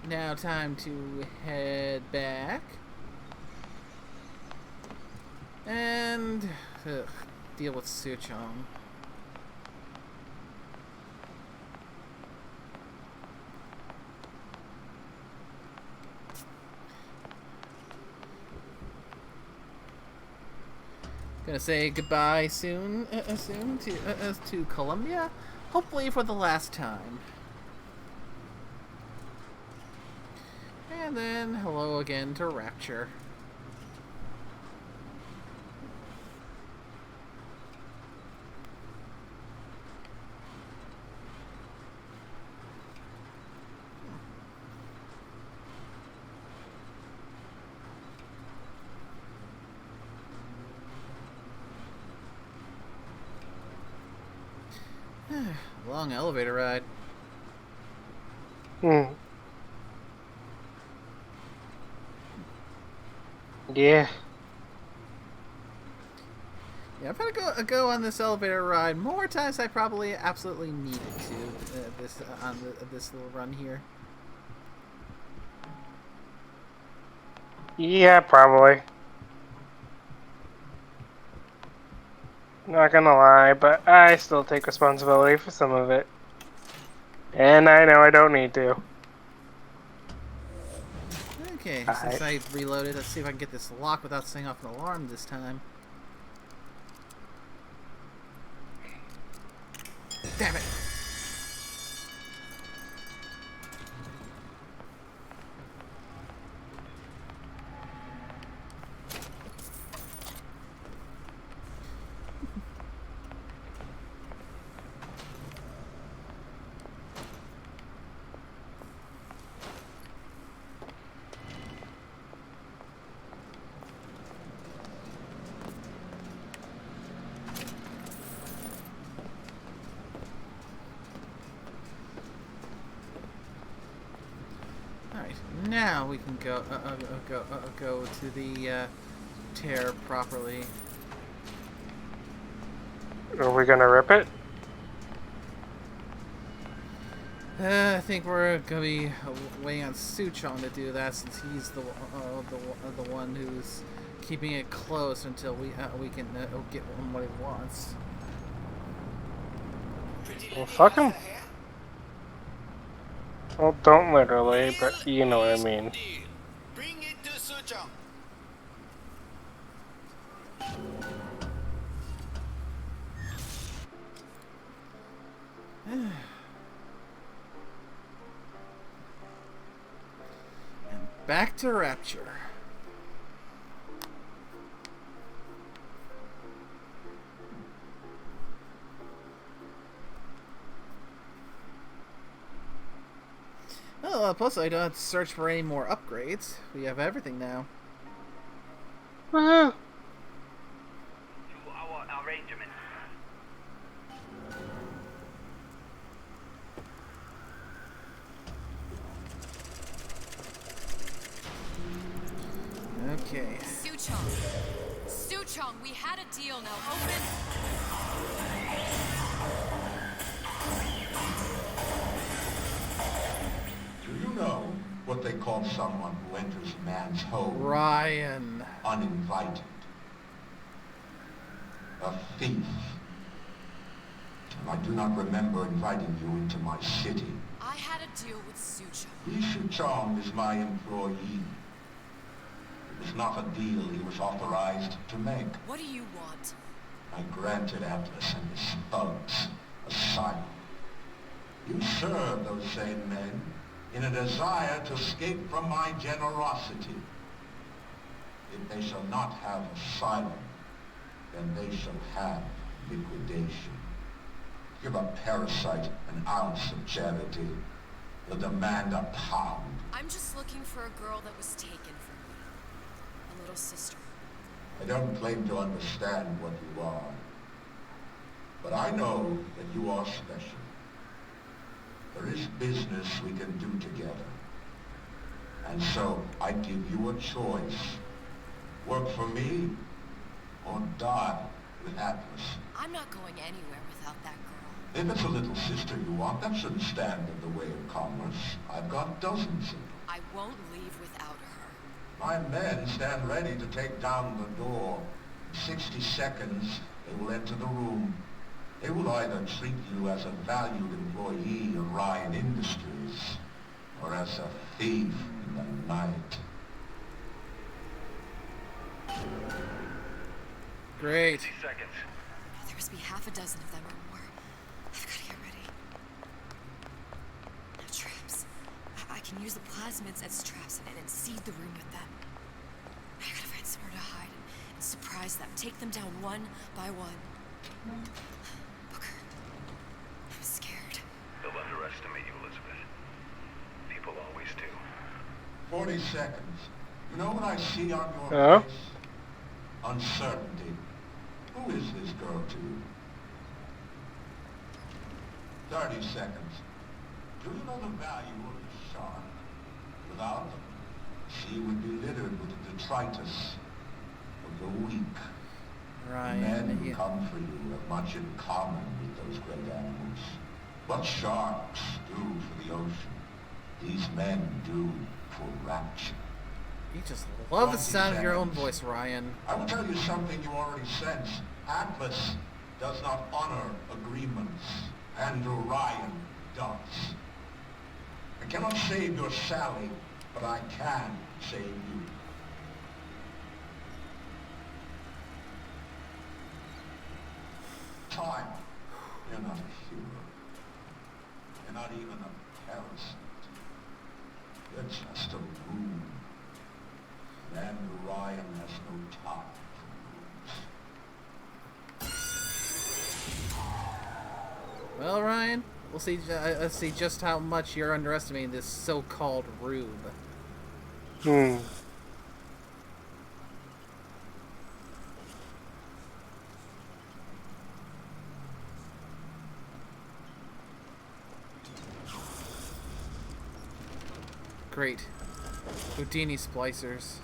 now time to head back and deal with Suchong. Gonna say goodbye soon to Columbia, hopefully for the last time. And then hello again to Rapture. Long elevator ride. Hmm. Yeah. Yeah, I've got to go on this elevator ride more times than I probably absolutely needed to on this little run here. Yeah, probably. Not gonna lie, but I still take responsibility for some of it. And I know I don't need to. Okay, since I reloaded, let's see if I can get this lock without setting off an alarm this time. Damn it! Now we can go to the tear properly. Are we gonna rip it? I think we're gonna be waiting on Suchong to do that, since he's the one who's keeping it close until we can get him what he wants. Well, fuck him. Well, don't literally, but you know what I mean. Bring it to Suchong. And back to Rapture. Oh, plus I don't have to search for any more upgrades. We have everything now. Woohoo! To our arrangement. Okay. Suchong, we had a deal. Now open. Do you know what they call someone who enters man's home Ryan. uninvited? A thief. And I do not remember inviting you into my city. I had a deal with Suchong. Li Shuchong is my employee. It was not a deal he was authorized to make. What do you want? I granted Atlas and his thugs asylum. You serve those same men in a desire to escape from my generosity. If they shall not have asylum, then they shall have liquidation. Give a parasite an ounce of charity. They'll demand a pound. I'm just looking for a girl that was taken from me. A little sister. I don't claim to understand what you are, but I know that you are special. There is business we can do together. And so I give you a choice. Work for me or die with Atlas. I'm not going anywhere without that girl. If it's a little sister you want, that shouldn't stand in the way of commerce. I've got dozens of them. I won't leave without her. My men stand ready to take down the door. In 60 seconds, they will enter the room. They will either treat you as a valued employee of Ryan Industries, or as a thief in the night. Great. 60 seconds. There must be half a dozen of them or more. I've got to get ready. Now traps. I can use the plasmids as traps and seed the room with them. I gotta find somewhere to hide and surprise them. Take them down one by one. Booker. I'm scared. They'll underestimate you, Elizabeth. People always do. 40 seconds. You know what I see on your Huh? face? Uncertainty. Who is this girl to you? 30 seconds. Do you know the value of the shark? Without them, the sea would be littered with the detritus of the weak. Ryan. The men who come for you have much in common with those great animals. What sharks do for the ocean, these men do for rapture. You just love the 20 sound of your own seconds. voice, Ryan. I will tell you something you already sense. Atlas does not honor agreements, and Orion does. I cannot save your Sally, but I can save you. Time. You're not a hero. You're not even a parasite. You're just a room. And Orion has no time for rooms. Well, Ryan, we'll see. Let's see just how much you're underestimating this so-called rube. Great. Houdini splicers.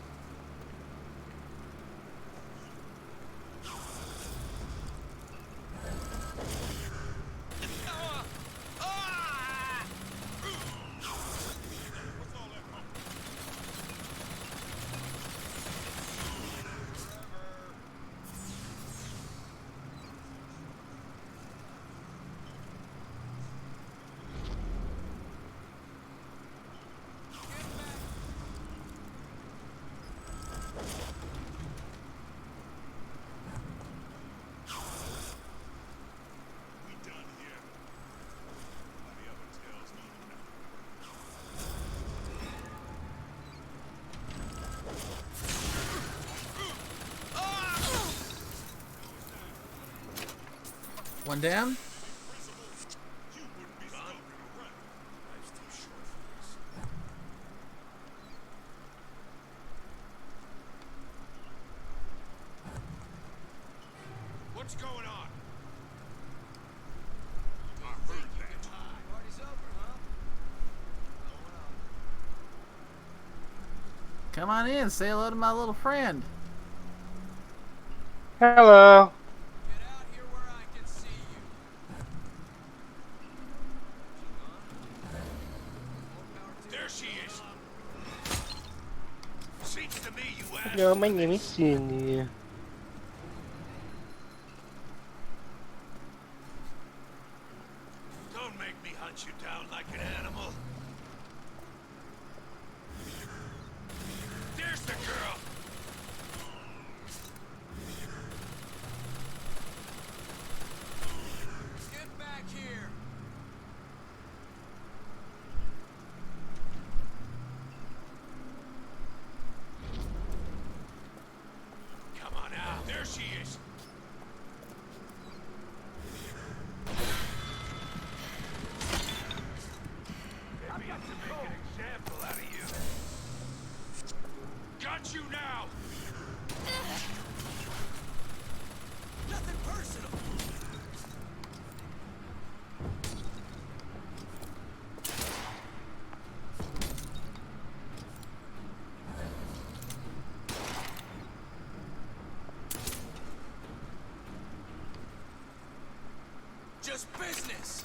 One down. What's going on? I heard that. Party's over, huh? Come on in, say hello to my little friend. Hello. Get out here where I can see you. There she is. Seems to me you asked. Hello, my name is Cindy. Don't make me hunt you down like an animal. There's the girl. Get back here. Come on out. There she is. Maybe I can make an example out of you. Got you now. Nothing personal. Just business.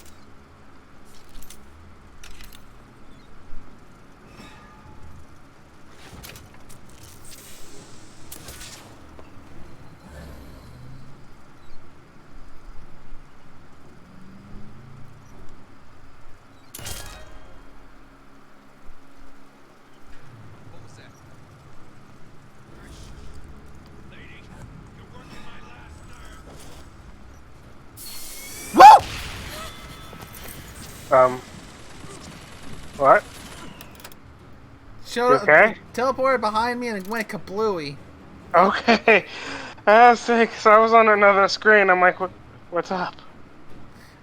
What was that? Lady, you're working my last nerve. Woo! What? Showed You okay? teleported behind me and it went kablooey. Okay. I was sick, so I was on another screen. I'm like, what's up?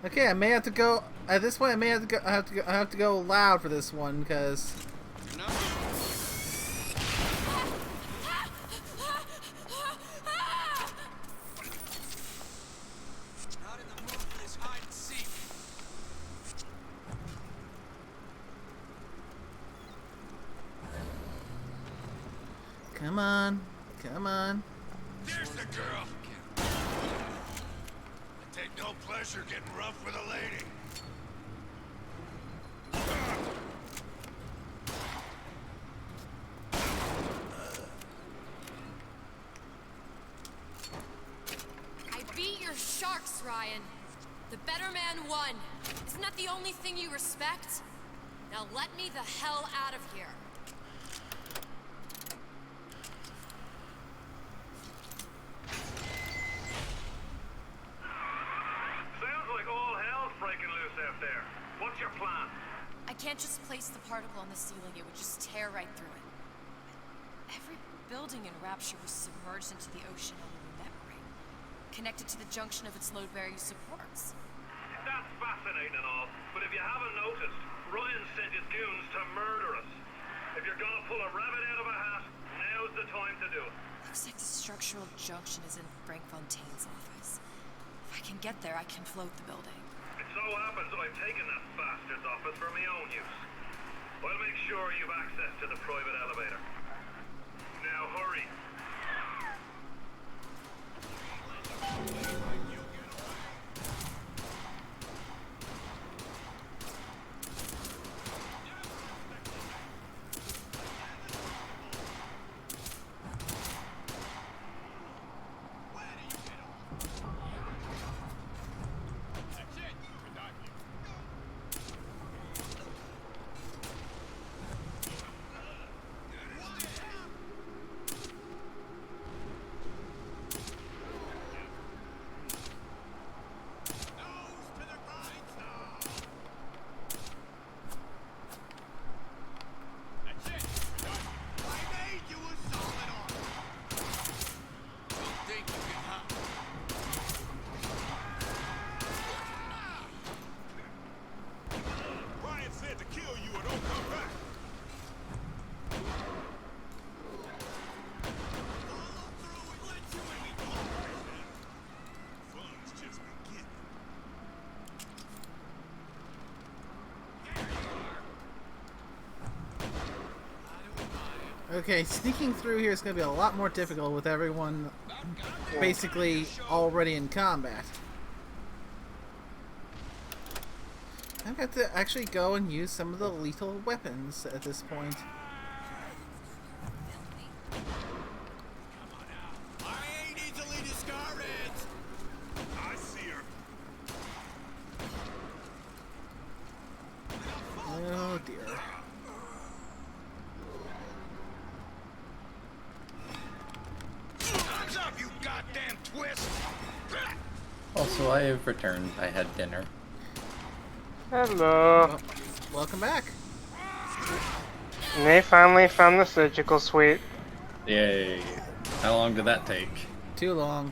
Okay, I may have to go. At this point, I may have to go. I have to go loud for this one because. Not in the mood for this hide and seek. Come on, come on. There's the girl. I take no pleasure getting rough with a lady. I beat your sharks, Ryan. The better man won. Isn't that the only thing you respect? Now let me the hell out of here. Sounds like all hell's breaking loose out there. What's your plan? I can't just place the particle on the ceiling, it would just tear right through it. Every building in Rapture was submerged into the ocean on the memory, connected to the junction of its load-bearing supports. That's fascinating and all, but if you haven't noticed, Ryan sent his goons to murder us. If you're gonna pull a rabbit out of a hat, now's the time to do it. Looks like the structural junction is in Frank Fontaine's office. If I can get there, I can float the building. It so happens I've taken that bastard's office for my own use. I'll make sure you've access to the private elevator. Now hurry. Okay, sneaking through here is going to be a lot more difficult with everyone basically already in combat. I've got to actually go and use some of the lethal weapons at this point. I ain't easily discouraged. I see her. Oh dear. Hands up, you goddamn twist. Also, I have returned. I had dinner. Hello. Well, welcome back. And they finally found the surgical suite. Yay. How long did that take? Too long.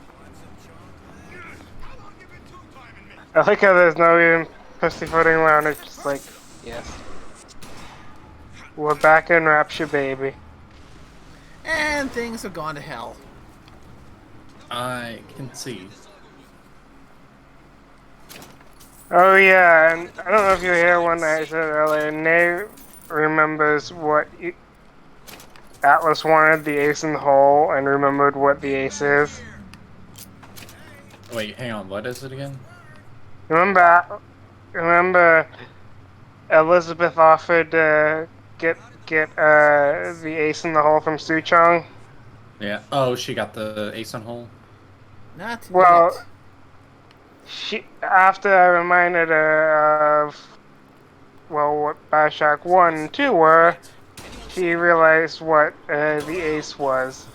I like how there's no even pussyfooting around. It's just like, yes. We're back in Rapture, baby. And things have gone to hell. I can see. Oh yeah, and I don't know if you hear one I said earlier. Nate remembers what Atlas wanted, the ace in the hole, and remembered what the ace is. Wait, hang on. What is it again? Remember, Elizabeth offered to get the ace in the hole from Suchong? Yeah. Oh, she got the ace on hole? Not Well, yet. after I reminded her of, well, what Bioshock 1 and 2 were, she realized what the ace was.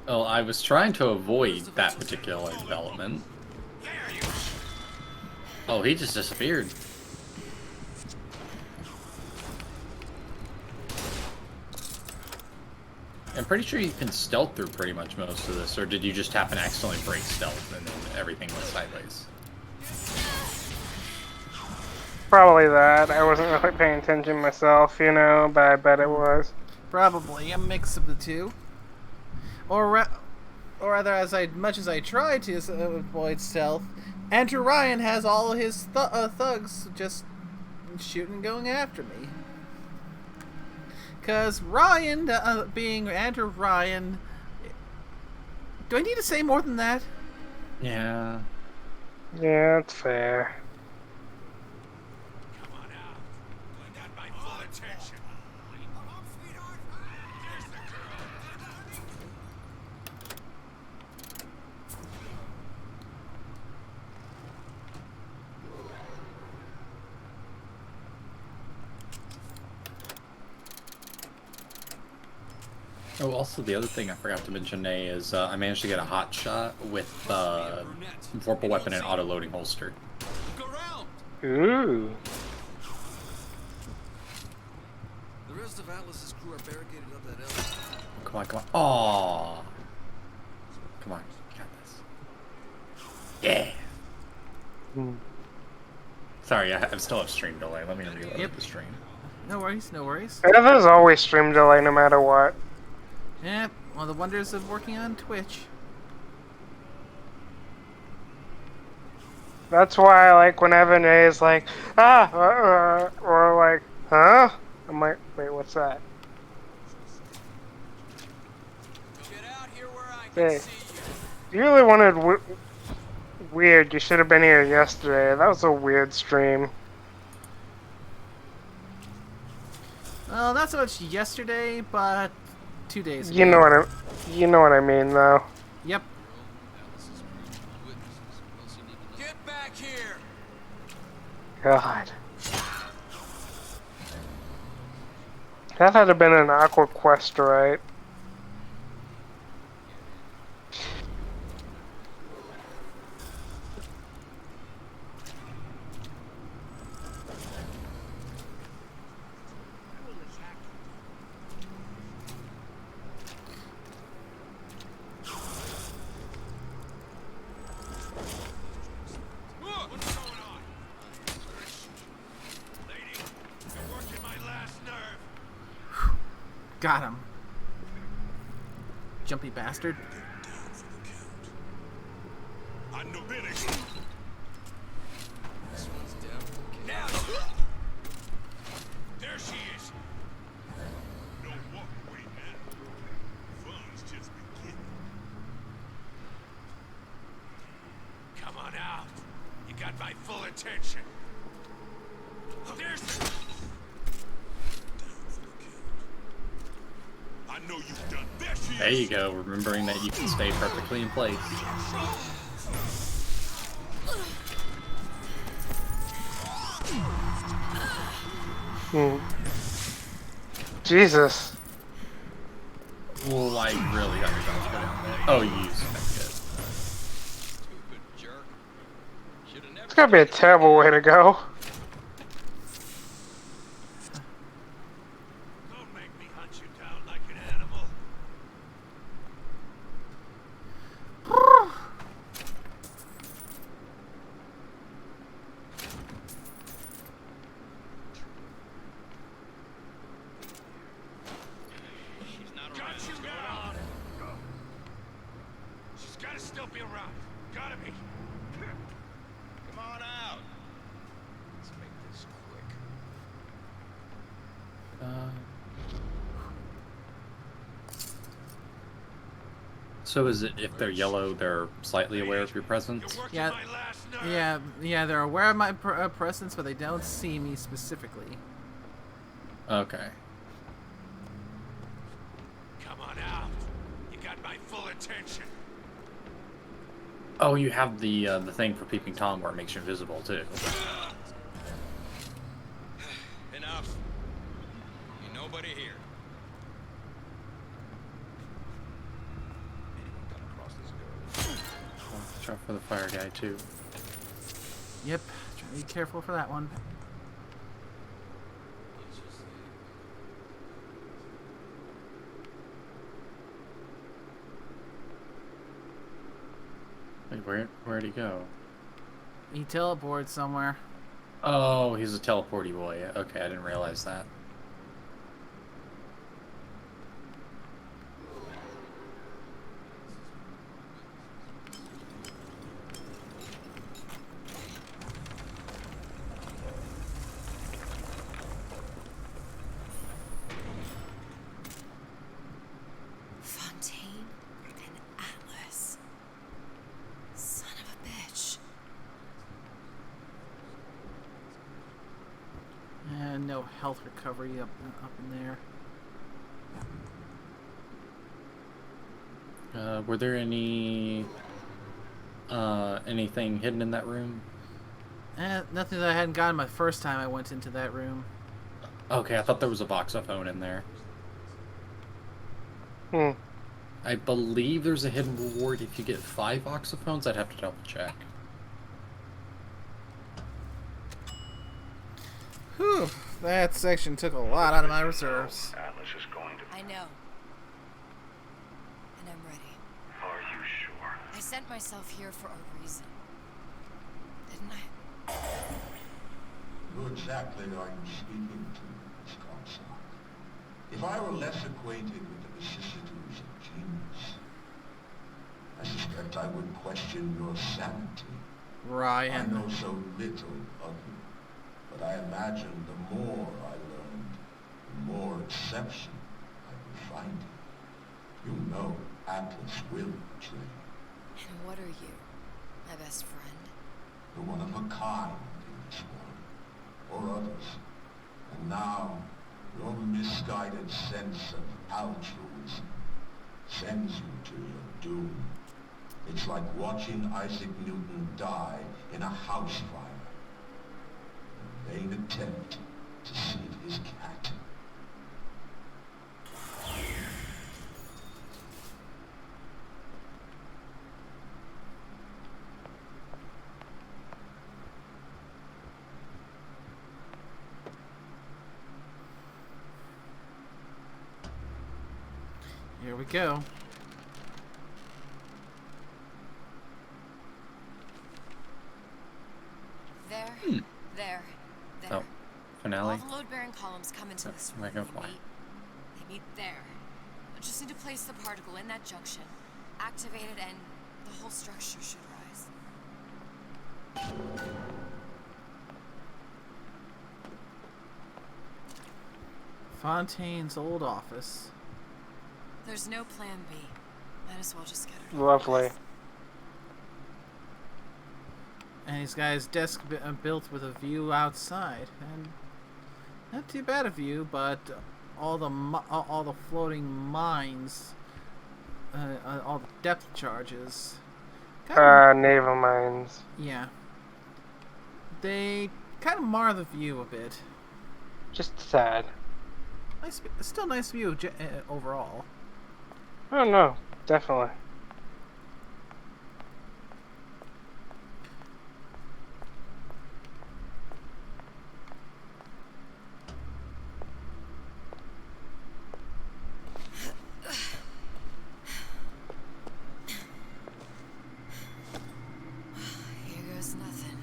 Oh, I was trying to avoid that particular development. Oh, he just disappeared. I'm pretty sure you can stealth through pretty much most of this, or did you just happen to accidentally break stealth and then everything went sideways? Probably that. I wasn't really paying attention myself, you know, but I bet it was. Probably a mix of the two. Or rather, much as I try to avoid stealth, Andrew Ryan has all of his thugs just shooting, going after me. Because Ryan, being Andrew Ryan, do I need to say more than that? Yeah. Yeah, that's fair. Come on out. I got my full attention. Sweetheart. There's the girl. Oh, also the other thing I forgot to mention, Nay, is I managed to get a hot shot with Vorpal weapon and auto loading holster. Ooh. The rest of Atlas's crew are barricaded up that elevator. Come on, come on. Aww. Come on, you got this. Yeah. Sorry, I still have stream delay. Let me reload the stream. No worries, no worries. Yeah, there's always stream delay no matter what. Yeah, one of the wonders of working on Twitch. That's why I like whenever Nay is like, or like, huh? I'm like, wait, what's that? Hey, if you really wanted weird, you should have been here yesterday. That was a weird stream. Well, not so much yesterday, but 2 days ago. You know what I mean, though. Yep. Get back here! God. That had to have been an Aqua quest, right? Got him. Jumpy bastard. I'm no finished. This one's down for the count. There she is. No walk away now. got my full attention. There's... I know you've done this. There you go, remembering that you can stay perfectly in place. Jesus. Well, I really got your guns put down there. Oh, you used it. It's gotta be a terrible way to go. Don't make me hunt you down like an animal. Got you now. She's gotta still be around. Gotta be. Come on out. Let's make this quick. So is it if they're yellow, they're slightly aware of your presence? Yeah, they're aware of my presence, but they don't see me specifically. Okay. Come on out. You got my full attention. Oh, you have the thing for peeping Tom where it makes you invisible too. Enough. Ain't nobody here. Watch out for the fire guy too. Yep, try to be careful for that one. Wait, where'd he go? He teleported somewhere. Oh, he's a teleporty boy. Okay, I didn't realize that. Fontaine and Atlas. Son of a bitch. And no health recovery up in there. Were there any anything hidden in that room? Nothing that I hadn't gotten my first time I went into that room. Okay, I thought there was a voxophone in there. I believe there's a hidden reward if you get 5 voxophones. I'd have to double check. Whew, that section took a lot out of my reserves. Atlas is going to... I know. And I'm ready. Are you sure? I sent myself here for a reason. Didn't I? Who exactly are you speaking to, Miss Comstock? If I were less acquainted with the vicissitudes of genius, I suspect I would question your sanity. Ryan. I know so little of you, but I imagine the more I learned, the more exception I would find you. You know Atlas will betray you. And what are you? My best friend? You're one of a kind in this world, or others. And now, your misguided sense of altruism sends you to your doom. It's like watching Isaac Newton die in a house fire. A vain attempt to save his cat. Here we go. There, there. Oh, finale? All the load-bearing columns come into this room. They meet there. I just need to place the particle in that junction, activate it, and the whole structure should rise. Fontaine's old office. There's no plan B. Might as well just get it. Lovely. And he's got his desk built with a view outside, and not too bad a view, but all the floating mines, all the depth charges. Naval mines. Yeah. They kind of mar the view a bit. Just sad. Still nice view overall. Oh no, definitely. Here goes nothing.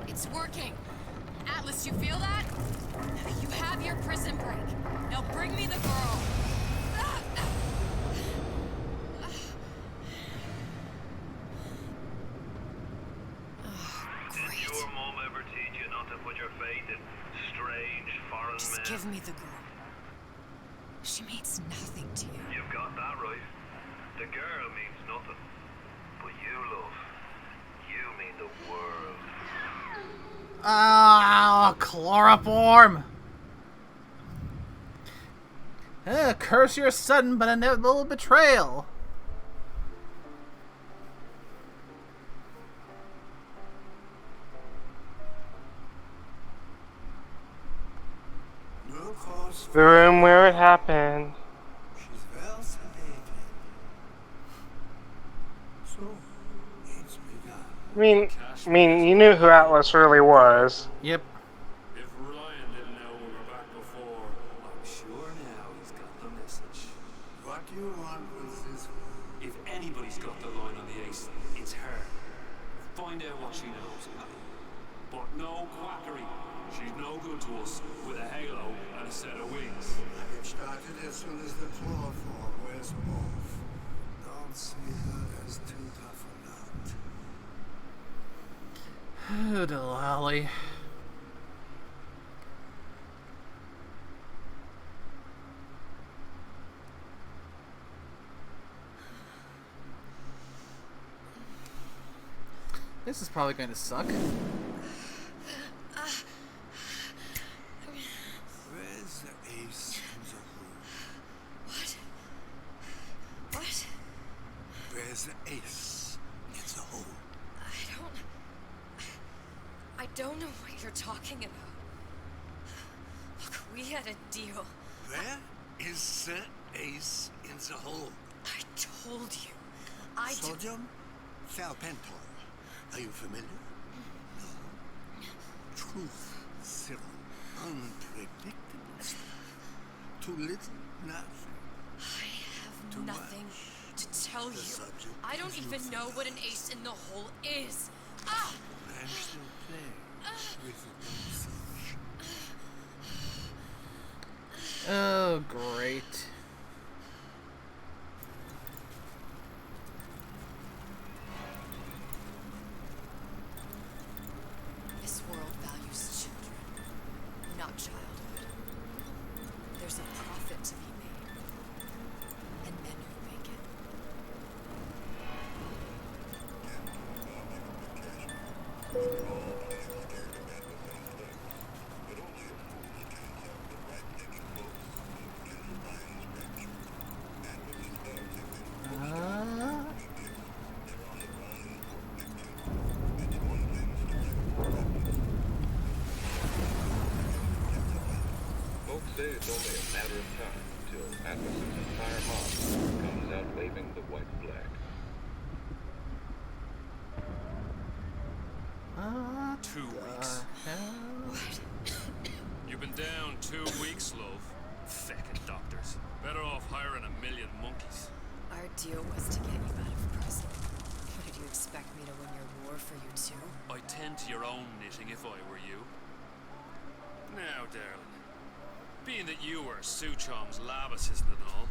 It's working. Atlas, you feel that? You have your prison break. Now bring me the girl. Did your mom ever teach you not to put your faith in strange foreign Just men? give me the girl. She means nothing to you. You've got that right. The girl means nothing. But you, love, you mean the world. Ah, chloroform! Curse your sudden but inevitable betrayal. No cause The room where it happened. she's well sedated. So, it's begun. I mean, you knew who Atlas really was. Yep. If Ryan didn't know we were back before, I'm sure now he's got the message. What you want was this. if anybody's got the line on the ace, it's her. Find out what she knows. But no quackery. She's no good to us with a halo and a set of wings. I get started as soon as the chloroform wears off. Don't see her as too tough a nut. Oh, Delali. This is probably going to suck. Where's the ace in the hole? What? What? Where's the ace in the hole? I don't know what you're talking about. Look, we had a deal. Where is the ace in the hole? I told you. Sodium thiopental. Are you familiar? No. Truth serum. Unpredictable stuff. Too little, nothing. I Too have nothing much. to tell The you. subject I don't is even know what an ace in the hole is. Ah! I'm still playing with the dosage. Oh, great. This world values children, not childhood. There's a profit to be made, and men who make it. Folks say it's only a matter of time until Atlas's entire mob comes out waving the white flag. 2 weeks. You've been down 2 weeks, love. Feckin' doctors. Better off hiring a million monkeys. Our deal was to get you out of prison. What, did you expect me to win your war for you too? I'd tend to your own knitting if I were you. Now, darling, being that you were Suchong's lab assistant and all,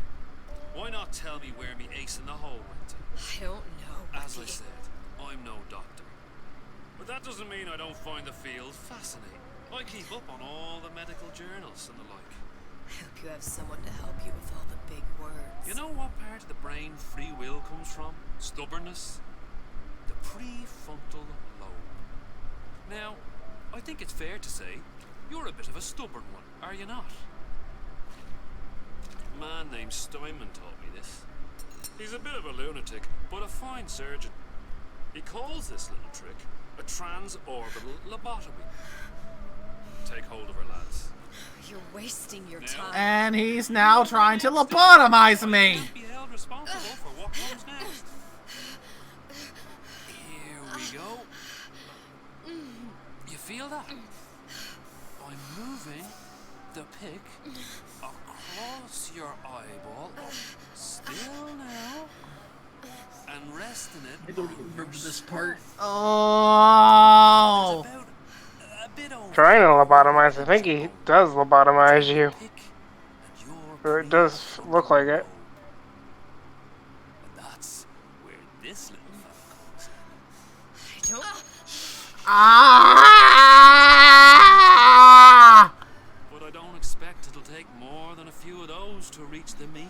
why not tell me where me ace in the hole went to? I don't know. As I Bucky. said, I'm no doctor. But that doesn't mean I don't find the field fascinating. I keep up on all the medical journals and the like. hope you have someone to help you with all the big words. You know what part of the brain free will comes from? Stubbornness? The prefrontal lobe. Now, I think it's fair to say you're a bit of a stubborn one, are you not? A man named Steinman taught me this. He's a bit of a lunatic, but a fine surgeon. He calls this little trick a transorbital lobotomy. Take hold of her, lads. You're wasting your time. And he's now trying to lobotomize me. Can't be held responsible for what comes next. Here we go. You feel that? I'm moving the pick across your eyeball, still now, and resting it. I don't remember this part. Oh. Trying to lobotomize. I think he does lobotomize you. Or it does look like it. And that's where this little fella comes in. I don't. Ah! But I don't expect it'll take more than a few of those to reach the meat.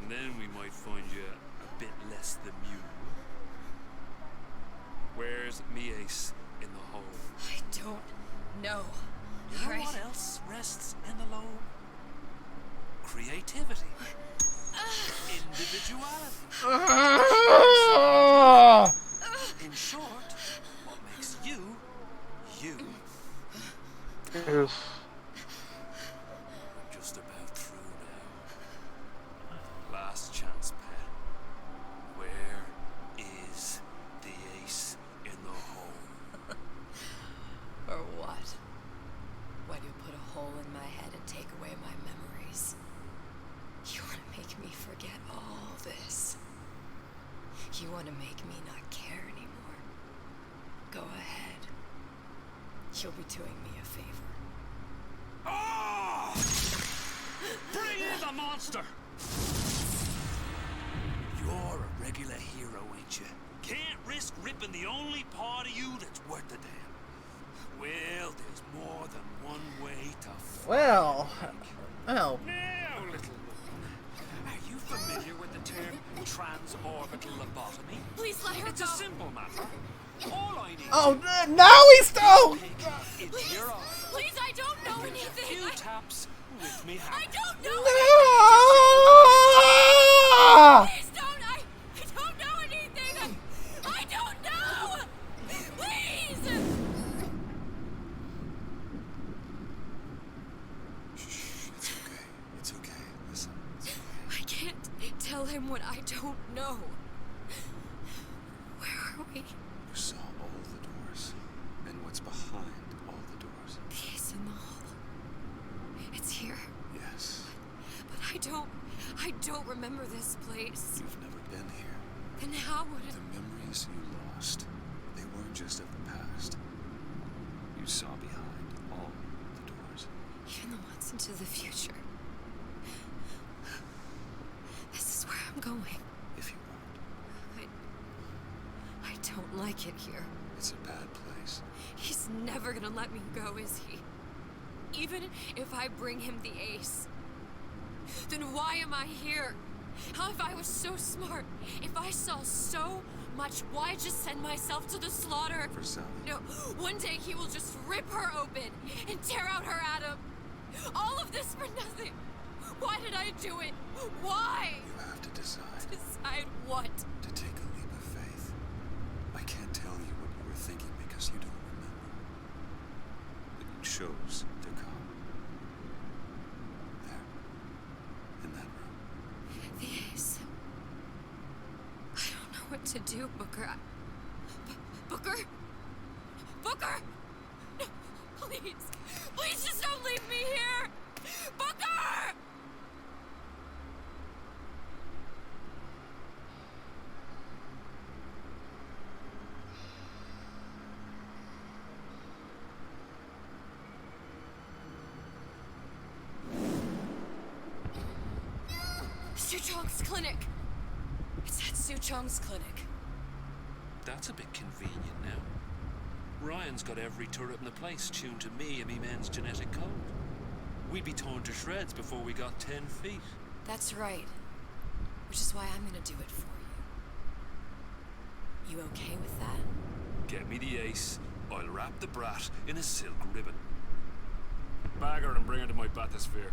And then we might find you a bit less than you. Where's me ace in the hole? I don't know. You know what else rests in the lobe? Creativity. Individuality. In short, what makes you, you. Oof. We're just about through now. Last chance, pet. Where is the ace in the hole? Or what? Why do you put a hole in my head and take away my memories? You want to make me forget all this? You want to make me not care anymore? Go ahead. You'll be doing me a favor. Ah! Bring in the monster! You're a regular hero, ain't you? Can't risk ripping the only part of you that's worth a damn. Well, there's more than one way to fight. Well. Now, little one, are you familiar with the term transorbital lobotomy? Please let her It's go. a simple matter. All I need Oh, to do now he's still. is your eye. Please, I don't know With a anything. few taps with me hammer. I don't know No! anything. Please don't. I don't know anything. I don't know. Please. It's okay. Listen. I can't tell him what I don't know. Where are we? You saw all the doors. And what's behind all the doors. The ace in the hole. It's here. Yes. But I don't remember this place. You've never been here. Then how would it? The memories you lost, they weren't just of the past. You saw behind all the doors. Even the ones into the future. This is where I'm going. If you won't. I don't like it here. It's a bad place. He's never gonna let me go, is he? Even if I bring him the ace. Then why am I here? How if I was so smart? If I saw so much, why just send myself to the slaughter? For Sally. No, one day he will just rip her open and tear out her atom. All of this for nothing. Why did I do it? Why? You have to decide. Decide what? To take a leap of faith. I can't tell you what you were thinking because you don't remember. But you chose to come. There. In that room. The ace. I don't know what to do, Booker. Booker? Booker! No, please. Please just don't leave me here! Booker! Suchong's clinic. It's at Suchong's clinic. That's a bit convenient now. Ryan's got every turret in the place tuned to me and me men's genetic code. we'd be torn to shreds before we got 10 feet. That's right. Which is why I'm gonna do it for you. You okay with that? Get me the ace, I'll wrap the brat in a silk ribbon. Bag her and bring her to my bathysphere.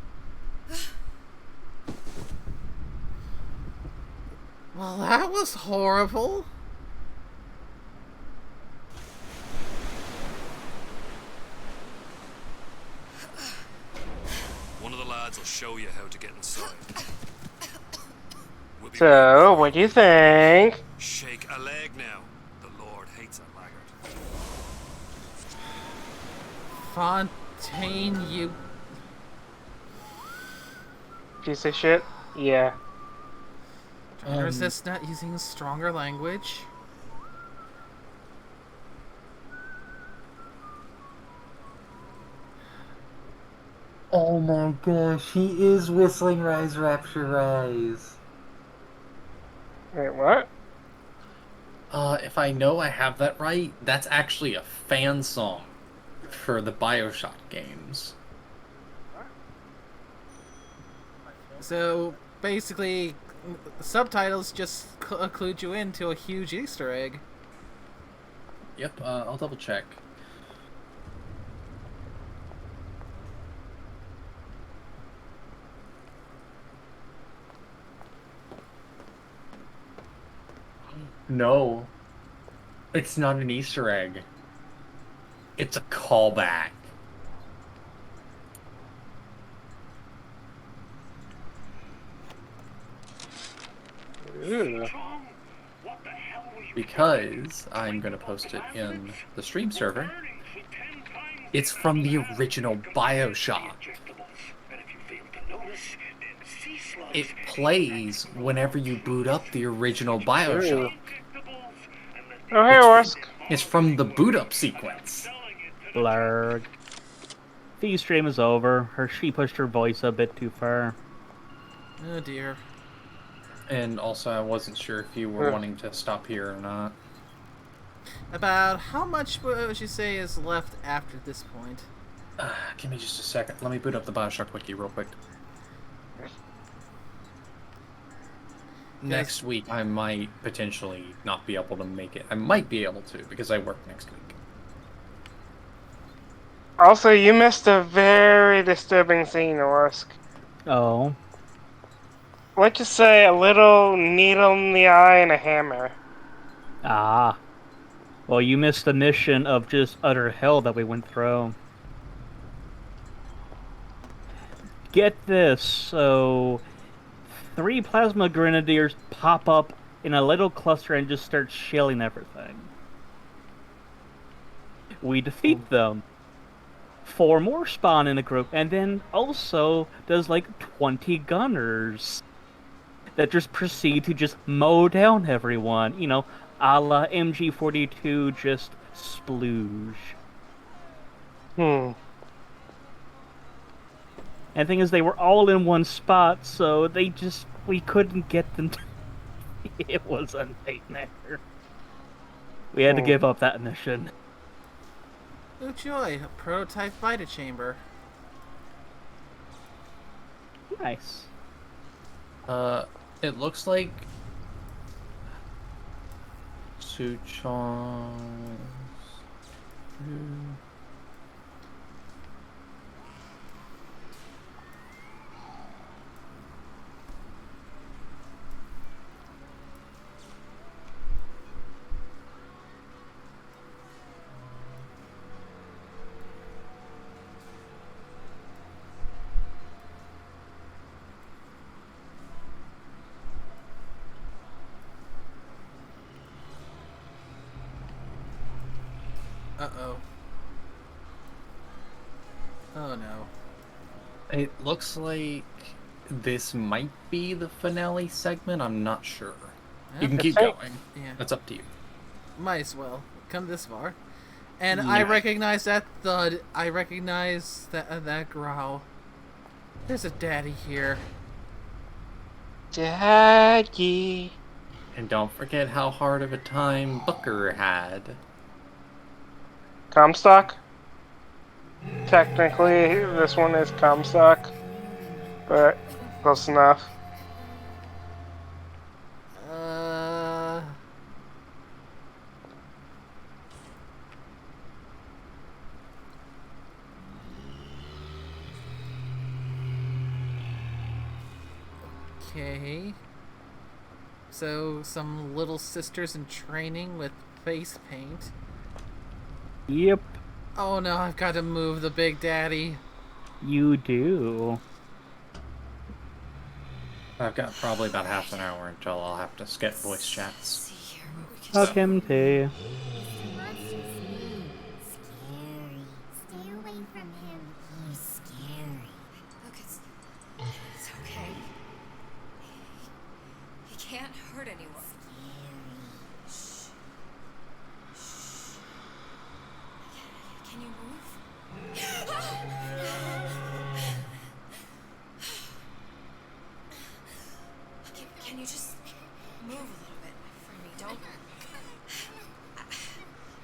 Well, that was horrible. One of the lads will show you how to get inside. We'll be So, what do you think? Shake a leg now. The Lord hates a laggard. Fontaine, you... Piece of shit? Yeah. Trying to resist not using stronger language. Oh my gosh, he is whistling Rise Rapture Rise. Wait, what? If I know I have that right, that's actually a fan song for the Bioshock games. So, basically, subtitles just clued you into a huge Easter egg. Yep, I'll double check. No. It's not an Easter egg. It's a callback. Ooh. Because I'm going to post it in the stream server. It's from the original Bioshock. It plays whenever you boot up the original Bioshock. Oh, hey, Orsk. It's from the boot up sequence. Blurg. The stream is over. She pushed her voice a bit too far. Oh dear. And also, I wasn't sure if you were wanting to stop here or not. About how much would you say is left after this point? Give me just a second. Let me boot up the Bioshock wiki real quick. Next week, I might potentially not be able to make it. I might be able to, because I work next week. Also, you missed a very disturbing scene, Orsk. Oh. Let's just say a little needle in the eye and a hammer. Ah. Well, you missed the mission of just utter hell that we went through. Get this, so 3 plasma grenadiers pop up in a little cluster and just start shelling everything. We defeat them. 4 more spawn in a group, and then also there's like 20 gunners that just proceed to just mow down everyone. You know, a la MG42, just splooge. Hmm. And the thing is, they were all in one spot, so we couldn't get them to... It was a nightmare. We had to give up that mission. Oh joy, a prototype Vita chamber. Nice. It looks like Suchong's... Uh-oh. Oh no. It looks like this might be the finale segment. I'm not sure. You can keep going. Yeah. That's up to you. Might as well. Come this far. And Yeah. I recognize that thud. I recognize that growl. There's a daddy here. Daddy. And don't forget how hard of a time Booker had. Comstock? technically this one is Comstock, but close enough. Uh. Okay. So, some little sisters in training with face paint. Yep, Oh no, I've got to move the Big Daddy. you do. I've got probably about half an hour until I'll have to skip voice chats. Fuck him too. Scary. Stay away from him. He's scary. Look, it's okay. He can't hurt anyone. Shh. Shh. Can you move? Can you just move a little bit for me? Don't.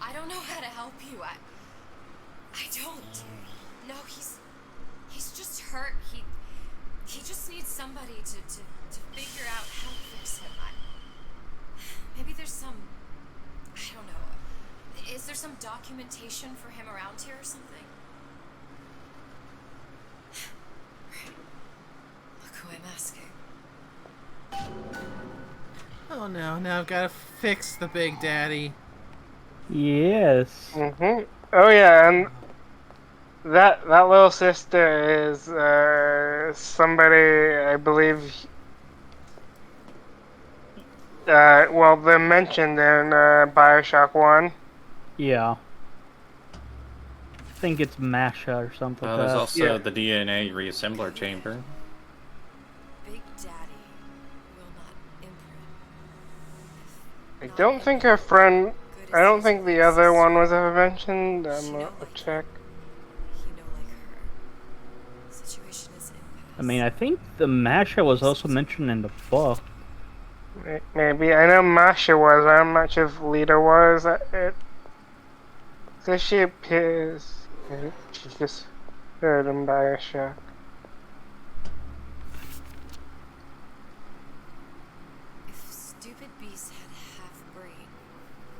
I don't know how to help you. I don't. No, he's just hurt. He just needs somebody to figure out how to fix him. Maybe there's some, I don't know. Is there some documentation for him around here or something? Look who I'm asking. Oh no, now I've got to fix the Big Daddy. Yes. Oh yeah, and that little sister is somebody I believe. Well, they're mentioned in Bioshock 1. Yeah. I think it's Masha or something like There's that. also the DNA reassembler chamber. Big Daddy will not imprint. I don't think her friend. I don't think the other one was ever mentioned. I'm gonna check. Situation is I mean, I think the Masha was also mentioned in the book. Maybe. I know Masha was. I'm not sure if Lita was. Because she appears. She just heard in Bioshock. If stupid beasts had half brain,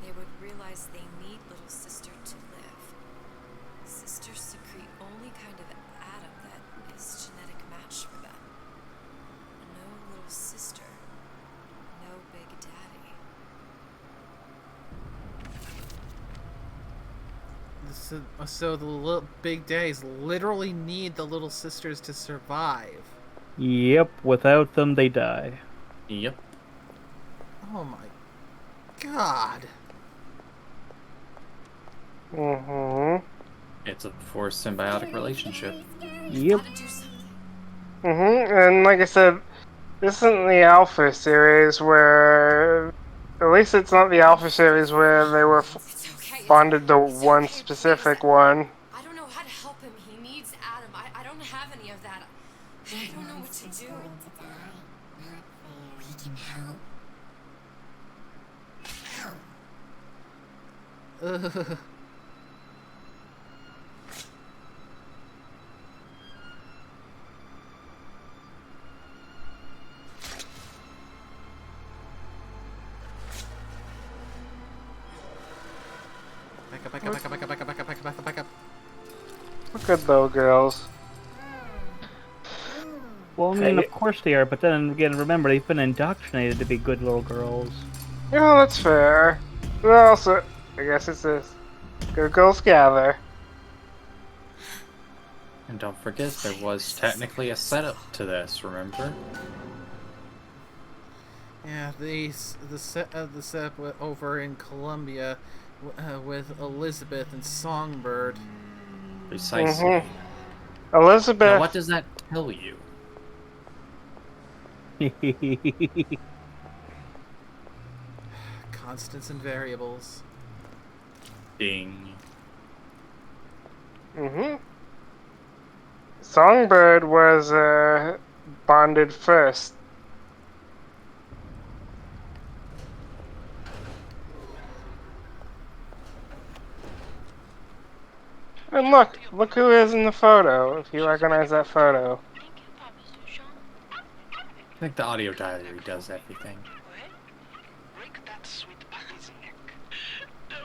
they would realize they need little sister to live. Sisters secrete only kind of atom that is genetic match for them. No little sister. No Big Daddy. So the little Big Daddies literally need the little sisters to survive. Yep, without them they die. Yep. Oh my god. It's a forced symbiotic relationship. Yep. And like I said, this isn't the Alpha series where. At least it's not the Alpha series where they were bonded to one specific one. I don't know how to help him. He needs Adam. I don't have any of that. I don't know what to do. We can help. Ugh. Back up. Look at those girls. Well, I mean, of course they are, but then again, remember, they've been indoctrinated to be good little girls. Yeah, that's fair. But also, I guess it's this. Good girls gather. And don't forget, there was technically a setup to this, remember? Yeah, the setup over in Colombia with Elizabeth and Songbird. Precisely. Elizabeth. Now, what does that tell you? Constants and variables. Ding. Songbird was bonded first. And look who is in the photo, if you recognize that photo. I think the audio diary does everything. Break that sweet puppy's neck. No,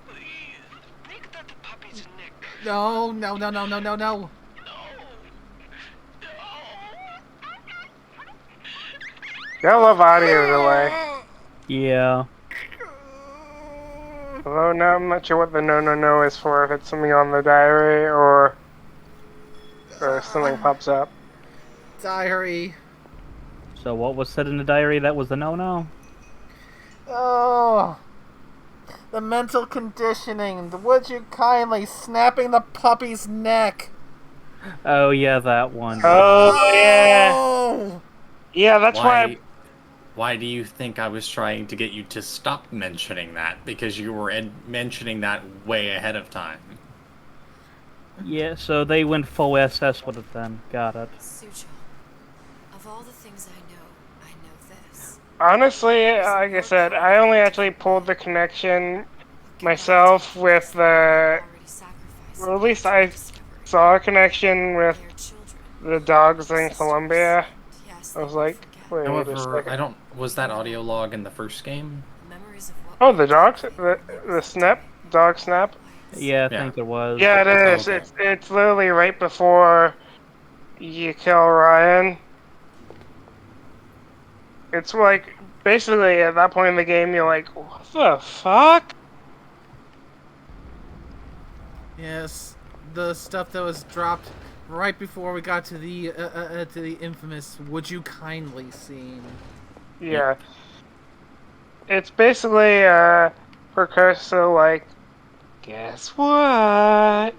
please. Break that puppy's neck. No, no, no, no, no, no, no. Gotta love audio delay. Yeah. Although now I'm not sure what the no is for, if it's something on the diary or something pops up. Diary. So what was said in the diary that was a no-no? Oh. The mental conditioning. Would you kindly snapping the puppy's neck? Oh yeah, that one. Oh, yeah. Oh. Yeah, that's why. Why do you think I was trying to get you to stop mentioning that? Because you were mentioning that way ahead of time. Yeah, so they went full SS with it then. Got it. Sucho, of all the things I know this. Honestly, like I said, I only actually pulled the connection myself with the. Or at least I saw a connection with the dogs in Colombia. I was like, wait a However, second. I don't. Was that audio log in the first game? Oh, the dogs, the snap, dog snap. Yeah, I think it was. Yeah, it is. Okay. It's literally right before you kill Ryan. It's like basically at that point in the game, you're like, what the fuck? Yes, the stuff that was dropped right before we got to the infamous "Would you kindly" scene. Yeah. It's basically a precursor, like, guess what?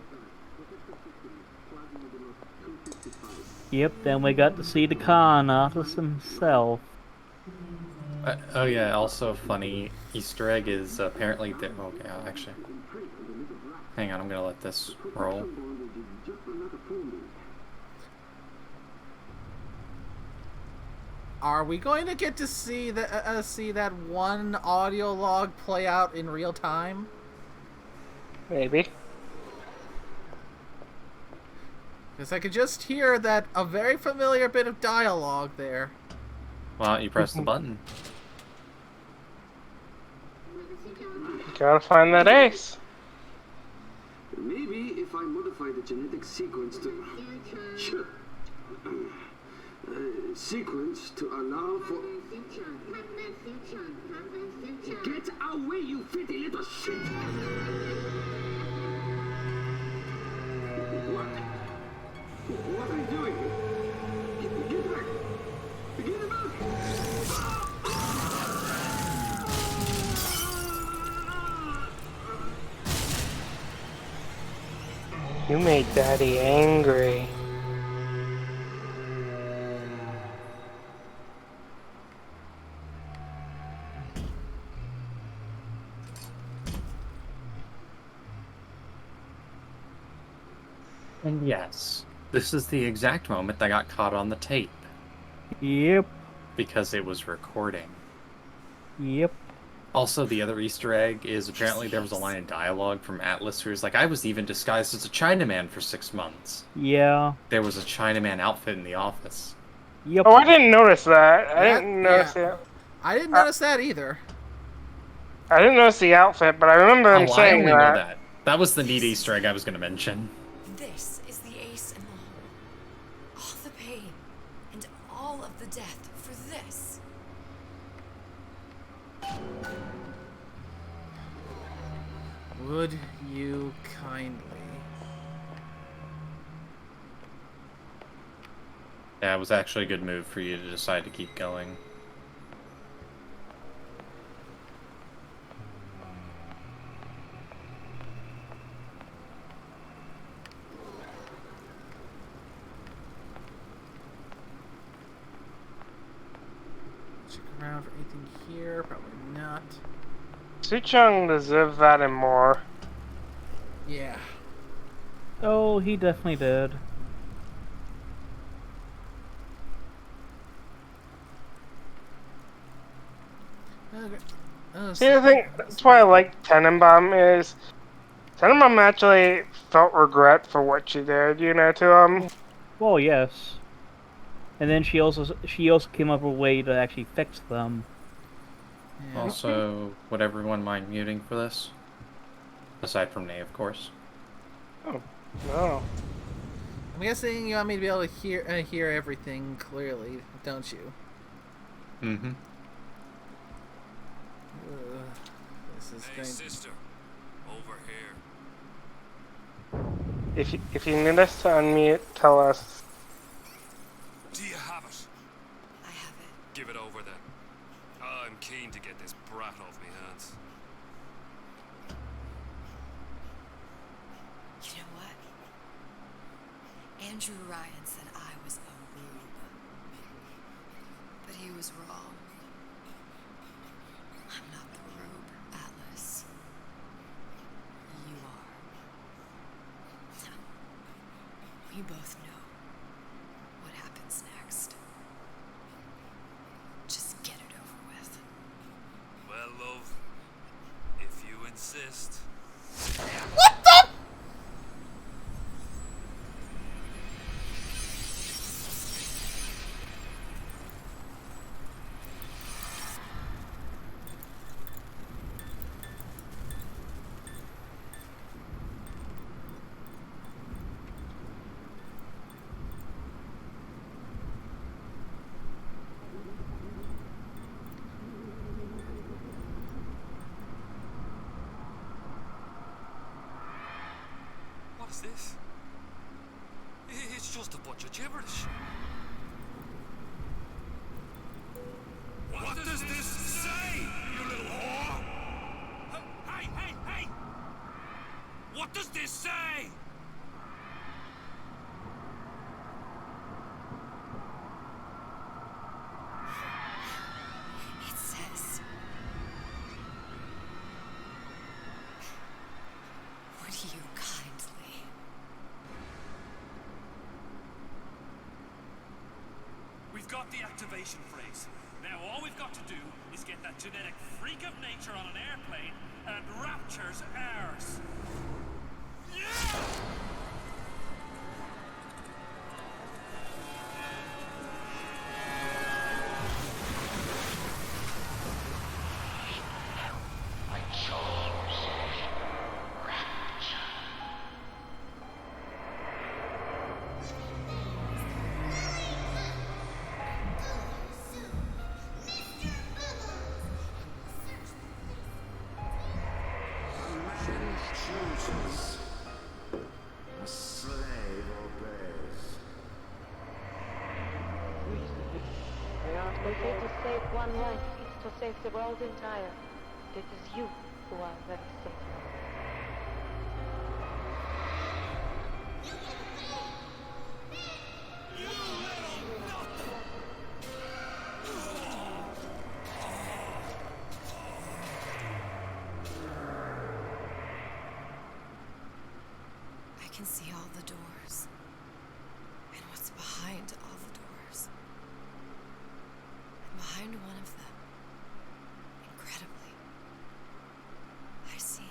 Yep, then we got to see the con artist himself. Oh yeah, also funny Easter egg is apparently the. Okay, actually. Hang on, I'm gonna let this roll. Are we going to get to see that one audio log play out in real time? Maybe. Because I could just hear that a very familiar bit of dialogue there. Why don't you press the button? Gotta find that ace. Maybe if I modify the genetic sequence to allow for. Get away, you filthy little shit! What? What are you doing? Get back! Get back! You made Daddy angry. And yes, this is the exact moment that got caught on the tape. Yep. Because it was recording. Yep. Also, the other Easter egg is apparently there was a line of dialogue from Atlas who was like, I was even disguised as a Chinaman for 6 months. Yeah. There was a Chinaman outfit in the office. Yep. Oh, I didn't notice that. I didn't notice it. I didn't notice that either. I didn't notice the outfit, but I remember him saying I only that. know that. That was the neat Easter egg I was going to mention. This is the ace in the hole. All the pain and all of the death for this. Would you kindly? Yeah, it was actually a good move for you to decide to keep going. Check around for anything here. Probably not. Suchong deserved that and more. Yeah. Oh, he definitely did. Okay. See, the thing, that's why I like Tenenbaum is Son of Mom actually felt regret for what she did, to Well, yes. And then she also came up with a way to actually fix them. Yeah. Also, would everyone mind muting for this? Aside from Nay, of course. Oh, no. I'm guessing you want me to be able to hear everything clearly, don't you? Mm-hmm. This is Hey, going. sister, over here. If you need us to unmute, tell us. Do you have it? I have it. Give it over then. I'm keen to get this brat off me hands. You know what? Andrew Ryan said I was a rube. But he was wrong. I'm not the rube, Atlas. You are. We both know what happens next. Just get it over with. Well, love, if you insist. What the? What is this? It's just a bunch of gibberish. What does this say, you little whore? Hey, hey, hey! What does this say? It says... Would you kindly... We've got the activation phrase. Now all we've got to do is get that genetic freak of nature on an airplane, and Rapture's ours. Yeah! I chose Rapture. A man chooses. A slave obeys. They say to save one life is to save the world entire. It is you who are very safe. I can see all the doors. And what's behind all the doors. And behind one of them, incredibly, I see him.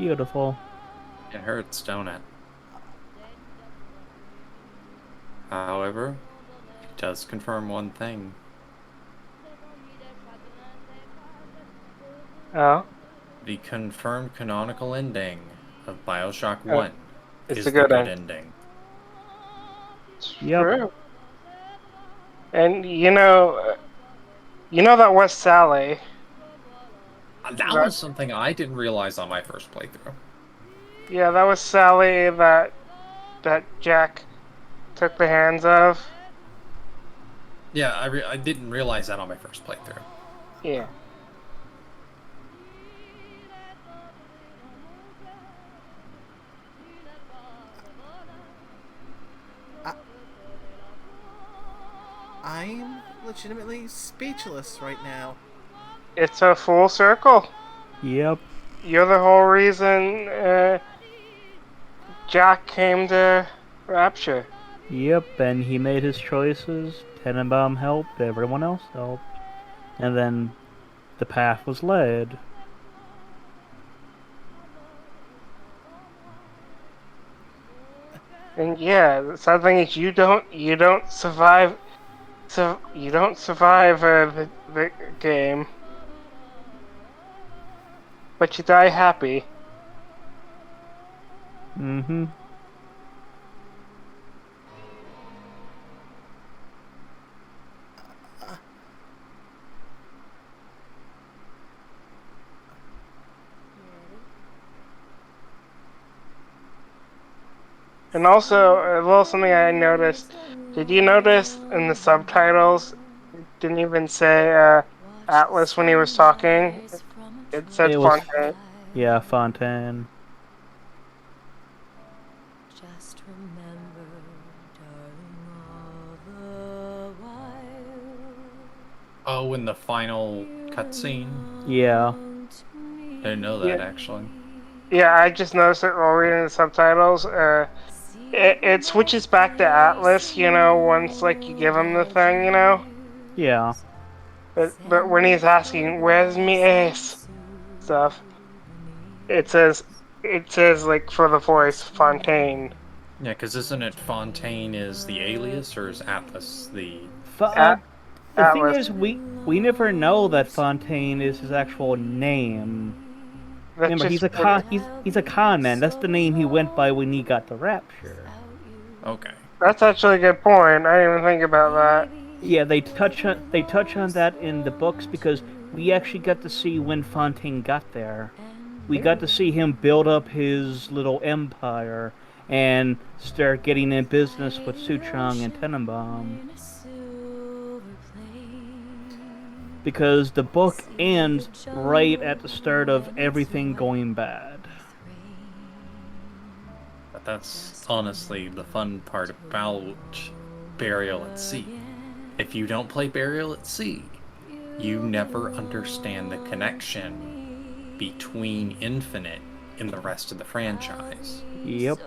Beautiful. It hurts, don't it? However, it does confirm one thing. Oh? The confirmed canonical ending of Bioshock 1 it's is a the good good end. ending. Yep. True. And you know that was Sally. That was something I didn't realize on my first playthrough. Yeah, that was Sally that Jack took the hands of. Yeah, I didn't realize that on my first playthrough. Yeah. I'm legitimately speechless right now. It's a full circle. Yep. You're the whole reason Jack came to Rapture. Yep, and he made his choices. Tenenbaum helped, everyone else helped. And then the path was led. And yeah, the sad thing is you don't survive. So you don't survive the game, but you die happy. Mm-hmm. And also, a little something I noticed. Did you notice in the subtitles, it didn't even say Atlas when he was talking? It said It was, Fontaine. yeah, Fontaine. Just remember, darling, all the while. Oh, in the final cutscene? Yeah. I didn't know that, actually. Yeah, I just noticed it while reading the subtitles. It switches back to Atlas, once like you give him the thing, Yeah. But when he's asking, "Where's me ace?" stuff, it says like for the voice Fontaine. Yeah, because isn't it Fontaine is the alias, or is Atlas the... The thing Atlas. is, we never know that Fontaine is his actual name. That's Remember, just he's a con man. That's the name he went by when he got the Rapture. Okay. That's actually a good point. I didn't even think about that. Yeah, they touch on that in the books because we actually got to see when Fontaine got there. We got to see him build up his little empire and start getting in business with Suchong and Tenenbaum. Because the book ends right at the start of everything going bad. But that's honestly the fun part about Burial at Sea. If you don't play Burial at Sea, you never understand the connection between Infinite and the rest of the franchise. Yep.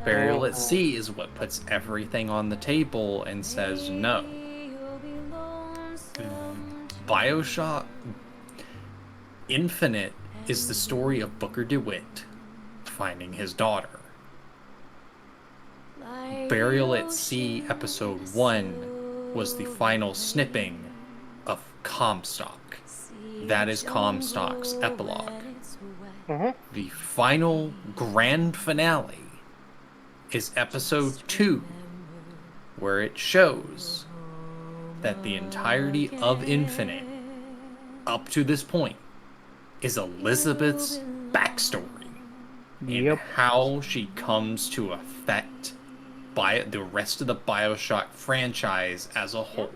Burial at Sea is what puts everything on the table and says no. Bioshock Infinite is the story of Booker DeWitt finding his daughter. Burial at Sea Episode 1 was the final snipping of Comstock. That is Comstock's epilogue. The final grand finale is Episode 2, where it shows that the entirety of Infinite, up to this point, is Elizabeth's backstory. Yep. And how she comes to affect the rest of the Bioshock franchise as a whole.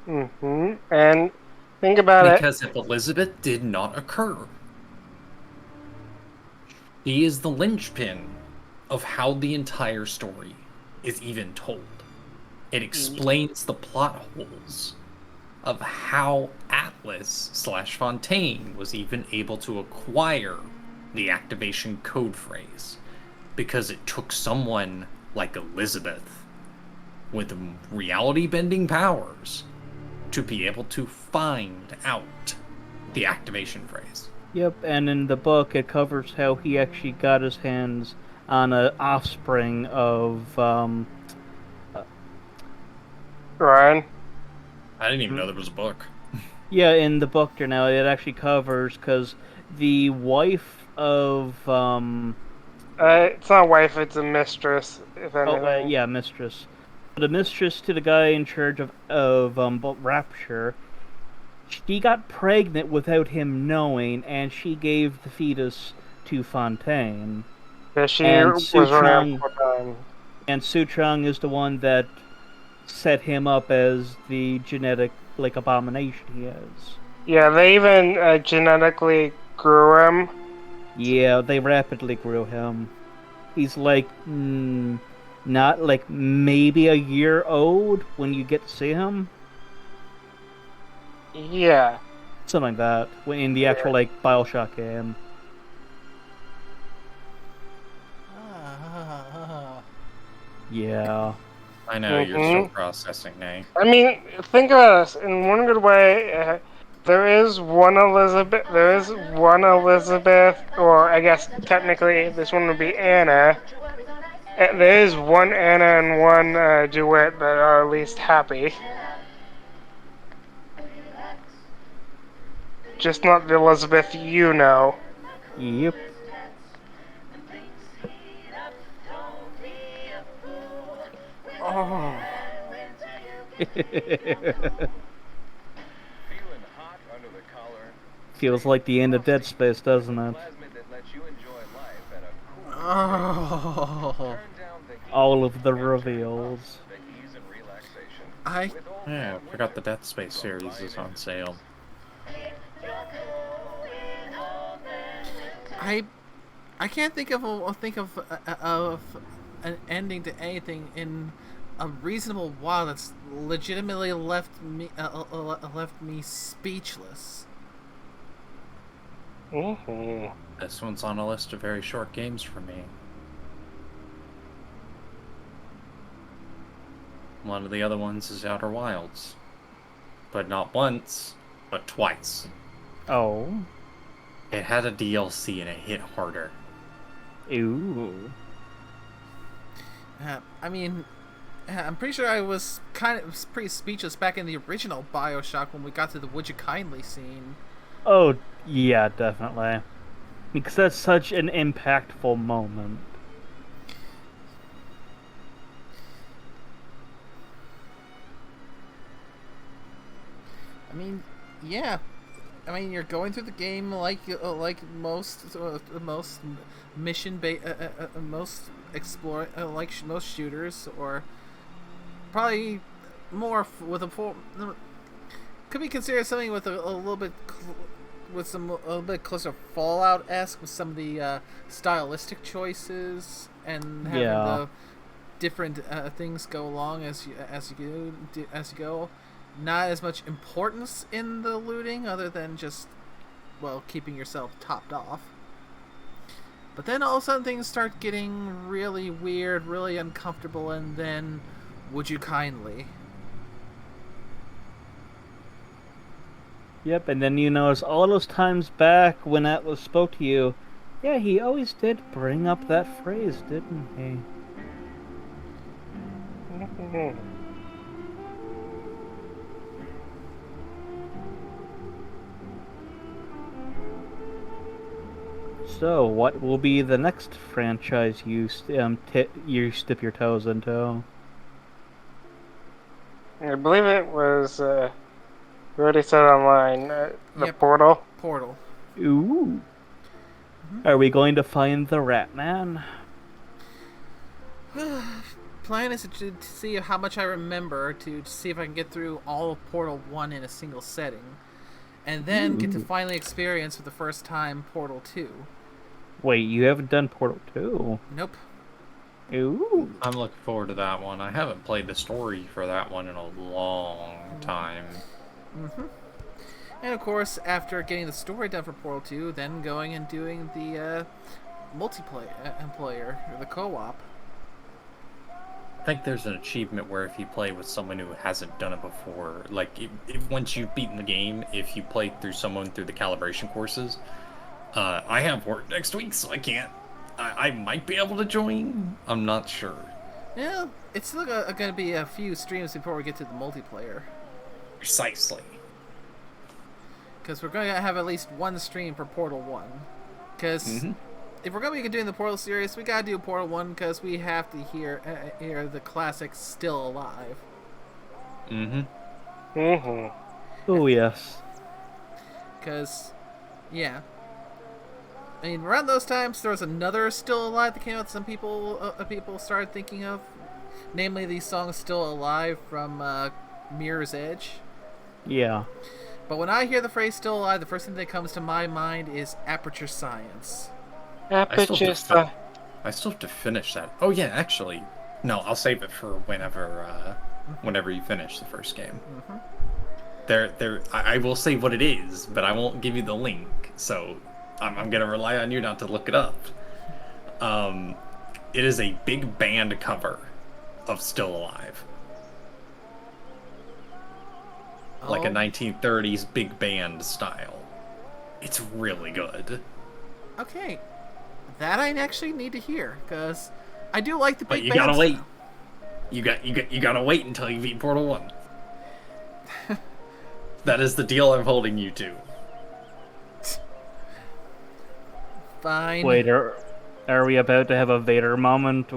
And think about Because if Elizabeth did not occur, she is the linchpin of how the entire story is even told. It explains the plot holes of how Atlas/Fontaine was even able to acquire the activation code phrase, because it took someone like Elizabeth with reality-bending powers to be able to find out the activation phrase. Yep, and in the book it covers how he actually got his hands on a offspring of Ryan? I didn't even know there was a book. yeah, in the book now it actually covers because the wife of It's not a wife, it's a mistress, if anything. yeah, mistress. The mistress to the guy in charge of Rapture, she got pregnant without him knowing, and she gave the fetus to Fontaine. Yeah, she And was running for time. And Suchong is the one that set him up as the genetic abomination he is. Yeah, they even genetically grew him. Yeah, they rapidly grew him. He's not maybe a year old when you get to see him. Yeah. Something like that. In the actual Bioshock game. Yeah. I know, you're still processing, Nay. I mean, think about this. In one good way, there is one Elizabeth. Or I guess technically this one would be Anna. There is one Anna and one Duet that are at least happy. Just not the Elizabeth you know. Yep. Oh. Feels like the end of Dead Space, doesn't it? Oh. All of the reveals. Yeah, I forgot the Death Space series is on sale. I can't think of an ending to anything in a reasonable while that's legitimately left me speechless. This one's on a list of very short games for me. One of the other ones is Outer Wilds. But not once, but twice. Oh. It had a DLC and it hit harder. Ooh. I mean, I'm pretty sure I was pretty speechless back in the original Bioshock when we got to the Would You Kindly scene. Oh, yeah, definitely. Because that's such an impactful moment. I mean, yeah. I mean, you're going through the game like most most explore most shooters, or probably more with a could be considered something with a little bit a little bit closer Fallout-esque with some of the stylistic choices and having the different things go along as you go. Not as much importance in the looting other than just, well, keeping yourself topped off. But then all of a sudden things start getting really weird, really uncomfortable, and then Would You Kindly? Yep, and then you notice all those times back when Atlas spoke to you, yeah, he always did bring up that phrase, didn't he? So, what will be the next franchise you dip your toes into? I believe it was, we already said online, the Portal. Portal. Ooh. Are we going to find the Rat Man? Plan is to see how much I remember, to see if I can get through all of Portal 1 in a single setting. And then get to finally experience for the first time Portal 2. Wait, you haven't done Portal 2? Nope. Ooh. I'm looking forward to that one. I haven't played the story for that one in a long time. And of course, after getting the story done for Portal 2, then going and doing the multiplayer, or the co-op. I think there's an achievement where if you play with someone who hasn't done it before, like if once you've beaten the game, if you play through someone through the calibration courses, I have work next week, so I can't. I might be able to join. I'm not sure. Yeah, it's still going to be a few streams before we get to the multiplayer. Precisely. Because we're going to have at least one stream for Portal 1. Because if we're going to be doing the Portal series, we got to do Portal 1 because we have to hear the classic Still Alive. Oh, yes. Because, yeah. I mean, around those times, there was another Still Alive that came out some people started thinking of. Namely, the song Still Alive from Mirror's Edge. Yeah. But when I hear the phrase Still Alive, the first thing that comes to my mind is Aperture Science. I still have to finish that. Oh, yeah, actually. No, I'll save it for whenever you finish the first game. I will say what it is, but I won't give you the link, so I'm going to rely on you not to look it up. It is a big band cover of Still Alive. Like a 1930s big band style. It's really good. Okay. That I actually need to hear, because I do like the big band. But you gotta wait. Style. You gotta wait until you beat Portal 1. That is the deal I'm holding you to. Fine. Wait, are we about to have a Vader moment?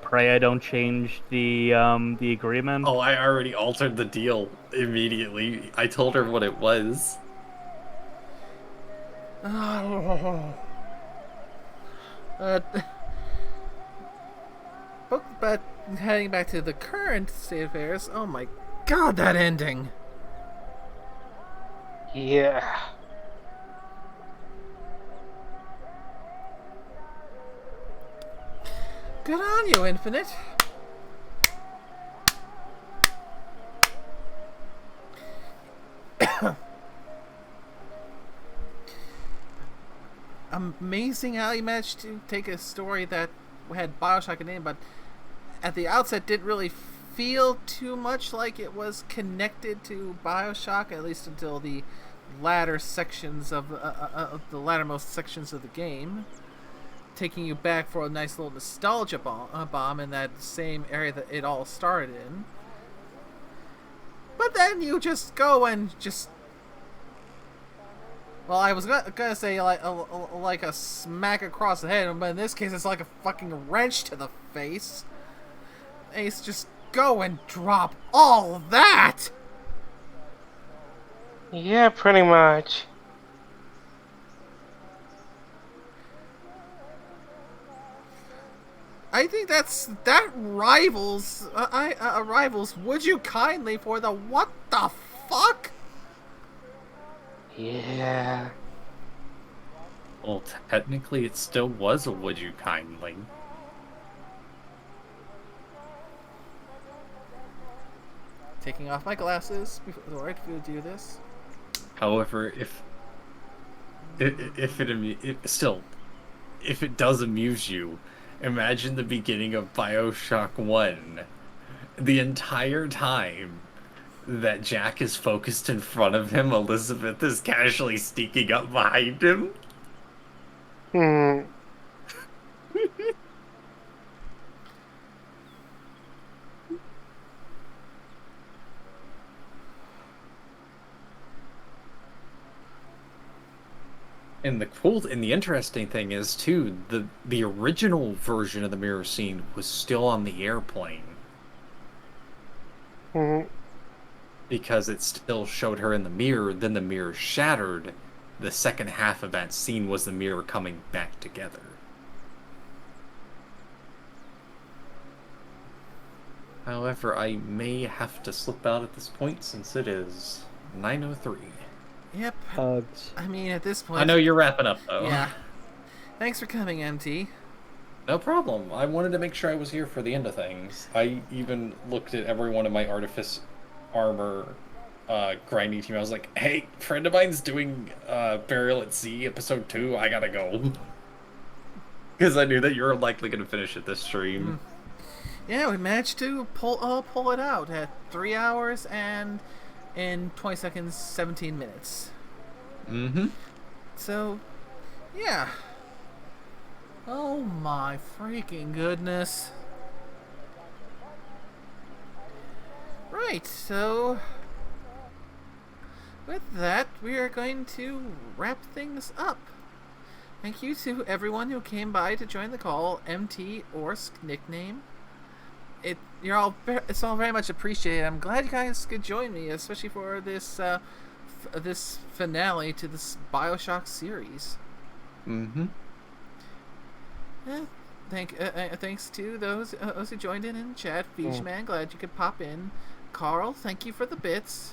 Pray I don't change the agreement. Oh, I already altered the deal immediately. I told her what it was. But heading back to the current state of affairs, oh my god, that ending! Yeah. Good on you, Infinite. Amazing how you managed to take a story that had Bioshock in it, but at the outset didn't really feel too much like it was connected to Bioshock, at least until the latter sections of the lattermost sections of the game, taking you back for a nice little nostalgia bomb in that same area that it all started in. But then you just go and just... Well, I was gonna say like a smack across the head, but in this case it's like a fucking wrench to the face. Ace, just go and drop all that! Yeah, pretty much. I think that rivals rivals Would You Kindly for the what the fuck? Yeah. Well, technically it still was a Would You Kindly. Taking off my glasses before I do this. However, if it does amuse you, imagine the beginning of Bioshock 1. The entire time that Jack is focused in front of him, Elizabeth is casually sneaking up behind him. And the interesting thing is too, the original version of the mirror scene was still on the airplane. Because it still showed her in the mirror, then the mirror shattered. The second half of that scene was the mirror coming back together. However, I may have to slip out at this point since it is 9:03. Yep. Hugs. I mean, at this point... I know you're wrapping up, though. Yeah. Thanks for coming, MT. No problem. I wanted to make sure I was here for the end of things. I even looked at every one of my Artifice Armor grinding team. I was like, hey, friend of mine's doing Burial at Sea episode 2. I gotta go. Because I knew that you were likely going to finish it this stream. Yeah, we managed to pull it out at 3 hours and in 20 seconds, 17 minutes. Mm-hmm. So, Yeah. Oh my freaking goodness. Right, so with that, we are going to wrap things up. Thank you to everyone who came by to join the call, MT or nickname. It's all very much appreciated. I'm glad you guys could join me, especially for this this finale to this Bioshock series. Mm-hmm. Yeah, thanks to those who joined in chat. Fishman, glad you could pop in. Carl, thank you for the bits.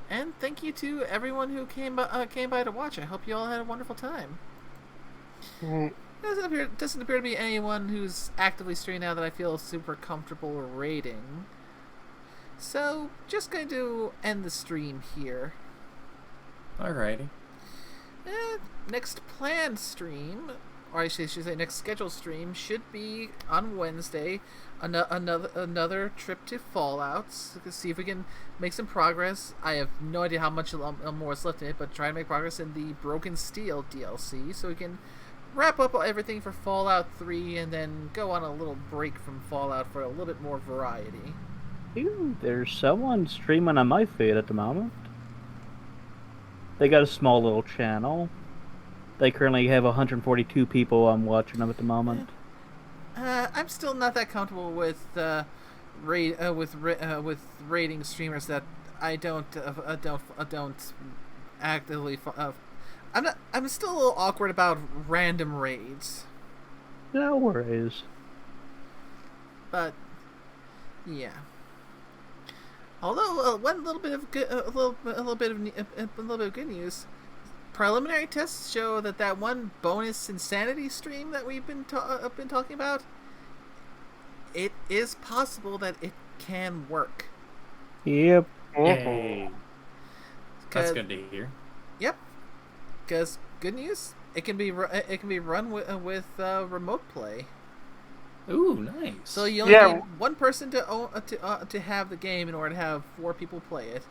And thank you to everyone who came by to watch. I hope you all had a wonderful time. Doesn't appear to be anyone who's actively streaming now that I feel super comfortable rating. So, just going to end the stream here. Alrighty. Next planned stream, or I should say next scheduled stream, should be on Wednesday. Another trip to Fallout. So see if we can make some progress. I have no idea how much more is left in it, but try to make progress in the Broken Steel DLC so we can wrap up everything for Fallout 3 and then go on a little break from Fallout for a little bit more variety. Ew, there's someone streaming on my feed at the moment. They got a small little channel. They currently have 142 people watching them at the moment. I'm still not that comfortable with rating streamers that I don't actively. I'm still a little awkward about random raids. No worries. But yeah. Although one little bit of good news. Preliminary tests show that one bonus insanity stream that we've been talking about, it is possible that it can work. Yep. Yay. That's good to hear. Yep. Because good news, it can be run with remote play. Ooh, nice. So you only need one person to have the game in order to have 4 people play it.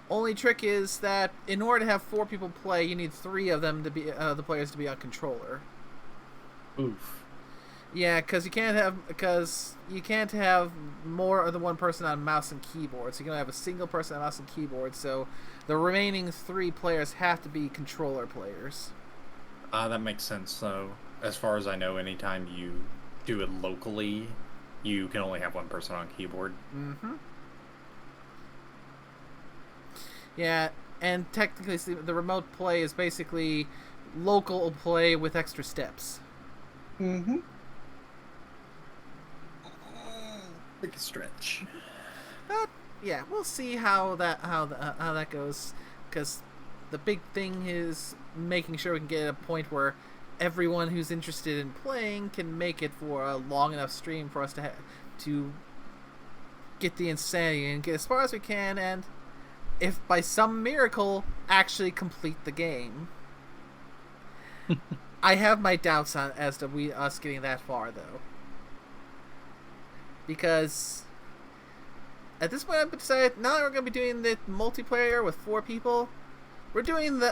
Only trick is that in order to have 4 people play, you need 3 of them to be the players to be on controller. Oof. Yeah, because you can't have more than one person on mouse and keyboard. So you can only have a single person on mouse and keyboard. So the remaining 3 players have to be controller players. That makes sense. So as far as I know, anytime you do it locally, you can only have one person on keyboard. Mm-hmm. Yeah, and technically the remote play is basically local play with extra steps. Mm-hmm. Big stretch. But yeah, we'll see how that goes. Because the big thing is making sure we can get a point where everyone who's interested in playing can make it for a long enough stream for us to get the insanity and get as far as we can, and if by some miracle actually complete the game. I have my doubts as to us getting that far though, because at this point I've decided now that we're going to be doing the multiplayer with 4 people. We're doing the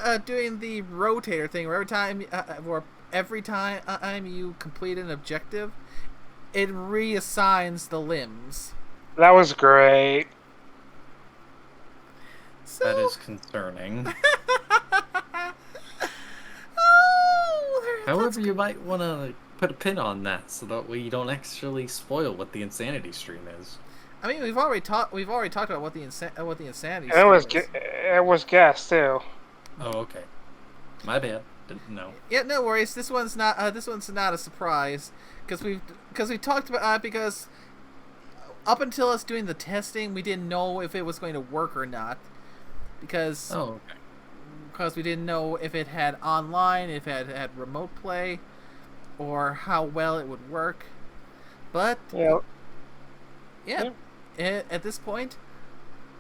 rotator thing where every time you complete an objective, it reassigns the limbs. That was great. So... That is concerning. However, you might want to put a pin on that so that we don't actually spoil what the insanity stream is. I mean, we've already talked about what the insanity stream is. It was guessed too. Oh, okay. My bad. Didn't know. Yeah, no worries. This one's not a surprise because we talked about because up until us doing the testing, we didn't know if it was going to work or not. Because we didn't know if it had online, if it had remote play, or how well it would work. But at this point,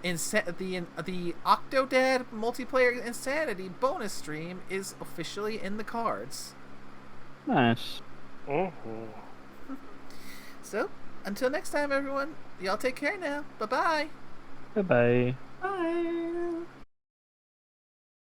the Octodad multiplayer Insanity bonus stream is officially in the cards. Nice. Mm-hmm. So until next time, everyone, y'all take care now. Bye-bye. Bye-bye. Bye.